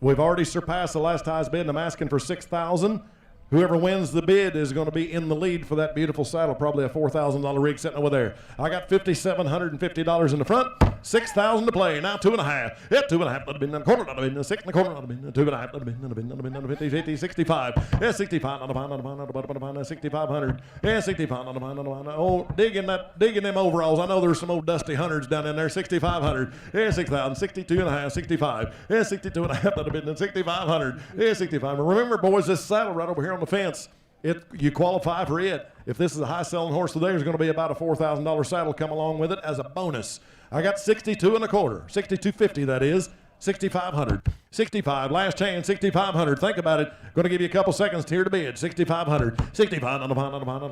We've already surpassed the last highest bid, and I'm asking for 6,000. Whoever wins the bid is going to be in the lead for that beautiful saddle, probably a $4,000 rig sitting over there. I got $5,750 in the front, 6,000 to play. Now 2.5. Yeah, 2.5 would have been a quarter, would have been 6 and a quarter, would have been 2.5, would have been 50, 50, 65. Yeah, 65 on the bottom, 6,500. Yeah, 65 on the bottom. Oh, digging them overalls. I know there's some old dusty hundreds down in there. 6,500. Yeah, 6,000. 62 and a half. 65. Yeah, 62 and a half. Would have been 6,500. Yeah, 65. Remember, boys, this saddle right over here on the fence, you qualify for it. If this is a high-selling horse today, there's going to be about a $4,000 saddle come along with it as a bonus. I got 62 and a quarter, 62.50 that is, 6,500, 65, last chance, 6,500. Think about it. Going to give you a couple seconds to hear the bid. 6,500, 65 on the bottom, on the bottom,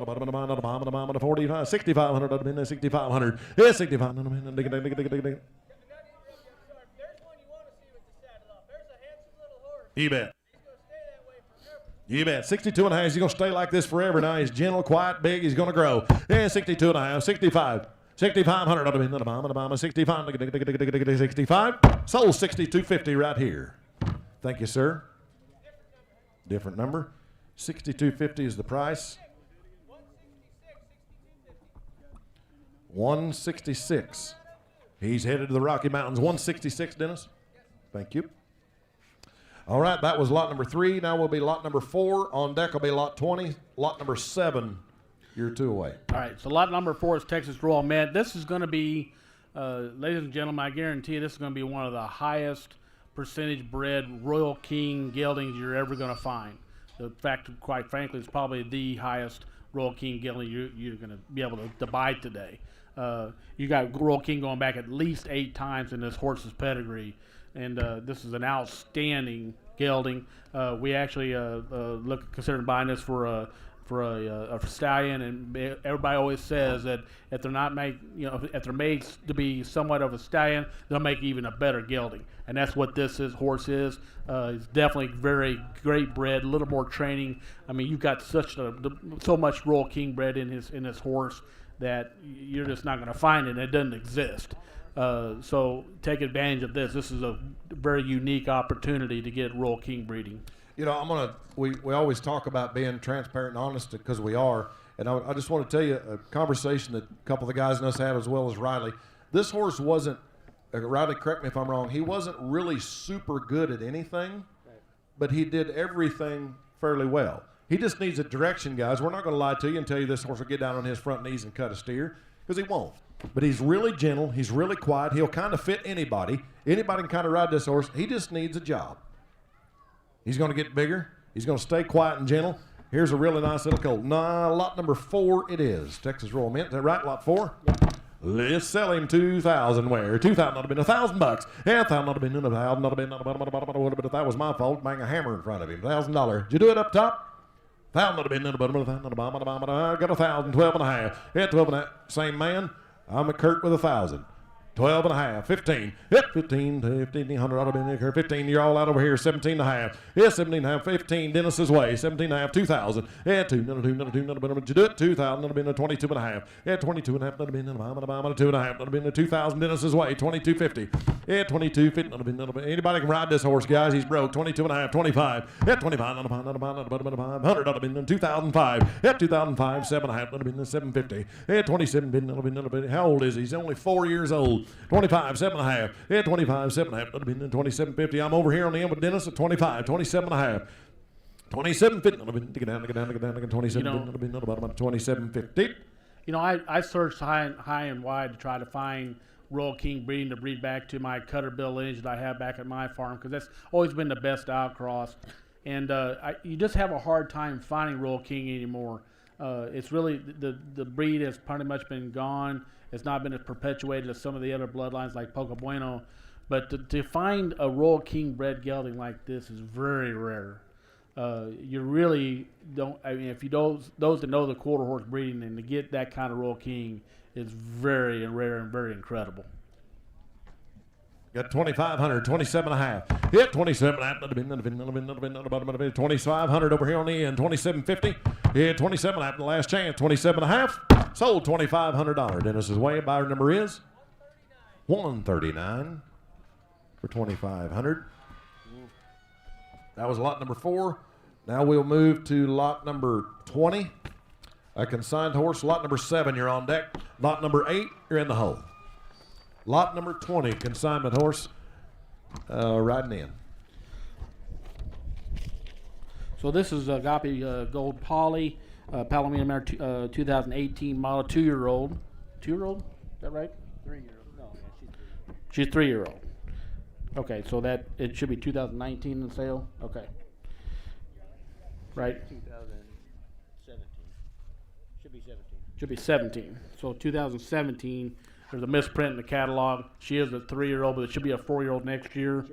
45, 6,500 on the bid, 6,500. Yeah, 6,500 on the bid. You bet. You bet. 62 and a half. He's going to stay like this forever now. He's gentle, quiet, big. He's going to grow. Yeah, 62 and a half. 65. 6,500. 65. 65. Sold 62.50 right here. Thank you, sir. Different number. 62.50 is the price. 166. He's headed to the Rocky Mountains. 166, Dennis. Thank you. All right, that was lot number 3. Now will be lot number 4. On deck will be lot 20. Lot number 7, you're 2 away. All right, so lot number 4 is Texas Royal Mint. This is going to be, ladies and gentlemen, I guarantee you this is going to be one of the highest percentage bred Royal King geldings you're ever going to find. In fact, quite frankly, it's probably the highest Royal King gelding you're going to be able to buy today. You got Royal King going back at least 8 times in this horse's pedigree. And this is an outstanding gelding. We actually considered buying this for a stallion, and everybody always says that if they're not made, if they're made to be somewhat of a stallion, they'll make even a better gelding. And that's what this horse is. It's definitely very great bred, a little more training. I mean, you've got so much Royal King bred in this horse that you're just not going to find it. It doesn't exist. So take advantage of this. This is a very unique opportunity to get Royal King breeding. We always talk about being transparent and honest because we are. And I just want to tell you a conversation that a couple of the guys and us had, as well as Riley. This horse wasn't, Riley, correct me if I'm wrong, he wasn't really super good at anything, but he did everything fairly well. He just needs a direction, guys. We're not going to lie to you and tell you this horse will get down on his front knees and cut a steer, because he won't. But he's really gentle. He's really quiet. He'll kind of fit anybody. Anybody can kind of ride this horse. He just needs a job. He's going to get bigger. He's going to stay quiet and gentle. Here's a really nice little colt. Lot number 4 it is. Texas Royal Mint. Is that right, lot 4? Yep. Let's sell him 2,000 where? 2,000 not have been $1,000. Yeah, 1,000 not have been 1,000 not have been. But if that was my fault, bang a hammer in front of him. $1,000. Did you do it up top? 1,000 not have been. I got 1,000. 12 and a half. Yeah, 12 and a half. Same man. I'm a Kurt with 1,000. 12 and a half. 15. Yep, 15. 1,500 ought to be in there. 15. You're all out over here. 17 and a half. Yeah, 17 and a half. 15. Dennis's way. 17 and a half. 2,000. Yeah, 2. None of 2. None of 2. None of 2. Did you do it? 2,000. None of been 22 and a half. Yeah, 22 and a half. None of been 2 and a half. None of been 2,000. Dennis's way. 22.50. Yeah, 22.50. None of been. Anybody can ride this horse, guys. He's broke. 22 and a half. 25. Yeah, 25. None of 5. None of 5. None of 5. 100. None of been 2,005. Yeah, 2,005. 7 and a half. None of been 750. Yeah, 27. None of been. None of been. How old is he? He's only 4 years old. 25. 7 and a half. Yeah, 25, 7 and a half. That'd have been 27.50. I'm over here on the end with Dennis at 25, 27 and a half. 27.50. Get down, 27. That'd have been about 27.50. I searched high and wide to try to find Royal King breeding to breed back to my Cutterbill lineage that I have back at my farm, because that's always been the best outcross. And you just have a hard time finding Royal King anymore. It's really the breed has pretty much been gone. It's not been as perpetuated as some of the other bloodlines like Poco Bueno. But to find a Royal King bred gelding like this is very rare. You really don't. I mean, if you those that know the quarter horse breeding, and to get that kind of Royal King is very rare and very incredible. Got 2,500, 27 and a half. Yep, 27 and a half. 2,500 over here on the end. 27.50. Yeah, 27 and a half. The last chance. 27 and a half. Sold $2,500. Dennis's way. Buyer number is 139 for 2,500. That was lot number 4. Now we'll move to lot number 20. A consigned horse. Lot number 7, you're on deck. Lot number 8, you're in the hole. Lot number 20, consignment horse, riding in. So this is Agape Gold Polly, Palomino mare 2018 model, 2-year-old. 2-year-old? Is that right? 3-year-old. No, yeah, she's 3-year-old. Okay, so that it should be 2019 in the sale. Okay. Right. 2017. Should be 17. Should be 17. So 2017. There's a misprint in the catalog. She is a 3-year-old, but it should be a 4-year-old next year.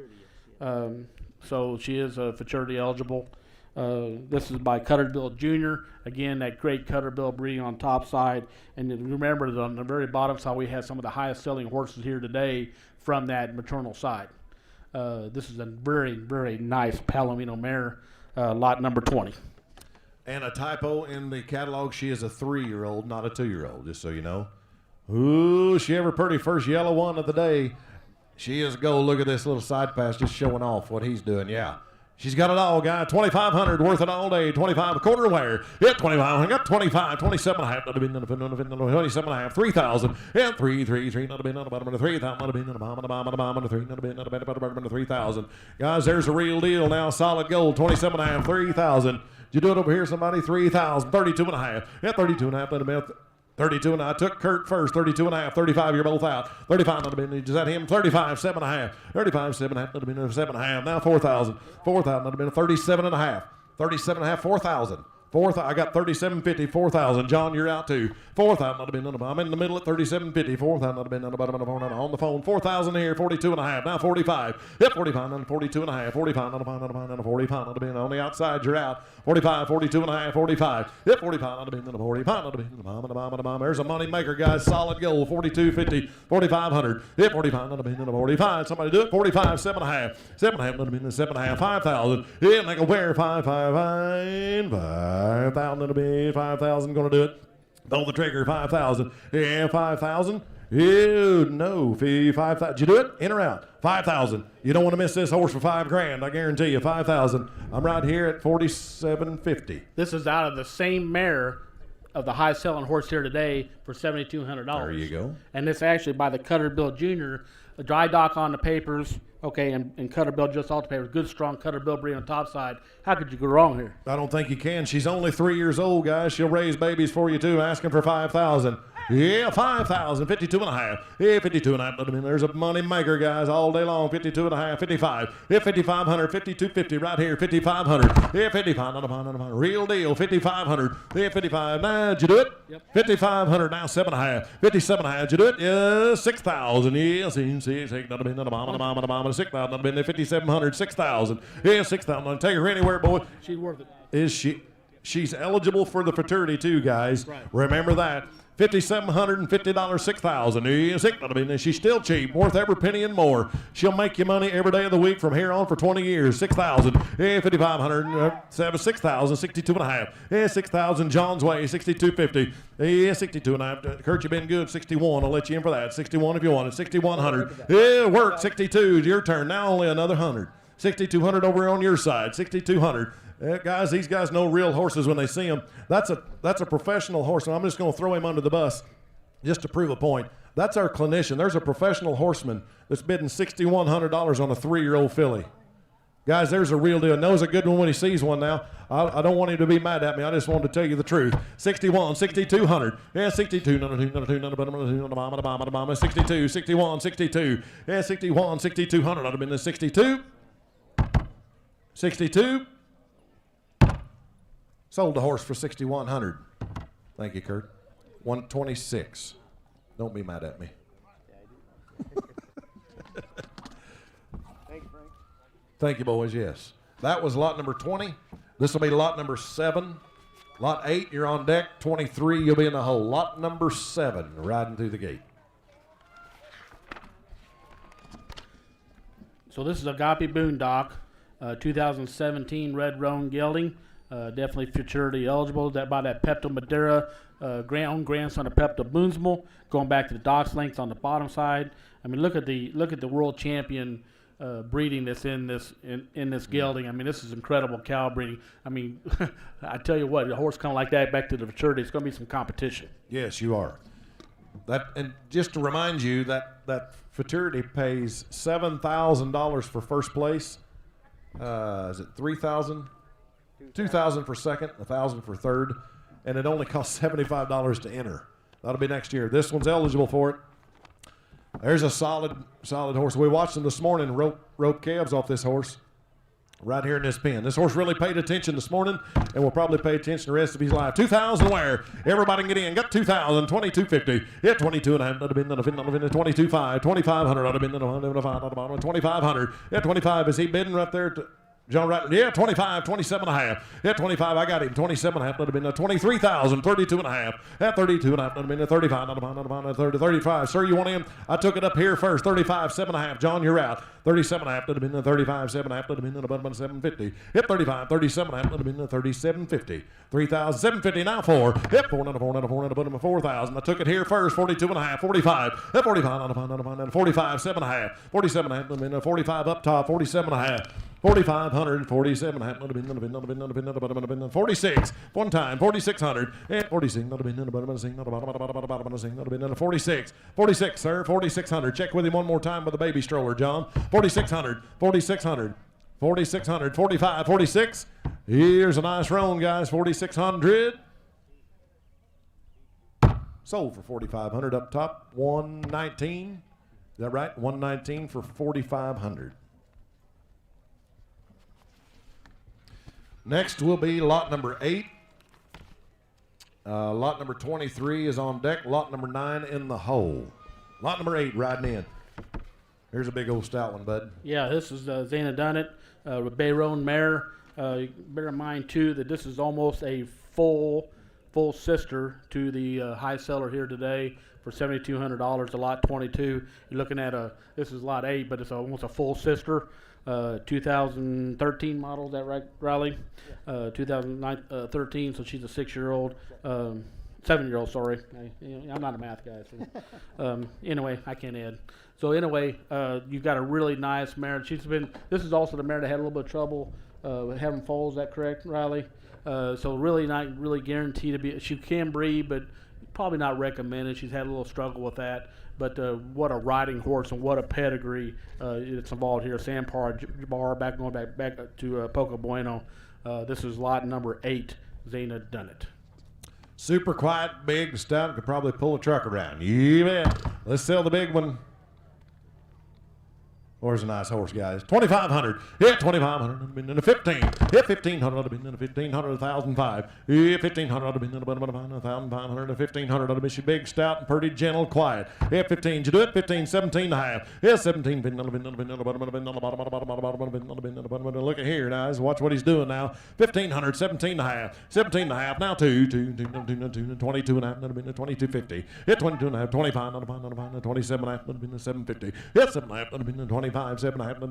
So she is futurity eligible. This is by Cutterbill Jr. Again, that great Cutterbill breeding on top side. And remember that on the very bottom side, we have some of the highest selling horses here today from that maternal side. This is a very, very nice Palomino mare, lot number 20. And a typo in the catalog, she is a 3-year-old, not a 2-year-old, just so you know. Ooh, she ever pretty first yellow one of the day. She is gold. Look at this little side pass just showing off what he's doing. Yeah. She's got it all, guy. 2,500 worth it all day. 25 a quarter wear. Hit 25. Got 25. 27 and a half. Not a been 27 and a half. 3,000. Hit 3. Not a been on the bottom of the 3,000. Not a been on the bottom of the bottom of the 3. Not a been on the bottom of the 3,000. Guys, there's a real deal now. Solid gold. 27 and a half. 3,000. Did you do it over here, somebody? 3,000. 32 and a half. Hit 32 and a half. Not a been 32 and I took Kurt first. 32 and a half. 35, you're both out. 35, not a been. Is that him? 35, 7 and a half. 35, 7 and a half. Not a been 7 and a half. Now 4,000. 4,000, not a been 37 and a half. 37 and a half. 4,000. I got 37.50. 4,000. John, you're out too. 4,000, not a been. I'm in the middle at 37.50. 4,000, not a been. On the bottom of the phone. On the phone. 4,000 here. 42 and a half. Now 45. Yep, 45. On 42 and a half. 45. Not a pound. Not a pound. Not a 45. Not a been. On the outside, you're out. 45. 42 and a half. 45. Yep, 45. Not a been. Not a 45. Not a been. Not a bomb. There's a money maker, guys. Solid gold. 42.50. 4,500. Yep, 45. Not a been. Not a 45. Somebody do it. 45. 7 and a half. 7 and a half. Not a been. 7 and a half. 5,000. Yeah, like a wear. 5,000. 5,000, gonna do it. Pull the trigger, 5,000. Yeah, 5,000. Ew, no, 5,000. Did you do it? In or out? 5,000. You don't want to miss this horse for $5,000. I guarantee you, 5,000. I'm right here at 47.50. This is out of the same mare of the high selling horse here today for $7,200. There you go. And this actually by the Cutter Bill Jr., a dry dock on the papers. Okay, and Cutter Bill just off the papers. Good, strong Cutter Bill breed on the top side. How could you go wrong here? I don't think you can. She's only 3 years old, guys. She'll raise babies for you, too. Asking for 5,000. Yeah, 5,000. 52 and a half. Yeah, 52 and a half. There's a money maker, guys, all day long. 52 and a half. 55. Yeah, 5,500. 52.50 right here. 5,500. Yeah, 55. Not a pound. Real deal. 5,500. Yeah, 55. Now, did you do it? Yep. 5,500. Now 7 and a half. 57 and a half. Did you do it? Yeah, 6,000. Yeah, see. Not a been. Not a bomb. 6,000. Not a been. 5,700. 6,000. Yeah, 6,000. Take her anywhere, boy. She's worth it. Is she? She's eligible for the fraternity too, guys. Right. Remember that. $5,750, 6,000. She's still cheap, worth every penny and more. She'll make you money every day of the week from here on for 20 years. 6,000. Yeah, 5,500. 6,000. 62 and a half. Yeah, 6,000. John's Way. 62.50. Yeah, 62 and a half. Kurt, you've been good. 61. I'll let you in for that. 61 if you want it. 6,100. Yeah, work. 62. Your turn. Now only another 100. 6,200 over on your side. 6,200. Guys, these guys know real horses when they see them. That's a professional horse, and I'm just going to throw him under the bus just to prove a point. That's our clinician. There's a professional horseman that's bidding $6,100 on a 3-year-old filly. Guys, there's a real deal. Knows a good one when he sees one now. I don't want him to be mad at me. I just wanted to tell you the truth. 61, 6,200. Yeah, 62, no, 62, 61, 62. Yeah, 61, 6,200. I'd have been the 62. 62. Sold the horse for $6,100. Thank you, Kurt. 126. Don't be mad at me. Thank you, Frank. Thank you, boys. Yes. That was lot number 20. This will be lot number 7. Lot 8, you're on deck. 23, you'll be in the hole. Lot number 7, riding through the gate. So this is Agape Boondock, 2017 Red Roan gelding. Definitely futurity eligible. That by that Pepto Madeira, grandson of Pepto Boonsmel, going back to the Doc's lengths on the bottom side. I mean, look at the world champion breeding that's in this gelding. I mean, this is incredible cow breeding. I mean, I tell you what, a horse coming like that back to the futurity, it's going to be some competition. Yes, you are. That, and just to remind you that futurity pays $7,000 for first place. Is it 3,000? 2,000 for second, 1,000 for third, and it only costs $75 to enter. That'll be next year. This one's eligible for it. There's a solid horse. We watched him this morning rope calves off this horse right here in this pen. This horse really paid attention this morning and will probably pay attention the rest of his life. 2,000 where? Everybody can get in. Got 2,000, 22.50. Yeah, 22 and a half. Not have been 22.5. 2,500. Not have been 2,500. Yeah, 25. Is he bidding right there? John, right? Yeah, 25, 27 and a half. Yeah, 25, I got him. 27 and a half, that'd have been 23,000, 32 and a half. At 32 and a half, that'd have been 35, not a 30, 35. Sir, you want him? I took it up here first. 35, 7 and a half. John, you're out. 37 and a half, that'd have been 35, 7 and a half, that'd have been about 750. Hit 35, 37 and a half, that'd have been 3750. 3,750 now 4. Hit 4, not a 4, not a 4, not a put him at 4,000. I took it here first. 42 and a half, 45. Hit 45, not a 5, not a 5, not a 45, 7 and a half. 47 and a half, that'd have been 45 up top, 47 and a half. 4,547 and a half, not a been 46, one time, 4,600, and 46, not a been, not a been 46, 46, sir, 4,600. Check with him one more time with the baby stroller, John. 4,600, 4,600, 4,600, 45, 46. Here's a nice roan, guys, 4,600. Sold for 4,500 up top, 119. Is that right? 119 for 4,500. Next will be lot number 8. Lot number 23 is on deck. Lot number 9 in the hole. Lot number 8 riding in. Here's a big old stout one, bud. Yeah, this is Zana Dunnett with Bayroan mare. Bear in mind, too, that this is almost a full sister to the high seller here today for $7,200, a lot 22. You're looking at this is lot 8, but it's almost a full sister. 2013 model, is that right, Riley? 2013, so she's a 6-year-old, 7-year-old, sorry. I'm not a math guy. So. Anyway, I can't add. So anyway, you've got a really nice mare. This is also the mare that had a little bit of trouble with having foals, is that correct, Riley? So really not really guaranteed to be, she can breed, but probably not recommended. She's had a little struggle with that. But what a riding horse and what a pedigree it's involved here. Sandbar going back to Poco Bueno. This is lot number 8, Zana Dunnett. Super quiet, big, stout. Could probably pull a truck around. You bet. Let's sell the big one. Where's a nice horse, guys? 2,500. Yeah, 2,500. I've been in a 15. Yeah, 1,500. I've been in a 1,500. 1,005. Yeah, 1,500. I've been in a 1,500. 1,500. I've been big, stout, and pretty gentle, quiet. Yeah, 15. Did you do it? 15, 17 and a half. Yeah, 17. Look at here, guys. Watch what he's doing now. 1,500. 17 and a half. 17 and a half. Now 2. 22 and a half. I've been 2,250. Yeah, 22 and a half. 25. 27 and a half. I've been 750. Yeah, 7 and a half. I've been 25. 7 and a half, down,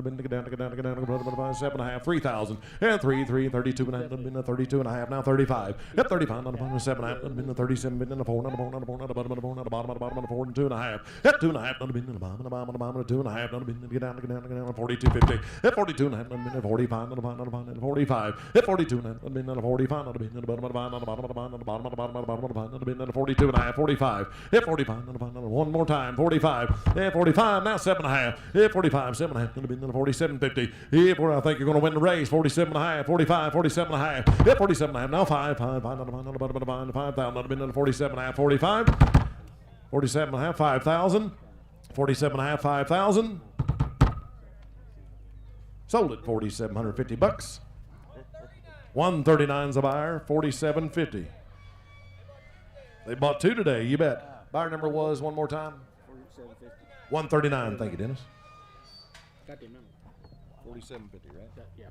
7 and a half, 3,000, and 32 and a half, been 32 and a half, now 35, yep, 35, not a 7 and a half, been 37, been 4, not a 4, not a 4, not a bottom, not a bottom, and 4 and 2 and a half, yep, 2 and a half, not a been, not a bottom, 2 and a half, not a been, get down, 42.50, yep, 42 and a half, not a been, 45, not a bottom, 45, yep, 42 and a half, not a been, not a 45, not a been, not a bottom, not a bottom, not a been, not a 42 and a half, 45, yep, 45, not a bottom, one more time, 45, yeah, 45, now 7 and a half, yeah, 45, 7 and a half, going to be 47.50. Yeah, I think you're going to win the race. 47 and a half, 45, 47 and a half. Yeah, 47 and a half. Now 5, 5,000. Not been 47 and a half, 45. 47 and a half, 5,000. 47 and a half, 5,000. Sold at $4,750. 139's a buyer, 47.50. They bought 2 today, you bet. Buyer number was one more time. 139. Thank you, Dennis. Got the amendment. 47.50, right? Yeah.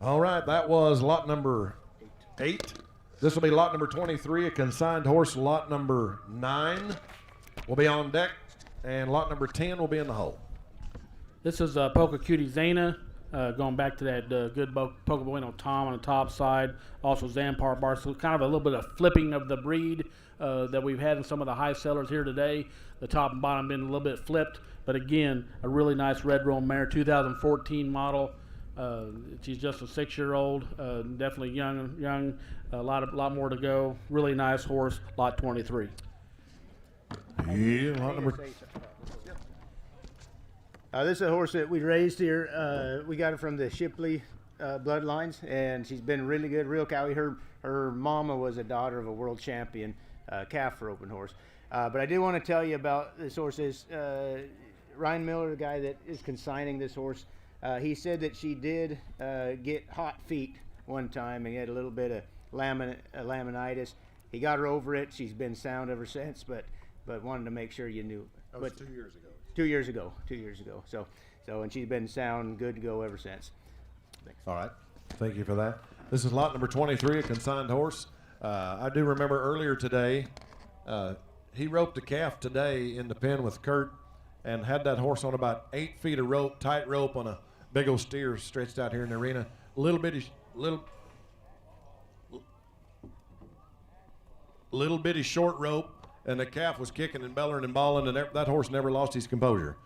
All right, that was lot number 8. This will be lot number 23, a consigned horse. Lot number 9 will be on deck, and lot number 10 will be in the hole. This is Poca Cutie Zana, going back to that good Poco Bueno Tom on the top side. Also Zampar Bar, so kind of a little bit of flipping of the breed that we've had in some of the high sellers here today. The top and bottom been a little bit flipped. But again, a really nice red roan mare, 2014 model. She's just a 6-year-old, definitely young. A lot more to go. Really nice horse. Lot 23. Yeah, lot number. This is a horse that we raised here. We got it from the Shipley bloodlines, and she's been really good, real cowy. Her mama was a daughter of a world champion calf for open horse. But I did want to tell you about this horse. Ryan Miller, the guy that is consigning this horse, he said that she did get hot feet one time and had a little bit of laminitis. He got her over it. She's been sound ever since, but wanted to make sure you knew. That was 2 years ago. 2 years ago. 2 years ago. So and she's been sound, good to go ever since. All right. Thank you for that. This is lot number 23, a consigned horse. I do remember earlier today, he roped a calf today in the pen with Kurt and had that horse on about 8 feet of rope, tight rope on a big old steer stretched out here in the arena. Little bitty short rope, and the calf was kicking and bellowing and bawling, and that horse never lost his composure.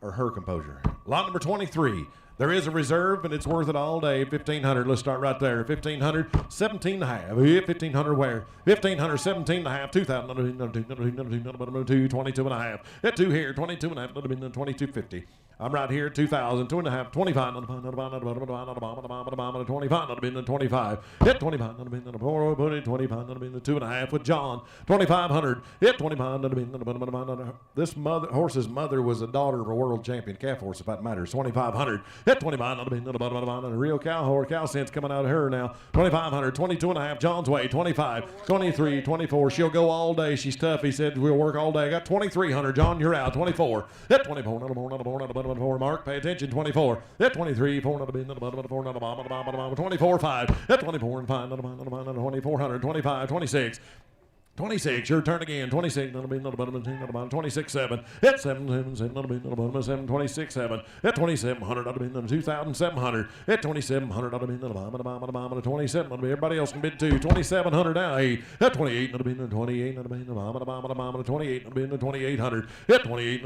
Or her composure. Lot number 23. There is a reserve, and it's worth it all day. 1,500. Let's start right there. 1,500, 17 and a half. 1,500 where? 1,500, 17 and a half. 2,000, 22 and a half. At 2 here, 22 and a half. 22.50. I'm right here, 2,000, 2 and a half, 25, 25, 25. Hit 25, 25, 2 and a half with John, 2,500. Hit 25. This horse's mother was a daughter of a world champion calf horse, if that matters. 2,500. Hit 25. Real cow sense coming out of her now. 2,500, 22 and a half. John's way, 25, 23, 24. She'll go all day. She's tough. He said we'll work all day. I got 2,300. John, you're out. 24. Hit 24. Mark, pay attention. 24. Hit 23. 24, 5. Hit 24 and 5. 2,400. 25. 26. 26, your turn again. 26, 26, 7. Hit 7, 7, 26, 7. Hit 2,700, 2,700. Hit 2,700, 27. Everybody else can bid too. 2,700 now. 8. Hit 28, 28, 28, 2,800. Hit 28,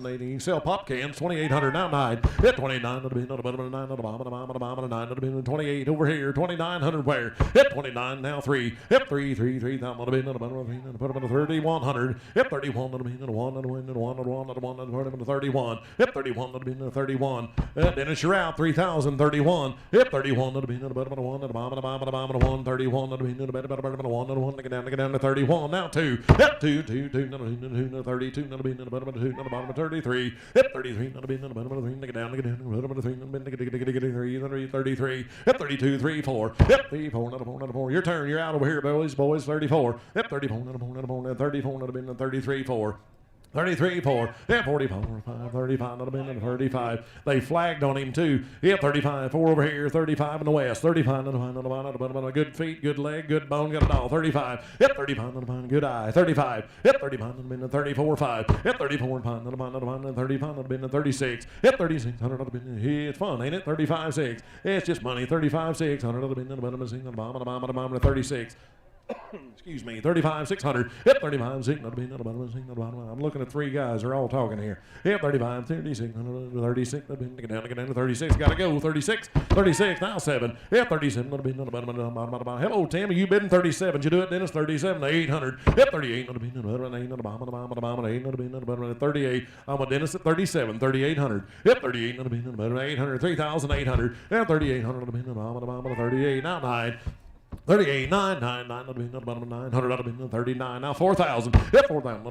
80. Sell pop cans. 2,800 now. 9. Hit 29, 9, 28 over here. 2,900 where? Hit 29 now. 3. Hit 3, 3,000. Put him in 3,100. Hit 31. 1. 31. Hit 31. 31. Dennis, you're out. 3,031. Hit 31. 1. 31. Get down to 31. Now 2. Hit 2. 32. 33. Hit 33. Get down. 33. Hit 32. 3, 4. Hit 3, 4. Your turn. You're out over here, boys. 34. Hit 34, 33, 4. 33, 4. Yeah, 44, 5, 35, 35. They flagged on him too. Yeah, 35, 4 over here, 35 in the west, 35, good feet, good leg, good bone, got it all. 35, hit 35, good eye, 35, hit 35, 34, 5, hit 34, 35, 36, hit 36, it's fun, ain't it? 35, 6. It's just money, 35, 6, 36. Excuse me, 35, 600. Hit 35, 600. I'm looking at 3 guys. They're all talking here. Hit 35, 36, 36. Get down to 36. Got to go. 36, 36. Now 7. Hit 37. Hello, Tim. Are you bidding 37? Did you do it, Dennis? 37 to 800. Hit 38. 38. I'm a Dennis at 37. 3,800. Hit 38. 800. 3,800. Hit 3,800. 38. Now 9. 38, 9, 9, 900, 39, now 4,000. Hit 4,000.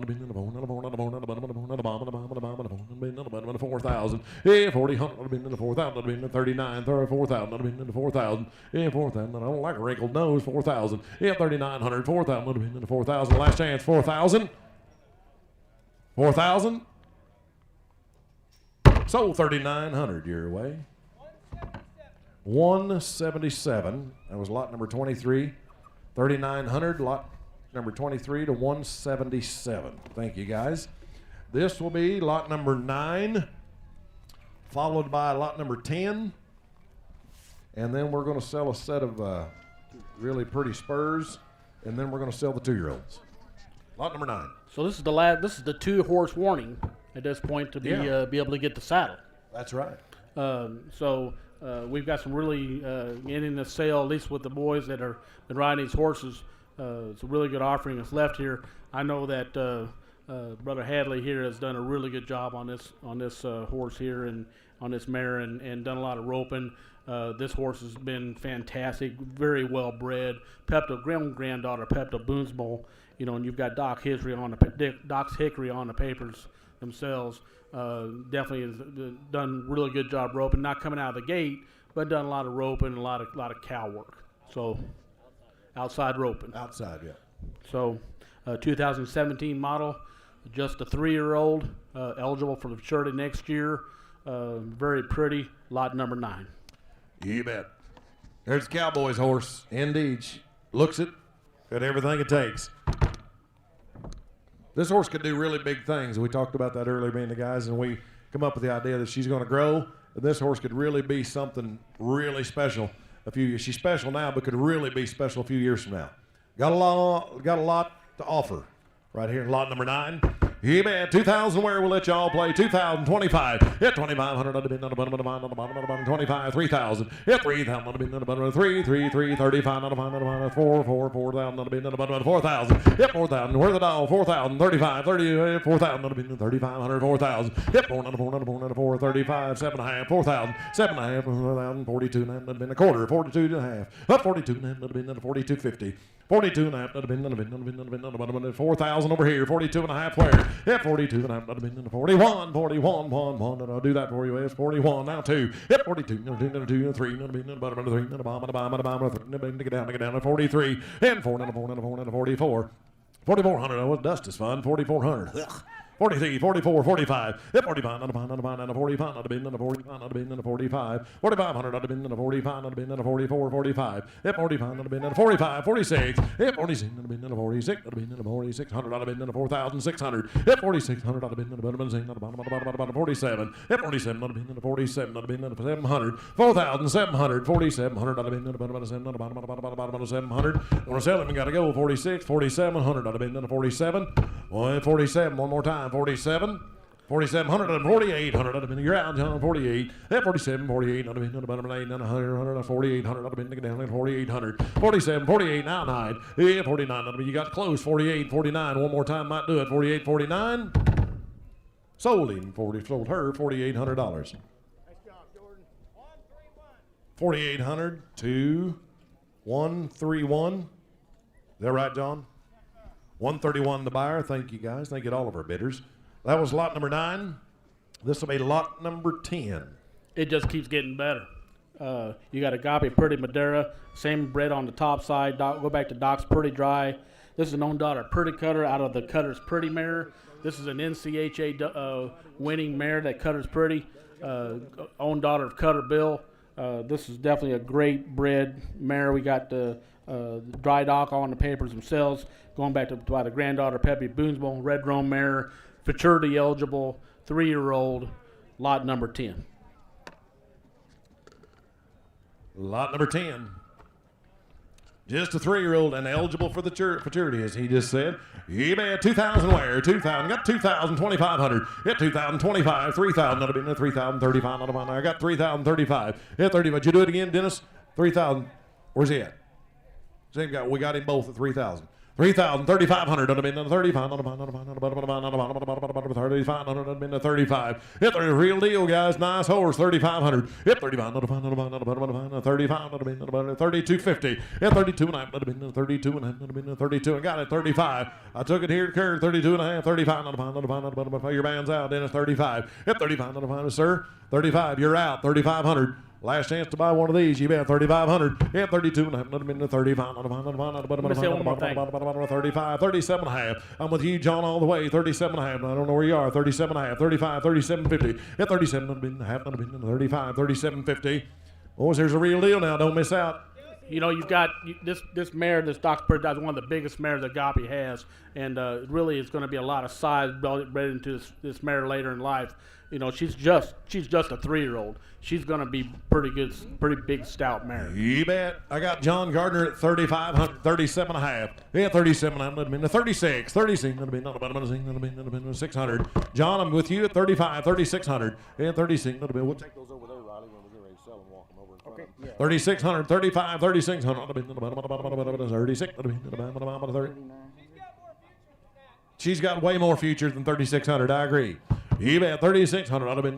4,000. Yeah, 40, 100, 4,000, 39, 4,000, 4,000. Yeah, 4,000. I don't like a wrinkled nose. 4,000. Yeah, 3,900, 4,000, 4,000. Last chance, 4,000. 4,000. Sold 3,900 your way. 177. That was lot number 23. 3,900. Lot number 23 to 177. Thank you, guys. This will be lot number 9, followed by lot number 10. And then we're going to sell a set of really pretty spurs. And then we're going to sell the 2-year-olds. Lot number 9. So this is the 2-horse warning at this point to be able to get the saddle. That's right. We've got some really getting the sale, at least with the boys that are been riding these horses. It's a really good offering that's left here. I know that Brother Hadley here has done a really good job on this horse here and on this mare and done a lot of roping. This horse has been fantastic, very well bred. Granddaughter Pepto Boonsbowl, and you've got Doc's Hickory on the papers themselves. Definitely has done really good job roping, not coming out of the gate, but done a lot of roping and a lot of cow work. So outside roping. Outside, yeah. So 2017 model, just a 3-year-old, eligible for the maturity next year. Very pretty, lot number 9. You bet. There's the Cowboy's horse. Indeed. She looks it. Got everything it takes. This horse could do really big things. We talked about that earlier, being the guys, and we come up with the idea that she's going to grow. And this horse could really be something really special a few years. She's special now, but could really be special a few years from now. Got a lot to offer right here in lot number 9. Yeah, man, 2,000 where we'll let y'all play. 2,025. Hit 2,500 on the bottom of the bottom. 25, 3,000. Hit 3,000 on the bottom of the 3, 35 on the bottom of the 4, 4,000 on the bottom of the 4,000. Hit 4,000. Where the doll? 4,000, 35, 30, 4,000 on the 3,500, 4,000. Hit 4 on the 4, 35, 7.5, 4,000, 7.5, 4,000, 42 and a been a quarter, 42 and a half. Up 42 and a half, been 42.50. 42 and a half, been 4,000 over here. 42 and a half where? Hit 42 and a half, been 41, 41, and I'll do that for you. It's 41 now 2. Hit 42, 2, 3, been bottom of the 3, bottom, get down to 43, and 4, 44. 4,400. Oh, dust is fun. 4,400. Ugh. 43, 44, 45. Hit 45, on the 45, on the bin, on the 45, on the bin, on the 45. 4,500 on the bin, on the 45, on the bin, on the 44, 45. Hit 45, on the bin, on the 45, 46. Hit 46, on the bin, on the 46, on the bin, on the 4,600 on the bin, on the 4,600. Hit 4,600 on the bin, on the bottom, on the bottom, 47. Hit 47 on the bin, on the 47, on the bin, on the 700. 4,700, 4,700 on the bin, on the bottom, on the bottom, on the 700. Want to sell him? We got to go. 46, 4,700 on the bin, on the 47. 47, one more time. 47, 4,700 and 4,800 on the bin. You're out, John. 48. At 47, 48 on the bin. On the bottom of 100, 100, 4,800 on the bin. Get down at 4,800. 47, 48, now 9. Yeah, 49 on the bin. You got close. 48, 49. One more time might do it. 48, 49. Sold him. Sold her $4,800. Nice job, Jordan. 4,800 to 131. Is that right, John? 131 the buyer. Thank you, guys. Thank you to all of our bidders. That was lot number 9. This will be lot number 10. It just keeps getting better. You got Agape Pretty Madeira, same bred on the top side. Go back to Doc's Pretty Dry. This is an own daughter Pretty Cutter out of the Cutter's Pretty mare. This is an NCHA winning mare that Cutter's Pretty. Own daughter of Cutter Bill. This is definitely a great bred mare. We got the Dry Dock on the papers themselves. Going back to by the granddaughter Peppy Boonsbone, red roan mare, futurity eligible, 3-year-old, lot number 10. Lot number 10. Just a 3-year-old and eligible for the futurity, as he just said. Yeah, man, 2,000 where? 2,000. Got 2,000, 2,500. Hit 2,025, 3,000. That'll be 3,035. I got 3,035. Hit 30. Would you do it again, Dennis? 3,000. Where's he at? We got him both at 3,000. 3,000, 3,500 on the bin, 35, on the bottom, 3,500 on the bin, 35. Hit the real deal, guys. Nice horse, 3,500. Hit 35 on the bottom, 35 on the bin, 32.50. Hit 32 and a half on the bin, 32 and a half on the bin, 32. I got it, 35. I took it here to Kerr, 32 and a half, 35 on the bottom. Your band's out, Dennis, 35. Hit 35 on the bottom, sir. 35, you're out, 3,500. Last chance to buy one of these. You bet 3,500. Yeah, 32 and a half. Another minute 35. 35, 37 and a half. I'm with you, John, all the way. 37 and a half. I don't know where you are. 37 and a half. 35, 37.50. Yeah, 37 and a half. 35, 37.50. Oh, there's a real deal now. Don't miss out. You know, you've got this mare, this Doc's Pretty Dry, is one of the biggest mares that Agape has, and really it's going to be a lot of size bred into this mare later in life. You know, she's just a 3-year-old. She's going to be pretty good, pretty big, stout mare. You bet. I got John Gardner at 3,500, 37 and a half. Yeah, 37 and a half. That'd been 36. 36. That'd been 600. John, I'm with you at 35, 3,600. Yeah, 36. That'd be. We'll take those over there, Riley, when we get ready to sell them. Walk them over in front of them. Yeah. 3,600, 35, 3,600. 36. 30. She's got way more future than 3,600. I agree. You bet 3,600. I'd have been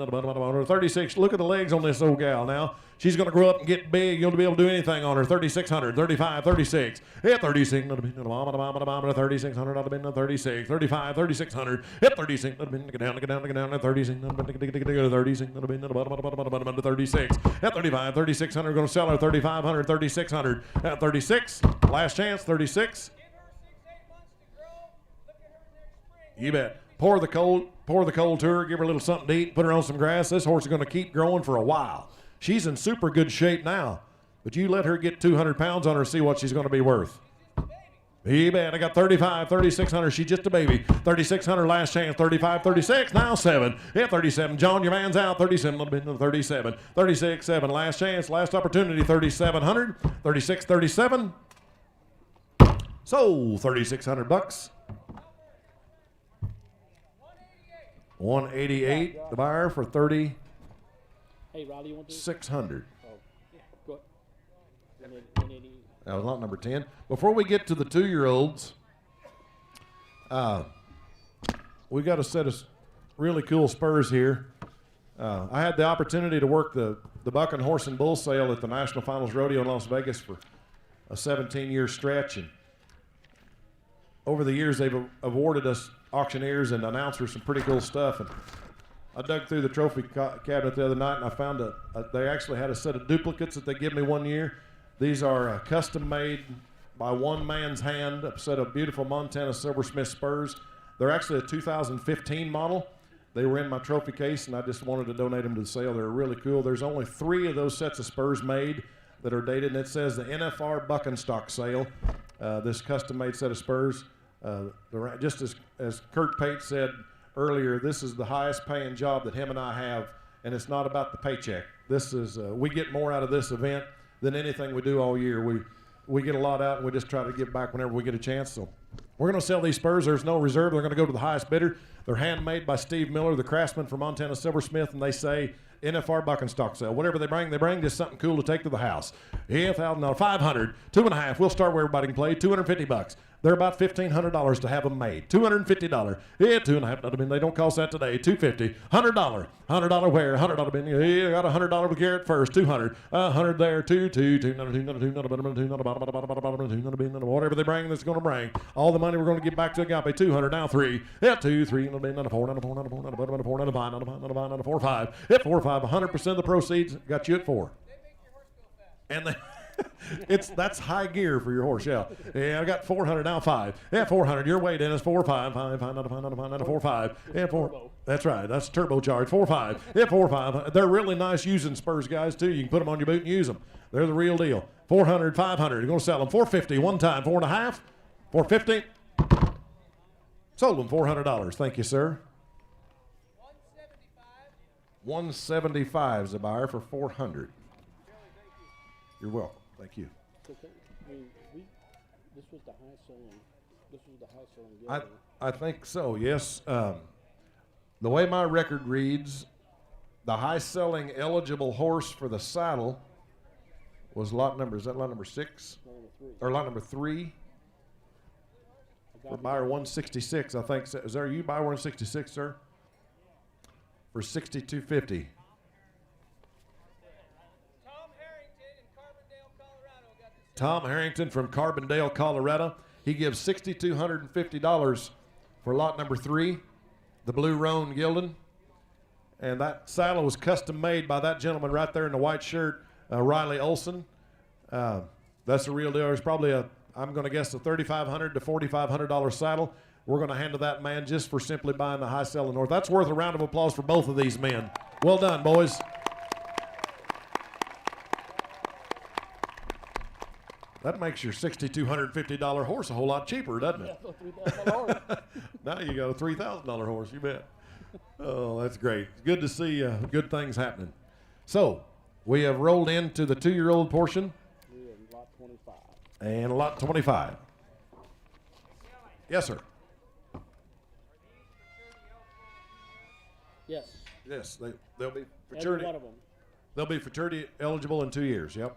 36. Look at the legs on this old gal now. She's going to grow up and get big. You'll be able to do anything on her. 3,600, 35, 36. Yeah, 36. 3,600. I'd have been 36. 35, 3,600. Hit 36. I'd have been get down. 36. 36. I'd have been 36. At 35, 3,600. Going to sell her 3,500, 3,600. At 36. Last chance, 36. You bet. Pour the colt pour the colt to her, give her a little something to eat, put her on some grass. This horse is going to keep growing for a while. She's in super good shape now, but you let her get 200 pounds on her, see what she's going to be worth. You bet. I got 35, 3,600. She's just a baby. 3,600 last chance. 35, 36. Now 7. Yeah, 37. John, your man's out. 37. Little bit. 37. 36, 7. Last chance. Last opportunity. 3,700. 36, 37. So 3,600 bucks. 188. The buyer for 3,600. Hey, Riley, you want this? Go ahead. That was lot number 10. Before we get to the 2-year-olds, we got a set of really cool spurs here. I had the opportunity to work the buck and horse and bull sale at the National Finals Rodeo in Las Vegas for a 17-year stretch. And over the years, they've awarded us auctioneers and announcers some pretty cool stuff. And I dug through the trophy cabinet the other night, and I found they actually had a set of duplicates that they gave me one year. These are custom made by one man's hand, a set of beautiful Montana Silversmith spurs. They're actually a 2015 model. They were in my trophy case, and I just wanted to donate them to the sale. They're really cool. There's only 3 of those sets of spurs made that are dated, and it says the NFR Buck and Stock sale. This custom-made set of spurs. Just as Kurt Pate said earlier, this is the highest paying job that him and I have, and it's not about the paycheck. This is we get more out of this event than anything we do all year. We get a lot out, and we just try to give back whenever we get a chance. So we're going to sell these spurs. There's no reserve. They're going to go to the highest bidder. They're handmade by Steve Miller, the craftsman from Montana Silversmith, and they say NFR Buck and Stock sale. Whatever they bring just something cool to take to the house. Yeah, $1,000, 500, 2.5. We'll start where everybody can play. $250. They're about $1,500 to have them made. $250. Yeah, 2.5. I mean, they don't cost that today. $250. $100. $100 where? $100 bin. Yeah, I got $100 with Garrett first. $200. $100 there. Whatever they bring, that's going to bring. All the money we're going to give back to Agape. $200. Now 3. Yeah, 2, 3. Another 4. Another 4. Another 4. Another 4. Another 5. Another 4. 5. Yeah, 4, 5. 100% of the proceeds got you at 4. And that's high gear for your horse, yeah. Yeah, I got 400 now 5. Yeah, 400. Your way, Dennis. 4, 5, 5, 5, another 4, 5. Yeah, 4. That's right. That's turbocharged. 4, 5. Yeah, 4, 5. They're really nice using spurs, guys, too. You can put them on your boot and use them. They're the real deal. 400, 500. You're going to sell them. 450 one time. 4.5. 450. Sold them $400. Thank you, sir. 175 is a buyer for 400. You're welcome. Thank you. This was the high selling. I think so, yes. The way my record reads, the high selling eligible horse for the saddle was lot number, is that lot number 6? Or lot number 3? For buyer 166, I think. Is there you buyer 166, sir? For $6,250. Tom Harrington from Carbondale, Colorado. He gives $6,250 for lot number 3, the Blue Roan Gildan. And that saddle was custom made by that gentleman right there in the white shirt, Riley Olson. That's the real deal. It's probably I'm going to guess a $3,500 to $4,500 saddle. We're going to hand to that man just for simply buying the high selling horse. That's worth a round of applause for both of these men. Well done, boys. That makes your $6,250 horse a whole lot cheaper, doesn't it? Now you got a $3,000 horse, you bet. Oh, that's great. Good to see good things happening. So, we have rolled into the 2-year-old portion. Lot 25. And lot 25. Yes, sir. Yes. Yes, they'll be Every fraternity. one of them. They'll be fraternity eligible in 2 years. Yep.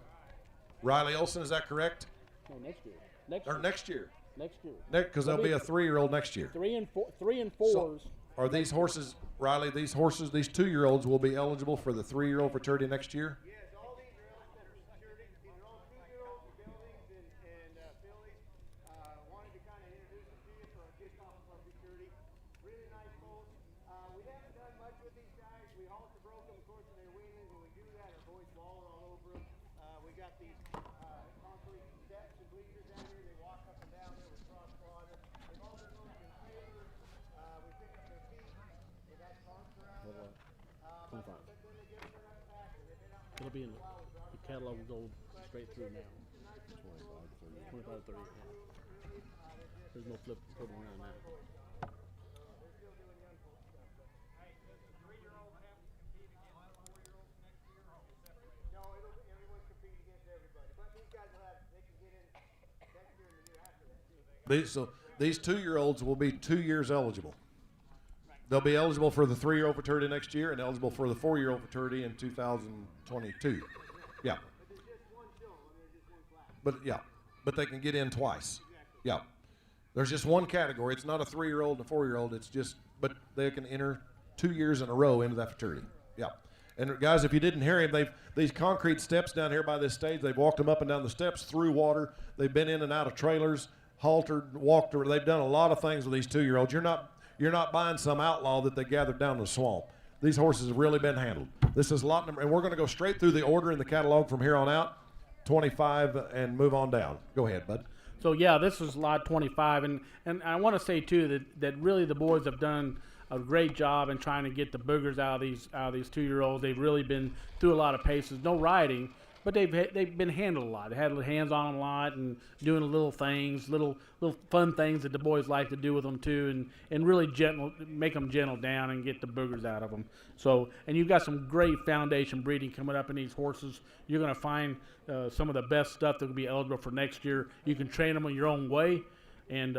Riley Olson, is that correct? No, next year. Next year. Next year. Because there'll be a 3-year-old next year. 3 and 4s. So, are these horses, Riley? These 2-year-olds will be eligible for the 3-year-old fraternity next year. Yes, all these are that are fraternity. These are all 2-year-olds, buildings, and fillies. Wanted to kind of introduce them to you for a kickoff of our fraternity. Really nice bulls. We haven't done much with these guys. We halter broke them, of course, when they're weaning. When we do that, our boys waller all over them. We got these concrete steps and bleachers down here. They walk up and down there with cross-water. They've all been moved in favor. We pick up their feet. hold on. 25. It'll be in the catalog. Will go straight through now. 25, 30. Yeah. There's no flipping around now. These 2-year-olds will be 2 years eligible. They'll be eligible for the 3-year-old fraternity next year and eligible for the 4-year-old fraternity in 2022. Yeah. But they can get in twice. Yeah. There's just one category. It's not a 3-year-old and a 4-year-old. It's just, but they can enter 2 years in a row into that fraternity. Yeah. And guys, if you didn't hear him, these concrete steps down here by this stage, they've walked them up and down the steps through water. They've been in and out of trailers, haltered, walked, or they've done a lot of things with these 2-year-olds. You're not buying some outlaw that they gathered down in the swamp. These horses have really been handled. This is lot number, and we're going to go straight through the order in the catalog from here on out, 25, and move on down. Go ahead, bud. So yeah, this is lot 25, and I want to say too that really the boys have done a great job in trying to get the boogers out of these 2-year-olds. They've really been through a lot of paces, no riding, but they've been handled a lot. They had hands on them a lot and doing little things, little fun things that the boys like to do with them too, and really make them gentle down and get the boogers out of them. So, and you've got some great foundation breeding coming up in these horses. You're going to find some of the best stuff that will be eligible for next year. You can train them in your own way and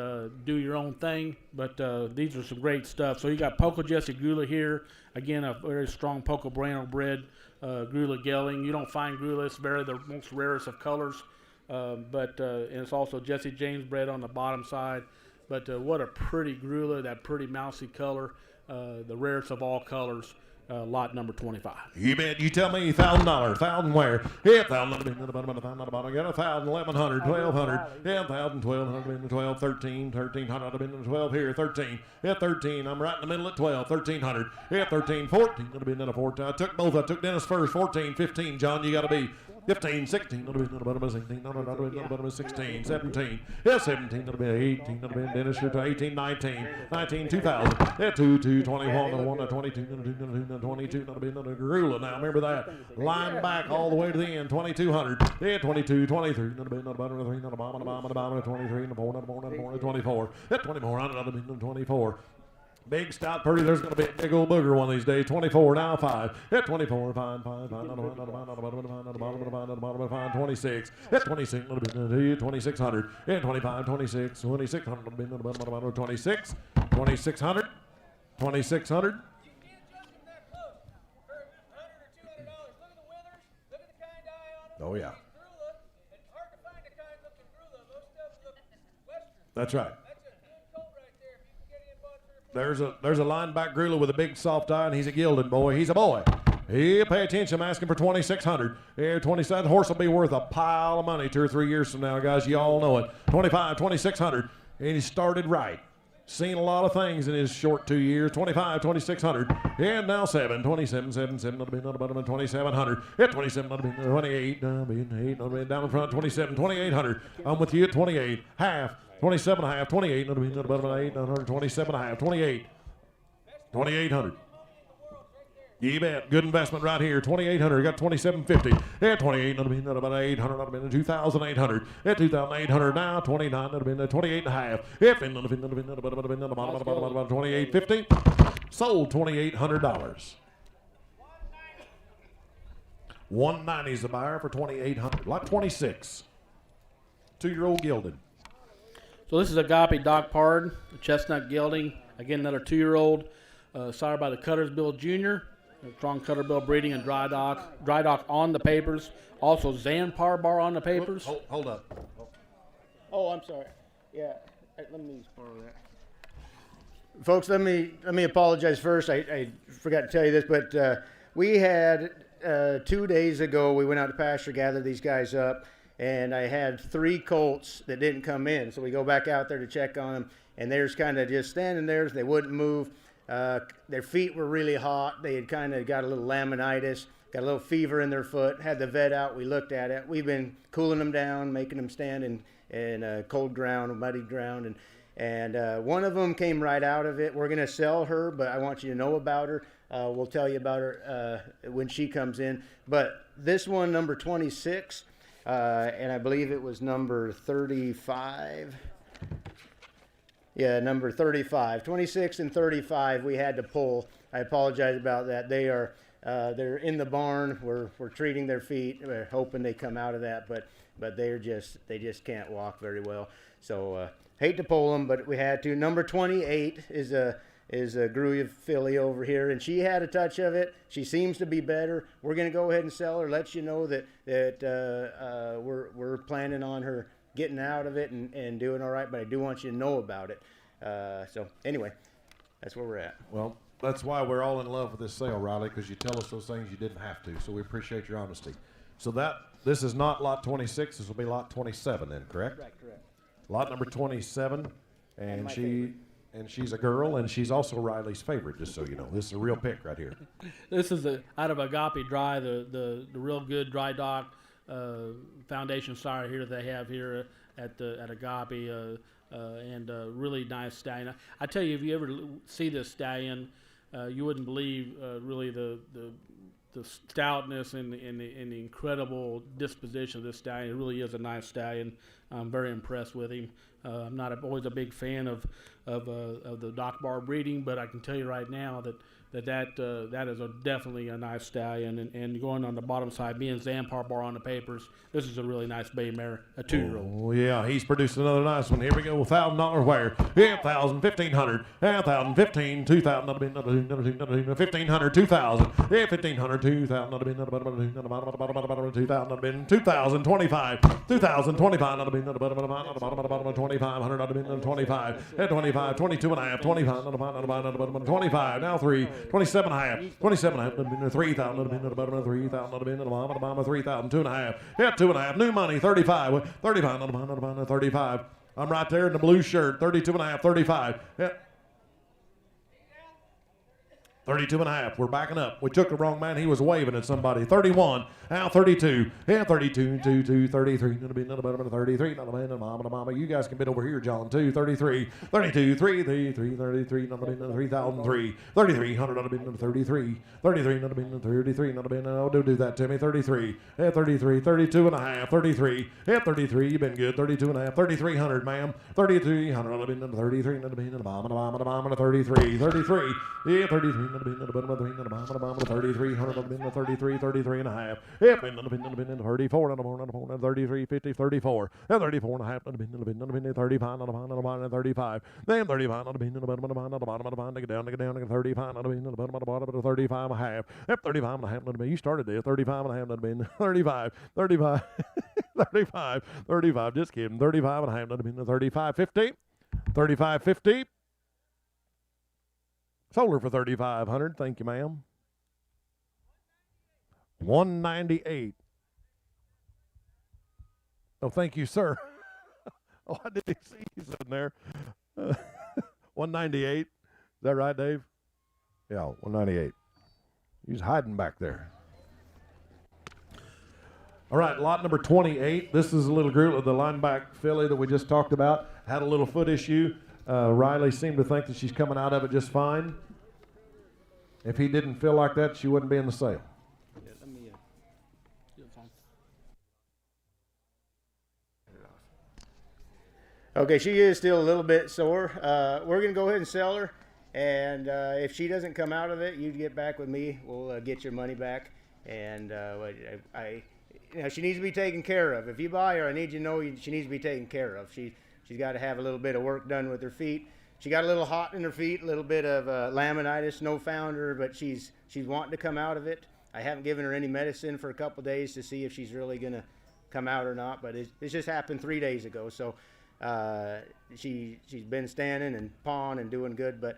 do your own thing, but these are some great stuff. So you got Poco Jesse Grula here, again a very strong Poco Bueno bred Grula gelding. You don't find Grula; it's the most rarest of colors, but and it's also Jesse James bred on the bottom side. But what a pretty Grula, that pretty mousy color, the rarest of all colors. Lot number 25. You bet. You tell me $1,000. 1,000 where? Yeah, 1,000. Get 1,000, 1,100, 1,200. Yeah, 1,000, 1,200, 12, 13, 1,300, 12 here, 13. Yeah, 13. I'm right in the middle at 12, 1,300. Yeah, 13, 14. It'll be another 14. I took both. I took Dennis first. 14, 15. John, you got to be 15, 16. It'll be another 16. 16, 17. Yeah, 17. It'll be 18. It'll be Dennis. 18, 19. 19, 2,000. Yeah, 2, 21, 1, 22. 22, that'll be another Grula now. Remember that. Line back all the way to the end. 2,200. Yeah, 22, 23. That'll be another 3, another bomb, another bomb, another bomb, another 23, another 4, another 4, another 4, another 24. Yeah, 24, another 24. Big stout purdy. There's going to be a big old booger one of these days. 24 now, 5. Yeah, 24, 5, 5, 5, 26. Yeah, 26, 2,600. Yeah, 25, 26, 2,600. 26, 2,600, 2,600. Oh, yeah. That's right. There's a lineback Grula with a big soft eye, and he's a gilded boy. He's a boy. He pay attention. I'm asking for 2,600. Yeah, 27. Horse will be worth a pile of money 2 or 3 years from now, guys. You all know it. 25, 2,600. And he started right. Seen a lot of things in his short 2 years. 25, 2,600. And now 7, 27, 7, 7. That'll be another bottom of 2,700. Yeah, 27. That'll be 28. That'll be 8. That'll be down in front. 27, 2,800. I'm with you at 28. Half. 27 and a half. 28. That'll be another bottom of 8. 27 and a half. 28. 2,800. You bet. Good investment right here. 2,800. Got 2,750. Yeah, 28. That'll be about 800. That'll be 2,800. Yeah, 2,800 now. 29. That'll be 28 and a half. Yeah, 2,850. Sold $2,800. 190 is the buyer for 2,800. Lot 26. 2-year-old gilded. So this is Agape Doc Pard, chestnut gelding. Again, another 2-year-old, sired by the Cuttersbill Jr. Strong Cuttersbill breeding and dry dock on the papers. Also Zanpar bar on the papers. Hold up. Oh, I'm sorry. Yeah, let me borrow that. Folks, let me apologize first. I forgot to tell you this, but we had 2 days ago, we went out to pasture, gathered these guys up, and I had 3 colts that didn't come in. So we go back out there to check on them, and they're kind of just standing there. They wouldn't move. Their feet were really hot. They had kind of got a little laminitis, got a little fever in their foot. Had the vet out. We looked at it. We've been cooling them down, making them stand in cold ground, muddy ground, and one of them came right out of it. We're going to sell her, but I want you to know about her. We'll tell you about her when she comes in. But this one, number 26, and I believe it was number 35. Yeah, number 35. 26 and 35 we had to pull. I apologize about that. They're in the barn. We're treating their feet. We're hoping they come out of that, but they just can't walk very well. So hate to pull them, but we had to. Number 28 is a Gruya filly over here, and she had a touch of it. She seems to be better. We're going to go ahead and sell her. Let you know that we're planning on her getting out of it and doing all right, but I do want you to know about it. So anyway, that's where we're at. Well, that's why we're all in love with this sale, Riley, because you tell us those things you didn't have to. So we appreciate your honesty. So this is not lot 26. This will be lot 27 then, correct? Right, correct. Lot number 27, and favorite. she's a girl, and she's also Riley's favorite, just so you know. This is a real pick right here. This is out of Agape Dry, the real good dry dock foundation sire here they have here at Agape, and really nice stallion. I tell you, if you ever see this stallion, you wouldn't believe really the stoutness and the incredible disposition of this stallion. It really is a nice stallion. I'm very impressed with him. I'm not always a big fan of the dock bar breeding, but I can tell you right now that is definitely a nice stallion. And going on the bottom side, being Zampar bar on the papers, this is a really nice bay mare, a 2-year-old. Oh, yeah, he's produced another nice one. Here we go, $1,000 wire. Yeah, 1,000, 1,500, 1,000, 15, 2,000, 1,500, 2,000, yeah, 1,500, 2,000, 2,000, 2,000, 25, 2,000, 25, 2,500, 25, 25, 22 and a half, 25, 25, now 3, 27 and a half, 27 and a half, 3,000, 3,000, 3,000, 2 and a half, yeah, 2 and a half, new money, 35, 35, 35. I'm right there in the blue shirt, 32 and a half, 35, yeah. 32 and a half. We're backing up. We took the wrong man. He was waving at somebody. 31. Now 32. Yeah, 32, 33. 33. You guys can bend over here, John, too. 33. 32. 3, 3, 3, 33. 3,003. 3,300. 33. 33. 33. Oh, don't do that to me. 33. Yeah, 33. 32 and a half. 33. Yeah, 33. You've been good. 32 and a half. 3,300, ma'am. 3,300. 33. 33. 33. Yeah, 33. 3,300, 33 and a half. Yep, 34, 33, 50, 34. 34 and a half, 35, 35. Then 35, get down, 35, 35 and a half. Yep, 35 and a half. You started there, 35 and a half, 35, 35, 35, 35, just kidding. 35 and a half, 35, 50, 35, 50. Sold her for $3,500. Thank you, ma'am. 198. Oh, thank you, sir. Oh, I didn't see you sitting there. 198. Is that right, Dave? Yeah, 198. He's hiding back there. All right, lot number 28. This is a little group of the lineback filly that we just talked about. Had a little foot issue. Riley seemed to think that she's coming out of it just fine. If he didn't feel like that, she wouldn't be in the sale. Yeah, let me, Okay, she is still a little bit sore. We're going to go ahead and sell her. And if she doesn't come out of it, you get back with me. We'll get your money back. And she needs to be taken care of. If you buy her, I need you to know she needs to be taken care of. She's got to have a little bit of work done with her feet. She got a little hot in her feet, a little bit of laminitis, no founder, but she's wanting to come out of it. I haven't given her any medicine for a couple days to see if she's really going to come out or not, but it just happened 3 days ago. So she's been standing and pawing and doing good, but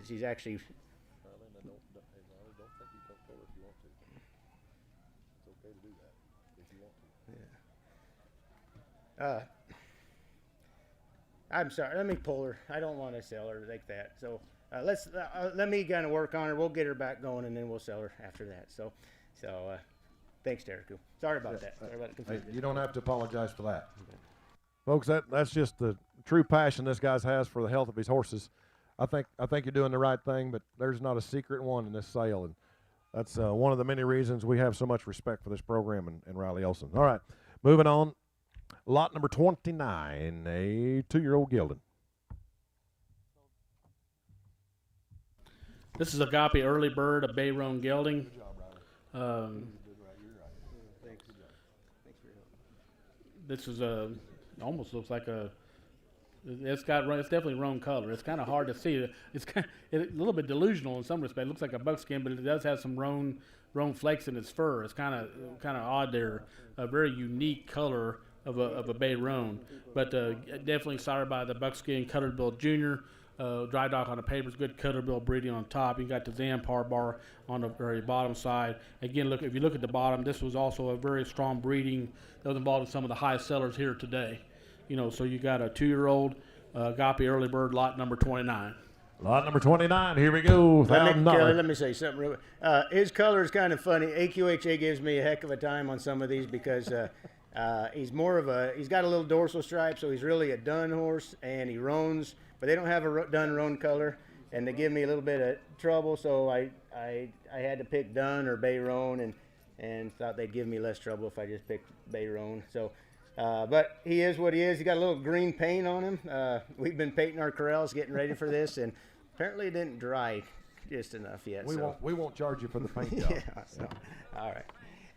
she's actually... I'm sorry. Let me pull her. I don't want to sell her like that. So let me kind of work on her. We'll get her back going, and then we'll sell her after that. So thanks, Derek. Sorry about that. Sorry about the confusion. You don't have to apologize for that. Folks, that's just the true passion this guy has for the health of his horses. I think you're doing the right thing, but there's not a secret one in this sale, and that's one of the many reasons we have so much respect for this program and Riley Olson. All right, moving on. Lot number 29, a 2-year-old gelding. This is Agape Early Bird, a bay roan gelding. This is almost looks like it's definitely roan color. It's kind of hard to see. It's a little bit delusional in some respect. It looks like a buckskin, but it does have some roan flakes in its fur. It's kind of odd there. A very unique color of a bay roan, but definitely sired by the buckskin Cutterbill Junior. Dry dock on the papers, good Cutterbill breeding on top. You got the Zampar bar on the very bottom side. Again, if you look at the bottom, this was also a very strong breeding that was involved in some of the high sellers here today. So you got a 2-year-old Agape Early Bird, lot number 29. Lot number 29, here we go. Kelly, let me say something real quick. His color is kind of funny. AQHA gives me a heck of a time on some of these because he's got a little dorsal stripe, so he's really a dun horse, and he roans. But they don't have a dun roan color, and they give me a little bit of trouble, so I had to pick dun or bay roan, and thought they'd give me less trouble if I just picked bay roan. So, but he is what he is. He got a little green paint on him. We've been painting our corrals, getting ready for this, and apparently it didn't dry just enough yet. We won't charge you for the paint job. So, all right.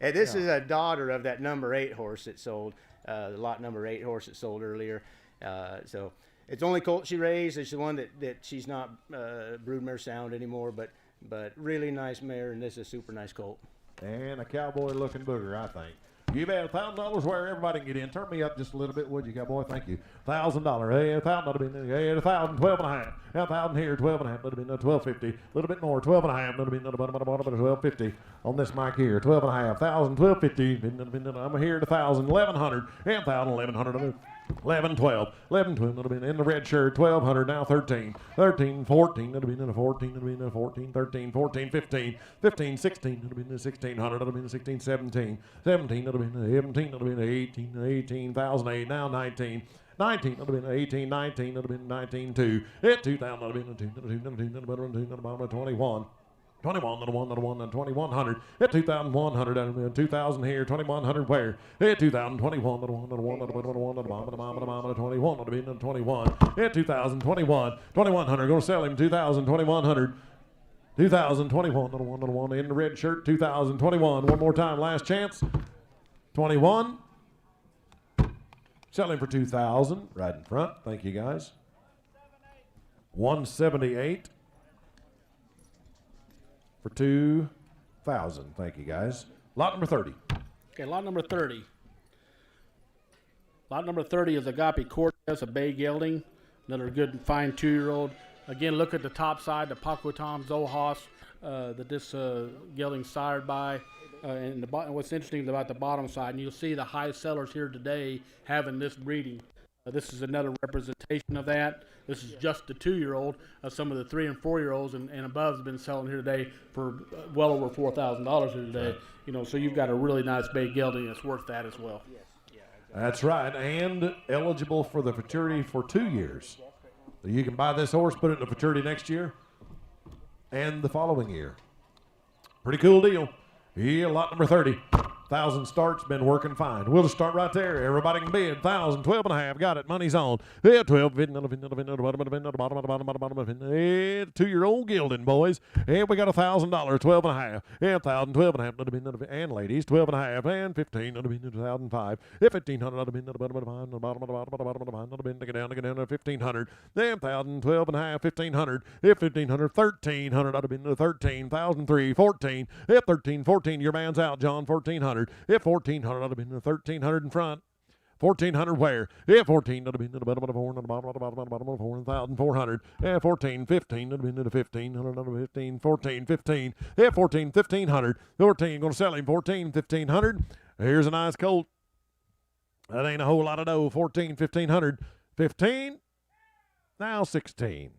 And this is a daughter of that number 8 horse that sold, the lot number 8 horse that sold earlier. So. It's only colt she raised. It's the one that she's not broodmare sound anymore, but really nice mare, and this is a super nice colt. And a cowboy-looking booger, I think. You bet $1,000 where everybody can get in. Turn me up just a little bit, would you, cowboy? Thank you. $1,000. Hey, $1,000. Hey, $1,000. 12.5. $1,000 here. 12.5. That'll be $1,250. A little bit more. 12.5. That'll be $1,250 on this mic here. 12.5. $1,000. $1,250. I'm here at $1,000. $1,100. And $1,000. $1,100. 11, 12, 11, 12, that'll be in the red shirt, 1,200, now 13, 13, 14, that'll be in the 14, that'll be in the 14, 13, 14, 15, 15, 16, that'll be in the 1,600, that'll be in the 16, 17, 17, that'll be in the 17, that'll be in the 18, 18,008, now 19, 19, that'll be in the 18, 19, that'll be in the 19, 2, at 2,000, that'll be in the 2, that'll be in the 2, that'll be in the 21. 21, little one, 2,100. At 2,100, that'll be 2,000 here. 2,100 where? At 2,021, little one, 21, that'll be in 21. At 2,021, 2,100. Gonna sell him 2,000, 2,100. 2021, little one in the red shirt. 2021. One more time, last chance. 21. Sell him for 2,000. Right in front. Thank you, guys. 178. For 2,000. Thank you, guys. Lot number 30. Okay, lot number 30. Lot number 30 is Agape Cortez, a bay gelding, another good fine 2-year-old. Again, look at the top side, the Paquetam Zohas that this gelding's sired by. And what's interesting about the bottom side, and you'll see the high sellers here today having this breeding. This is another representation of that. This is just the 2-year-old. Some of the 3 and 4-year-olds and above have been selling here today for well over $4,000 here today. So you've got a really nice bay gelding that's worth that as well. That's right, and eligible for the futurity for 2 years. So you can buy this horse, put it in the futurity next year and the following year. Pretty cool deal. Yeah, lot number 30. 1,000 starts, been working fine. We'll just start right there. Everybody can bid. 1,000, 12.5. Got it. Money's on. Yeah, 12. 2-year-old gelding, boys. And we got $1,000, 12.5. And 1,000, 12.5. And ladies, 12.5. And 15. 1,005. 1,500. Get down to 1,500. Then 1,000, 12.5. 1,500. 1,500. 1,300. 13,003. 14. 13, 14. Your man's out, John. 1,400. If 1,400 would have been 1,300 in front. 1,400 where? If 14 would have been to the bottom of the 4, and the bottom of the 4,400. If 14, 15 would have been to the 1,500, 15, 14, 15. If 14, 1,500. 14, going to sell him 14, 1,500. Here's a nice colt. That ain't a whole lot of dough. 14, 1,500. 15. Now 16,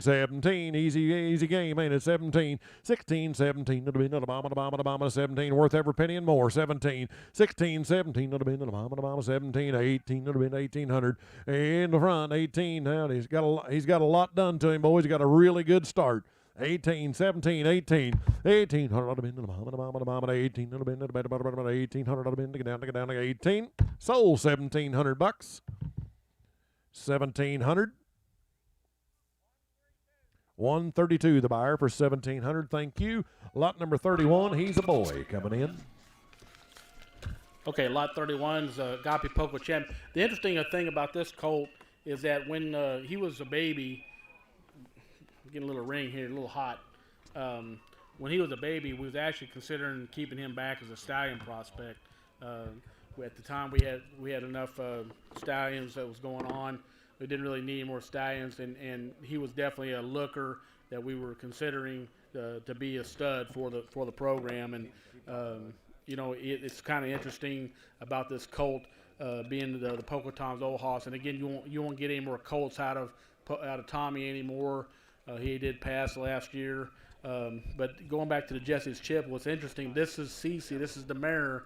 17, easy game, ain't it? 17, 16, 17, to the bin, to the bomb, 17, worth every penny and more, 17, 16, 17, to the bin, to the bomb, 17, 18, to the bin, 1800, in the front, 18, now he's got a lot done to him, boys, he got a really good start. 18, 17, 18, 1800 on the bin, 18 on the bin, 1800 on the bin, get down, 18, sold $1,700, 1,700. 132 the buyer for 1,700. Thank you. Lot number 31. He's a boy coming in. Okay, lot 31 is Agape Poco Champ. The interesting thing about this colt is that when he was a baby, getting a little ring here, a little hot. When he was a baby, we was actually considering keeping him back as a stallion prospect. At the time, we had enough stallions that was going on. We didn't really need more stallions, and he was definitely a looker that we were considering to be a stud for the program. And it's kind of interesting about this colt being the Poco Tom's old hoss. And again, you won't get any more colts out of Tommy anymore. He did pass last year. But going back to the Jesse's Chip, what's interesting, this is Cece. This is the mare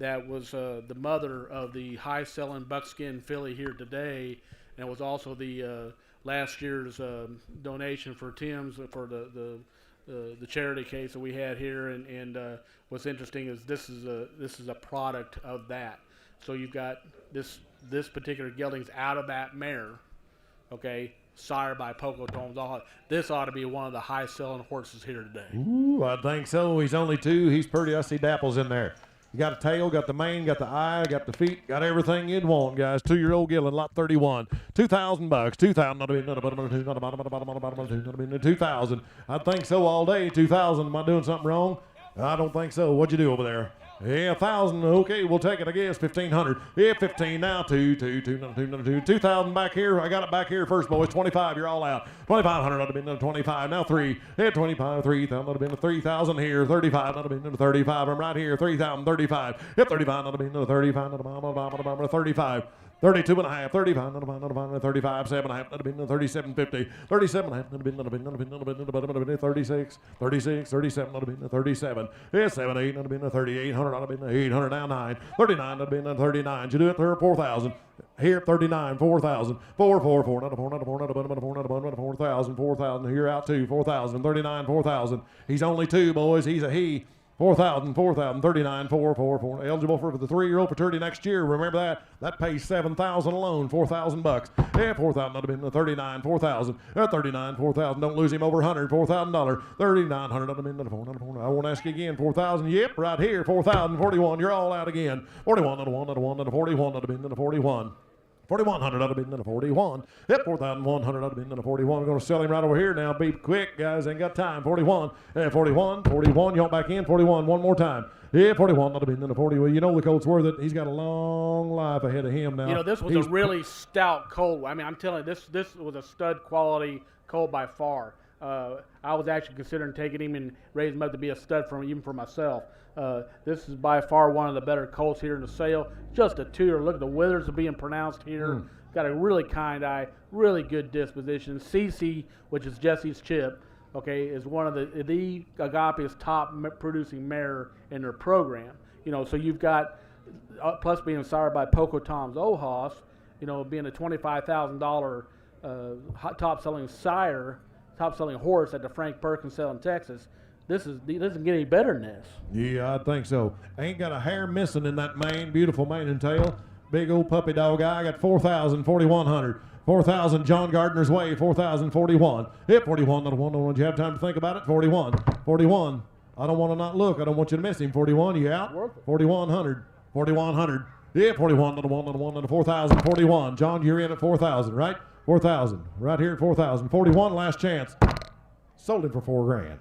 that was the mother of the high-selling buckskin filly here today. And it was also the last year's donation for Tim's for the charity case that we had here. And what's interesting is this is a product of that. So you've got this particular gelding's out of that mare, okay, sired by Poco Tom's. This ought to be one of the high-selling horses here today. Ooh, I think so. He's only 2. He's pretty. I see dapples in there. You got a tail, got the mane, got the eye, got the feet, got everything you'd want, guys. 2-year-old gelding, lot 31, $2,000. 2,000. I think so all day. 2,000. Am I doing something wrong? I don't think so. What'd you do over there? Yeah, 1,000. Okay, we'll take it, I guess. 1,500. Yeah, 15 now. 2,000 back here. I got it back here first, boys. 25. You're all out. 2,500 ought to be into 25. Now 3. Yeah, 25. 3,000 ought to be into 3,000 here. 35 ought to be into 35. I'm right here. 3,000. 35. Yep, 35 ought to be into 35. 35. 32 and a half, 35, 35, 7 and a half, 37.50, 37 and a half, 36, 37, 37, yeah, 7, 8, 38, 100, 800, now 9, 39, 39. You do it there, 4,000. Here, 39, 4,000, 4, 4,000. Here out 2, 4,000, 39, 4,000. He's only 2, boys. He's a he. 4,000, 39, 4. Eligible for the 3-year-old fraternity next year. Remember that? That pays 7,000 alone, $4,000. Yeah, 4,000 would have been 39, 4,000. 39, 4,000. Don't lose him over 100, $4,000. 3,900 would have been 4. I won't ask you again. 4,000. Yep, right here. 4,000, 41. You're all out again. 41 to 1 to 1 to 41 would have been 41. 4,100 ought to have been in a 41. Yep, 4,100 ought to have been in a 41. We're going to sell him right over here now. Be quick, guys. Ain't got time. 41. 41. You want back in? 41. One more time. Yeah, 41 ought to have been in a 40. Well, you know the colt's worth it. He's got a long life ahead of him now. You know, this was a really stout colt. I mean, I'm telling you, this was a stud quality colt by far. I was actually considering taking him and raising him up to be a stud even for myself. This is by far one of the better colts here in the sale. Just a 2-year. Look at the withers are being pronounced here. Got a really kind eye, really good disposition. CC, which is Jesse's Chip, okay, is one of the Agape's top producing mare in their program. You know, so you've got, plus being sired by Poco Tom's old hoss, you know, being a $25,000 top-selling horse at the Frank Perkins sale in Texas. This doesn't get any better than this. Yeah, I think so. Ain't got a hair missing in that mane. Beautiful mane and tail. Big old puppy dog eye. I got 4,000, 4,100. 4,000 John Gardner's way. 4,000, 41. Yep, 41. Don't you have time to think about it? 41. 41. I don't want to not look. I don't want you to miss him. 41. You out? 4,100. 4,100. Yeah, 41. 4,000. 41. John, you're in at 4,000, right? 4,000. Right here at 4,000. 41. Last chance. Sold him for $4,000.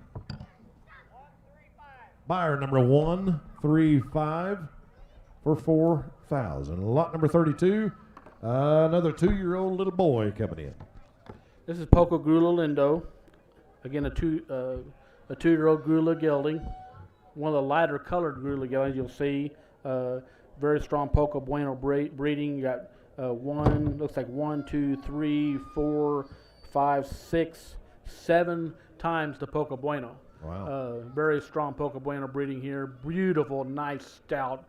Buyer number 135 for 4,000. Lot number 32, another 2-year-old little boy coming in. This is Poco Grula Lindo. Again, a 2-year-old Grula gelding. One of the lighter colored Grula geldings you'll see. Very strong Poco Bueno breeding. You got looks like 1, 2, 3, 4, 5, 6, 7 times the Poco Bueno. Wow. Very strong Poco Bueno breeding here. Beautiful, nice stout.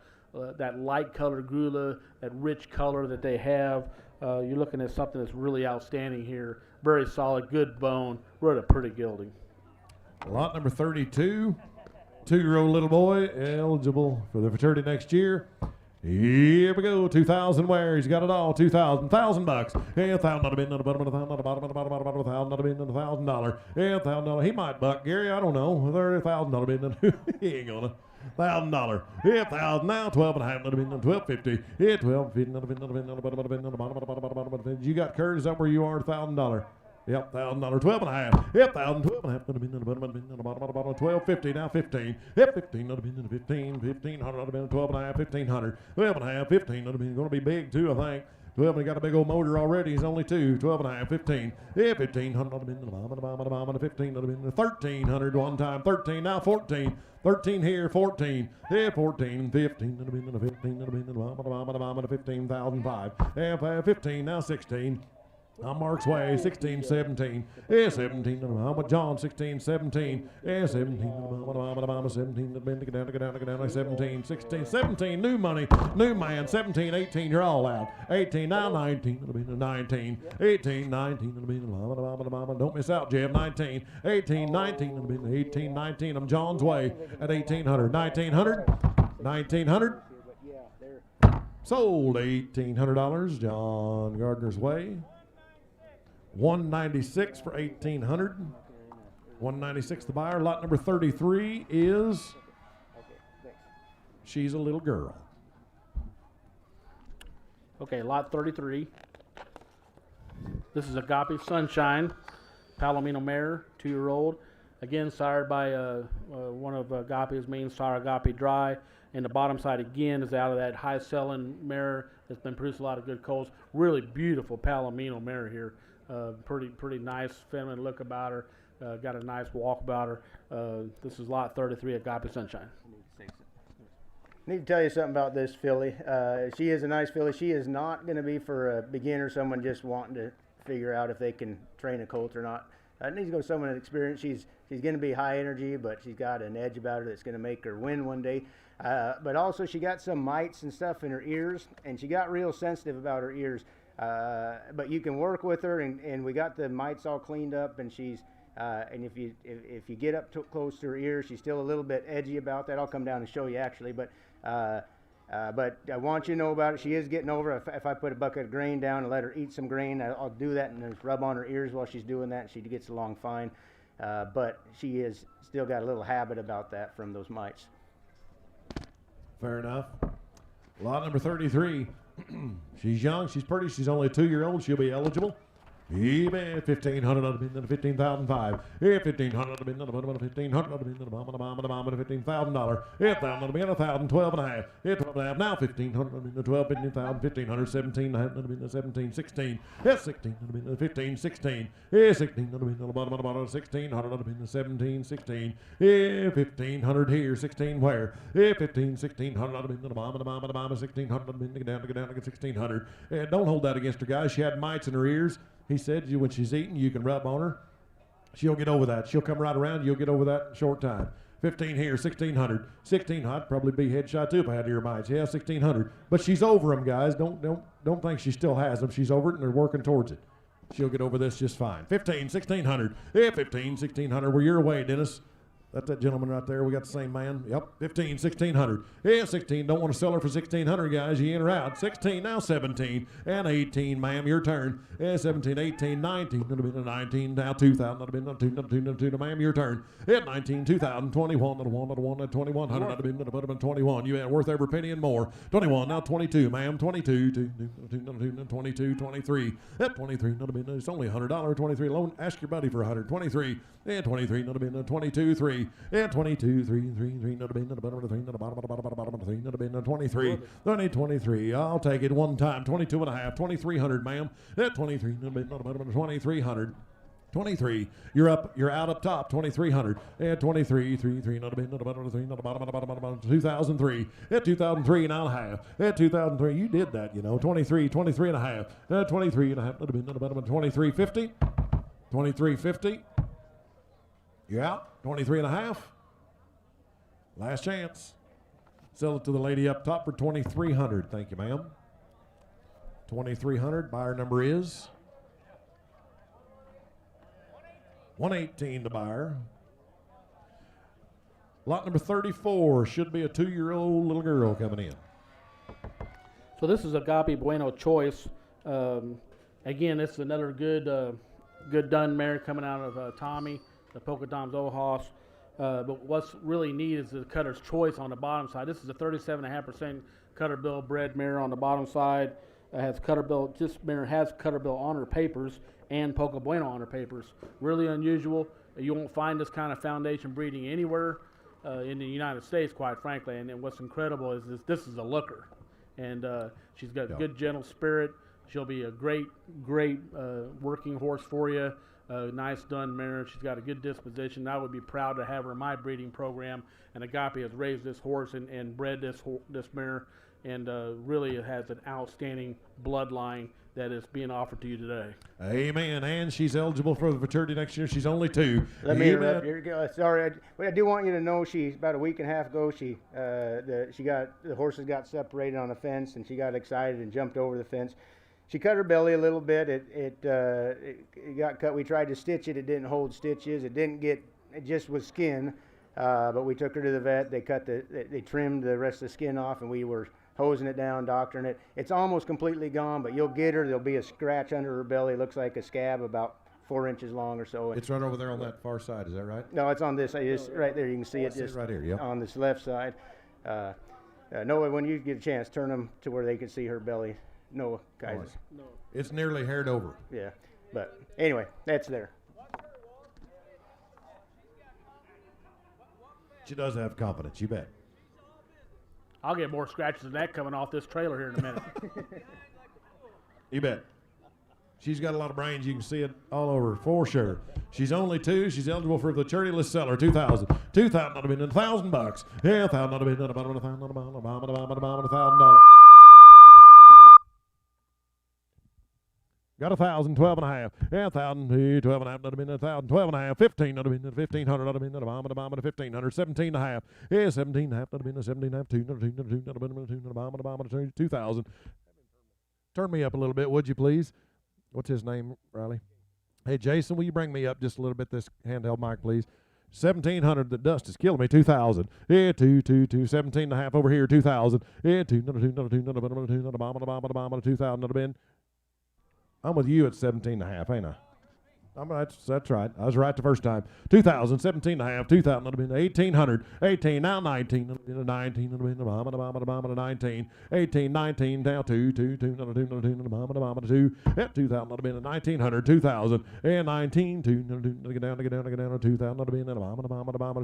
That light colored Gula, that rich color that they have. You're looking at something that's really outstanding here. Very solid, good bone, really pretty gelding. Lot number 32, 2-year-old little boy, eligible for the fraternity next year. Here we go, 2,000 where he's got it all, 2,000, $1,000. Yeah, $1,000 on the bin, on the bottom, on the bottom, on the bottom, on the bottom, $1,000 on the bin, $1,000. Yeah, $1,000. He might buck, Gary, I don't know. $30,000 on the bin, he ain't gonna. $1,000. Yeah, 1,000 now, 12.5 on the bin, 12.50. Yeah, 12.50 on the bin, on the bin, on the bottom, on the bin, on the bottom, on the bottom, on the bottom, on the bin. You got Kurt, is that where you are? $1,000. Yep, $1,000, 12.5. Yep, 1,000, 12.5 on the bin, on the bottom, on the bin, on the bottom, on the bottom, 12.50 now, 15. Yep, 15 on the bin, on the 15, 1,500 on the bin, 12.5, 1,500, 12.5, 15 on the bin. Going to be big too, I think. 12, and he got a big old motor already. He's only 2, 12.5, 15. Yeah, 1,500 on the bin, on the bottom, on the bottom, on the 15 on the bin, 1,300 one time, 13 now, 14. 13 here, 14. Yeah, 14, 15 on the bin, on the 15 on the bin, on the bottom, on the bottom, on the 15,005. Yeah, 15 now, 16. On Mark's way, 16, 17. Yeah, 17. I'm with John, 16, 17. Yeah, 17. 17. Get down, 17, 16, 17. New money, new man, 17, 18. You're all out. 18, now 19. 19, 18, 19. Don't miss out, Jeb. 19, 18, 19. 18, 19. I'm John's way at 1,800. 1,900. 1,900. Sold $1,800. John Gardner's way. 196 for 1,800. 196 the buyer. Lot number 33 is She's a Little Girl. Okay, lot 33. This is Agape Sunshine, Palomino mare, 2-year-old. Again, sired by one of Agape's main sire, Agape Dry. And the bottom side again is out of that high-selling mare that's been producing a lot of good colts. Really beautiful Palomino mare here. Pretty nice feminine look about her. Got a nice walk about her. This is lot 33, Agape Sunshine. I need to tell you something about this filly. She is a nice filly. She is not going to be for a beginner, someone just wanting to figure out if they can train a colt or not. It needs to go to someone with experience. She's going to be high energy, but she's got an edge about her that's going to make her win one day. But also she got some mites and stuff in her ears, and she got real sensitive about her ears. But you can work with her, and we got the mites all cleaned up, and she's and if you get up close to her ears, she's still a little bit edgy about that. I'll come down and show you actually, but I want you to know about it. She is getting over. If I put a bucket of grain down and let her eat some grain, I'll do that and just rub on her ears while she's doing that, and she gets along fine. But she is still got a little habit about that from those mites. Fair enough. Lot number 33. She's young, she's pretty, she's only a 2-year-old, she'll be eligible. Even 1,500 on the bin, 15,005. Yeah, 1,500 on the bin, on the bottom, 1,500 on the bin, on the bottom, on the bottom, $15,000. Yeah, 1,000 on the bin, 1,000, 12.5. Yeah, 12.5. Now 1,500 on the bin, 12, 15,000, 1,500, 17 on the bin, 17, 16. Yeah, 16 on the bin, 15, 16. Yeah, 16 on the bin, on the bottom, 1,600 on the bin, 17, 16. Yeah, 1,500 here, 16 where? Yeah, 15, 1,600 on the bin, on the bottom, 1,600 on the bin, get down, 1,600. Yeah, don't hold that against her, guys. She had mites in her ears. He said when she's eating, you can rub on her. She'll get over that. She'll come right around. You'll get over that in a short time. 15 here, 1,600. 1,600. I'd probably be head shot too if I had ear mites. Yeah, 1,600. But she's over them, guys. Don't think she still has them. She's over it, and they're working towards it. She'll get over this just fine. 15, 1,600. Yeah, 15, 1,600. Well, you're away, Dennis. That's that gentleman right there. We got the same man. Yep, 15, 1,600. Yeah, 16. Don't want to sell her for 1,600, guys. You in or out. 16, now 17. And 18, ma'am. Your turn. Yeah, 17, 18, 19. That'll be 19. Now 2,000. That'll be 2, ma'am. Your turn. Yeah, 19, 2,000. 21. That'll 2,100. That'll be 21. You had worth every penny and more. 21. Now 22, ma'am. 22. 22, 23. That 23. That'll be, it's only $100. 23 loan. Ask your buddy for 100. 23. Yeah, 23. That'll be 22, 3. Yeah, 22, 3, not a bin, not a bottom of the 3, not a bottom of the 3, not a bin, 23, 23. I'll take it one time. 22 and a half, 2,300, ma'am. Yeah, 23, not a bin, not a bottom of the 2,300. 23. You're up. You're out up top. 2,300. At 23. 3. Not a bit. Not a bottom. 3. Not a bottom. 2003. At 2003 and a half. At 2003. You did that, you know. 23. 23 and a half. At 23 and a half. Not a bit. Not a bottom. 23.50. 23.50. You're out. 23 and a half. Last chance. Sell it to the lady up top for 2,300. Thank you, ma'am. 2,300. Buyer number is 118 to buyer. Lot number 34 should be a 2-year-old little girl coming in. So this is Agape Bueno Choice. Again, this is another good done mare coming out of Tommy, the Polka Dom's old hoss. But what's really neat is the cutter's choice on the bottom side. This is a 37.5% Cutterbill bred mare on the bottom side. Has Cutterbill. This mare has Cutterbill on her papers and Polka Bueno on her papers. Really unusual. You won't find this kind of foundation breeding anywhere in the United States, quite frankly. And what's incredible is this is a looker, and she's got good, gentle spirit. She'll be a great working horse for you. Nice done mare. She's got a good disposition. I would be proud to have her in my breeding program. And Agape has raised this horse and bred this mare, and really has an outstanding bloodline that is being offered to you today. Amen. And she's eligible for the fraternity next year. She's only 2. Let me interrupt. Sorry, I do want you to know she's about a week and a half ago. The horses got separated on a fence, and she got excited and jumped over the fence. She cut her belly a little bit. It got cut. We tried to stitch it. It didn't hold stitches. It just was skin. But we took her to the vet. They trimmed the rest of the skin off, and we were hosing it down, doctoring it. It's almost completely gone, but you'll get her. There'll be a scratch under her belly. It looks like a scab about 4 inches long or so. It's right over there on that far side. Is that right? No, it's on this. It's right there. You can see it just right here. Yep. On this left side. Noah, when you get a chance, turn them to where they can see her belly. No, guys. No. It's nearly haired over. Yeah, but anyway, that's there. She does have confidence, you bet. I'll get more scratches than that coming off this trailer here in a minute. You bet. She's got a lot of brains. You can see it all over for sure. She's only 2. She's eligible for the charity-less seller. 2,000. 2,000 not have been $1,000. Yeah, 1,000 not have been about $1,000. Got 1,000, 12 and a half. Yeah, 1,000, 12 and a half, not have been 1,000, 12 and a half, 15, not have been 1,500, not have been 1,500, 17 and a half. Yeah, 17 and a half, not have been 17 and a half, 2, not have been 2, not have been 2,000. Turn me up a little bit, would you please? What's his name, Riley? Hey, Jason, will you bring me up just a little bit, this handheld mic, please? 1,700, the dust is killing me. 2,000. Yeah, 2, 17 and a half over here, 2,000. Yeah, 2, not a 2, not a 2, not a 2, not a 2, not a 2,000, not have been. I'm with you at 17 and a half, ain't I? That's right. I was right the first time. 2,000, 17 and a half, 2,000, would have been 1,800, 18, now 19, 19, would have been 19, 18, 19, now 2, 2, 2, not a 2, not a 2, not a 2, at 2,000, would have been 1,900, 2,000, and 19, 2, get down, 2,000, would have been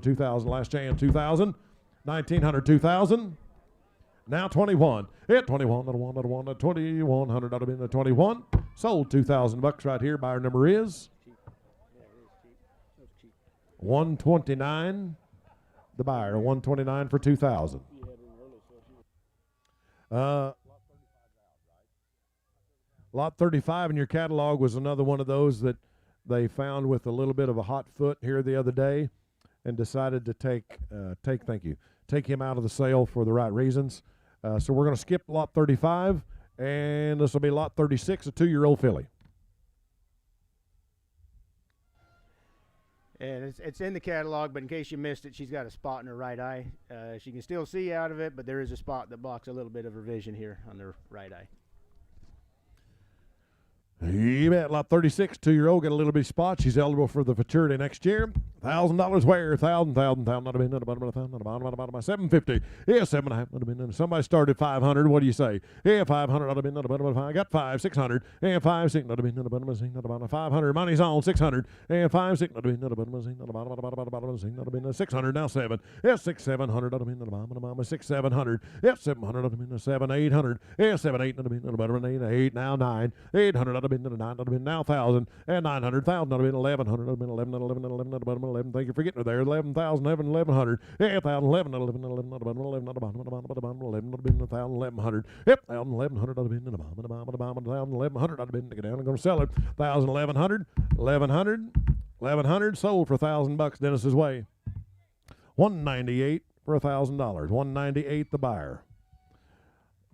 2,000, last chance, 2,000, 1,900, 2,000. Now 21. Hit 21, not a 1, not a 1, not 2,100, not have been a 21. Sold $2,000 right here. Buyer number is 129. The buyer 129 for 2,000. Lot 35 in your catalog was another one of those that they found with a little bit of a hot foot here the other day, and decided to take him out of the sale for the right reasons. So we're going to skip lot 35, and this will be lot 36, a 2-year-old filly. And it's in the catalog, but in case you missed it, she's got a spot in her right eye. She can still see out of it, but there is a spot that blocks a little bit of her vision here on her right eye. You bet. Lot 36, 2-year-old, got a little bit of spot. She's eligible for the futurity next year. $1,000 where? $1,000, not a bit, not a bottom, not a bottom, $750. Yeah, 7.5, not a bit. Somebody started 500. What do you say? Yeah, 500, not a bit, not a bottom. I got 5, 600. Yeah, 5, 6, not a bit, not a bottom, not a bottom. 500. Money's on 600. Yeah, 5, 6, not a bit, not a bottom, not a bottom, not a bit. 600 now 7. Yeah, 6, 700, not a bit, not a bottom, 6, 700. Yeah, 700, not a bit, 7, 800. Yeah, 7, 8, not a bit, not a bottom, 8 now 9. 800, not a bit, not a 9, not a bit, now 1,000. And 900, 1,000, not a bit, 1,100, not a bit, 11, not 11, not 11, not a bottom, 11. Thank you for getting her there. 11,000, 1100. Yeah, 1,000, 11, 11, 11, not a bottom, 11, not a bottom, 11, not a bit, 1,000, 1100. Yep, 1,000, 1100, not a bit, not a bottom, 1,000, 1100, not a bit, get down. I'm going to sell it. 1,000, 1100, 1100, 1100, sold for $1,000 Dennis's way. 198 for $1,000. 198 the buyer.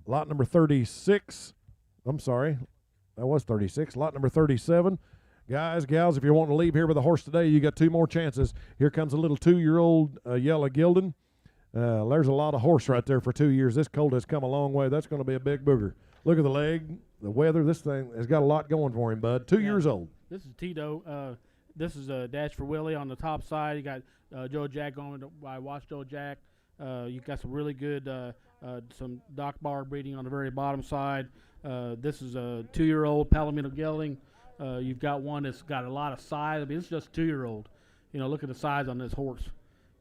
Lot number 36. I'm sorry, that was 36. Lot number 37. Guys, gals, if you're wanting to leave here with a horse today, you got 2 more chances. Here comes a little 2-year-old yellow gelding. There's a lot of horse right there for 2 years. This colt has come a long way. That's going to be a big booger. Look at the leg, the weather. This thing has got a lot going for him, bud. 2 years old. This is Tito. This is Dash for Willie on the top side. You got Joe Jack going. I watched Joe Jack. You got some really good, some Doc Bar breeding on the very bottom side. This is a 2-year-old Palomino gelding. You've got one that's got a lot of size. I mean, it's just a 2-year-old. You know, look at the size on this horse.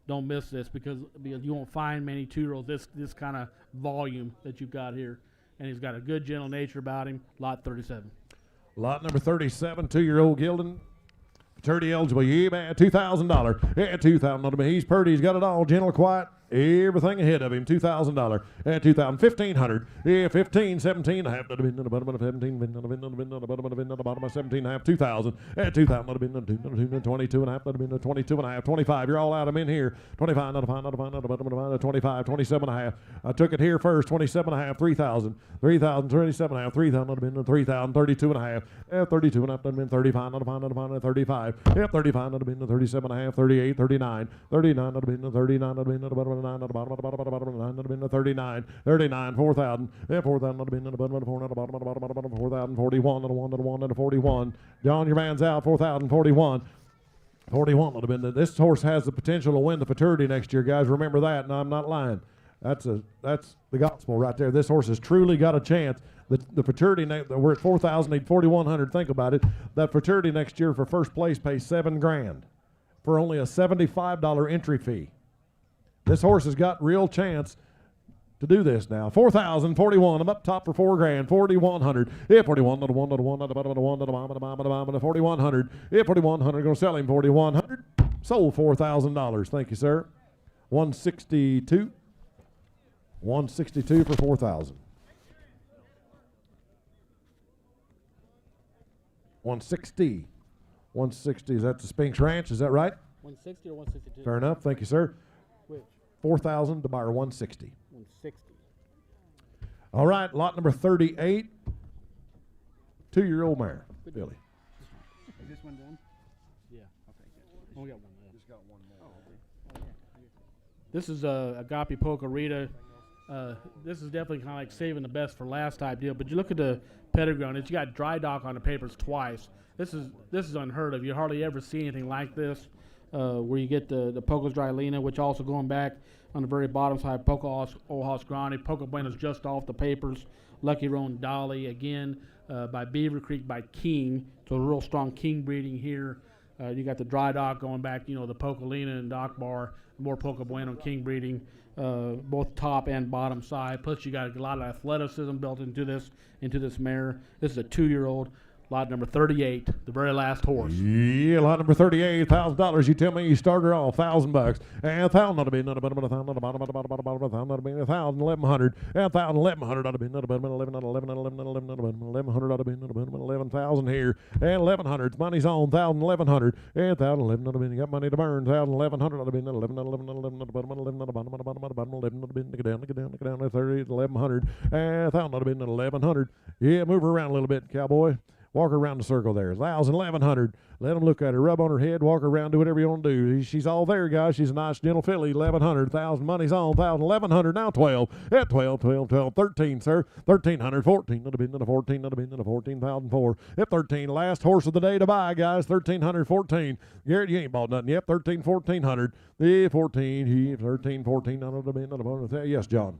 Don't miss this because you won't find many 2-year-olds this kind of volume that you've got here. And he's got a good, gentle nature about him. Lot 37. Lot number 37, 2-year-old gelding. Maturity eligible. Yeah, man, $2,000. Yeah, $2,000. He's purty. He's got it all. Gentle, quiet. Everything ahead of him. $2,000. Yeah, $2,000. $1,500. Yeah, 15, 17 and a half. Not a bit, not a bottom of 17. Not a bit, not a bit, not a bottom of not a bottom of 17 and a half. 2,000. Yeah, 2,000. Not a bit, not a bit, not a bit, 22 and a half. Not a bit, 22 and a half. 25. You're all out. I'm in here. 25. Not a fine, not a fine, not a bottom of a 25. 27 and a half. I took it here first. 27 and a half. 3,000. 3,000. 27 and a half. 3,000. Not a bit, 3,000. 32 and a half. Yeah, 32 and a half. Not a bit, 35. Not a fine, not a fine, 35. Yeah, 35. Not a bit, 37 and a half. 38. 39. 39. Not a bit, 39. Not a bit, not a bottom of 9. Not a bottom of 9, not a bit, 39, 39, 4,000, yeah, 4,000, not a bit, not a bottom, not a 4, not a bottom, not a bottom, not a bottom, 4,000, 41, not a 1, not a 1, not a 41. John, your man's out, 4,000, 41. 41 would have been. This horse has the potential to win the Futurity next year, guys. Remember that, and I'm not lying. That's the gospel right there. This horse has truly got a chance. The Futurity, we're at 4,000, need 4,100. Think about it. That Futurity next year for first place pays $7,000 for only a $75 entry fee. This horse has got real chance to do this now. 4,000, 41. I'm up top for $4,000. 4,100. Yeah, 41. Not a 1, not a 1, not a bottom, not a 1, not a bomb, not a bomb, not a bomb, not a 4,100. Yeah, 4,100. Going to sell him 4,100. Sold $4,000. Thank you, sir. 162. 162 for 4,000. 160. 160. Is that the Spinks Ranch? Is that right? 160 or 162? Fair enough. Thank you, sir. Which? 4,000 to buyer 160. 160. All right, lot number 38. 2-year-old mare, Billy. Is this one done? Yeah. Okay. Good. We got one left. Just got one more. Oh, yeah. This is Agape Pokerita. This is definitely kind of like saving the best for last type deal. But you look at the pedigree on it. You got dry dock on the papers twice. This is unheard of. You hardly ever see anything like this. Where you get the Pocos Dry Lena, which also going back on the very bottom side, Poco Ojos Grande, Poco Buenos just off the papers, Lucky Roan Dolly again by Beaver Creek by King, so a real strong King breeding here. You got the dry dock going back, the Poco Lena and Doc Bar, more Poco Bueno King breeding, both top and bottom side. Plus you got a lot of athleticism built into this mare. This is a 2-year-old. Lot number 38, the very last horse. Yeah, lot number 38, $1,000. You tell me you start her off, $1,000. And $1,000 not a bit, not a bottom, not a bottom, not a bottom, $1,000 not a bit, $1,000, $1,100. And $1,000, $1,100 not a bit, not a bottom, $11, not $11, not $11, not $11, not a bottom, $1,100 not a bit, not a bottom, $11,000 here. And $1,100, money's on, $1,000, $1,100. And $1,000, $11 not a bit, you got money to burn, $1,000, $1,100 not a bit, not $11, not $11, not $11, not a bottom, $11, not a bottom, not a bottom, not a bottom, $11 not a bit, look it down, 30, $1,100. And $1,000 not a bit, not $1,100. Yeah, move her around a little bit, cowboy. Walk her around the circle there. 1,000, 1,100. Let them look at her. Rub on her head. Walk her around. Do whatever you want to do. She's all there, guys. She's a nice, gentle filly. 1,100. 1,000. Money's on. 1,000. 1,100. Now 12. At 12, 12, 12. 13, sir. 1,300. 14. Not a bit. Not a 14. Not a bit. Not a 14,004. At 13. Last horse of the day to buy, guys. 1,300. 14. Garrett, you ain't bought nothing yet. 13, 1,400. The 14. He 13, 14. Not a bit. Not a bit. Yes, John.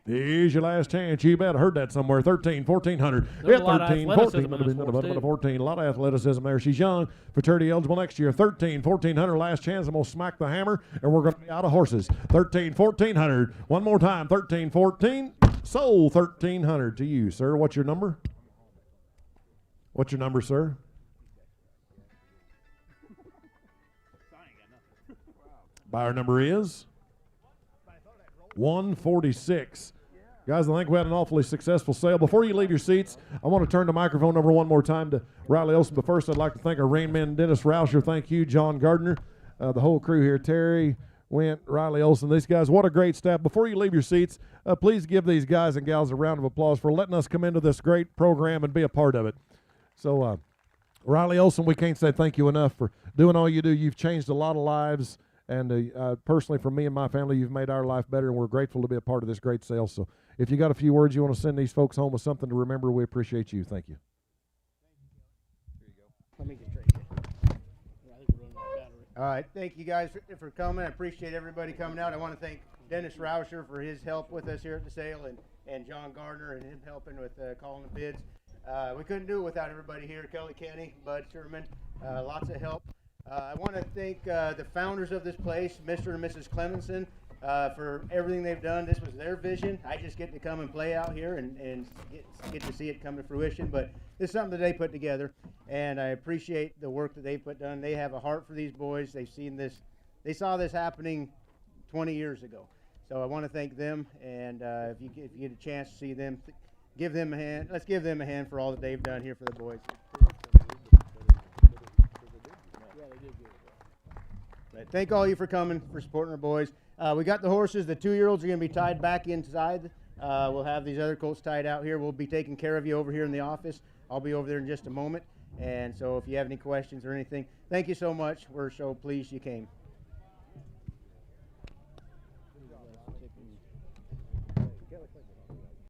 Here's your last chance. You bet. I heard that somewhere. 13, 1,400. There's Yeah, a lot of 13, athleticism 14. in this horse, too. 14. A lot of athleticism there. She's young. Fraternity eligible next year. 13, 1,400. Last chance. I'm going to smack the hammer, and we're going to be out of horses. 13, 1,400. One more time. 13, 14. Sold. 1,300 to you, sir. What's your number? What's your number, sir? Buyer number is 146. Guys, I think we had an awfully successful sale. Before you leave your seats, I want to turn the microphone over one more time to Riley Olson. But first, I'd like to thank our rainman, Dennis Rauscher. Thank you, John Gardner, the whole crew here, Terry, Went, Riley Olson. These guys, what a great staff. Before you leave your seats, please give these guys and gals a round of applause for letting us come into this great program and be a part of it. So, Riley Olson, we can't say thank you enough for doing all you do. You've changed a lot of lives. And personally, for me and my family, you've made our life better, and we're grateful to be a part of this great sale. So if you got a few words you want to send these folks home with something to remember, we appreciate you. Thank you. Here you go. Let me get straight. All right. Thank you guys for coming. I appreciate everybody coming out. I want to thank Dennis Rauscher for his help with us here at the sale, and John Gardner and him helping with calling the bids. We couldn't do it without everybody here. Kelly Kenny, Bud Sherman, lots of help. I want to thank the founders of this place, Mr. and Mrs. Clemenson, for everything they've done. This was their vision. I just get to come and play out here and get to see it come to fruition. But it's something that they put together, and I appreciate the work that they've put done. They have a heart for these boys. They've seen this. They saw this happening 20 years ago. So I want to thank them, and if you get a chance to see them, give them a hand. Let's give them a hand for all that they've done here for the boys. Thank all you for coming, for supporting our boys. We got the horses. The 2-year-olds are going to be tied back inside. We'll have these other colts tied out here. We'll be taking care of you over here in the office. I'll be over there in just a moment. And so if you have any questions or anything, thank you so much. We're so pleased you came.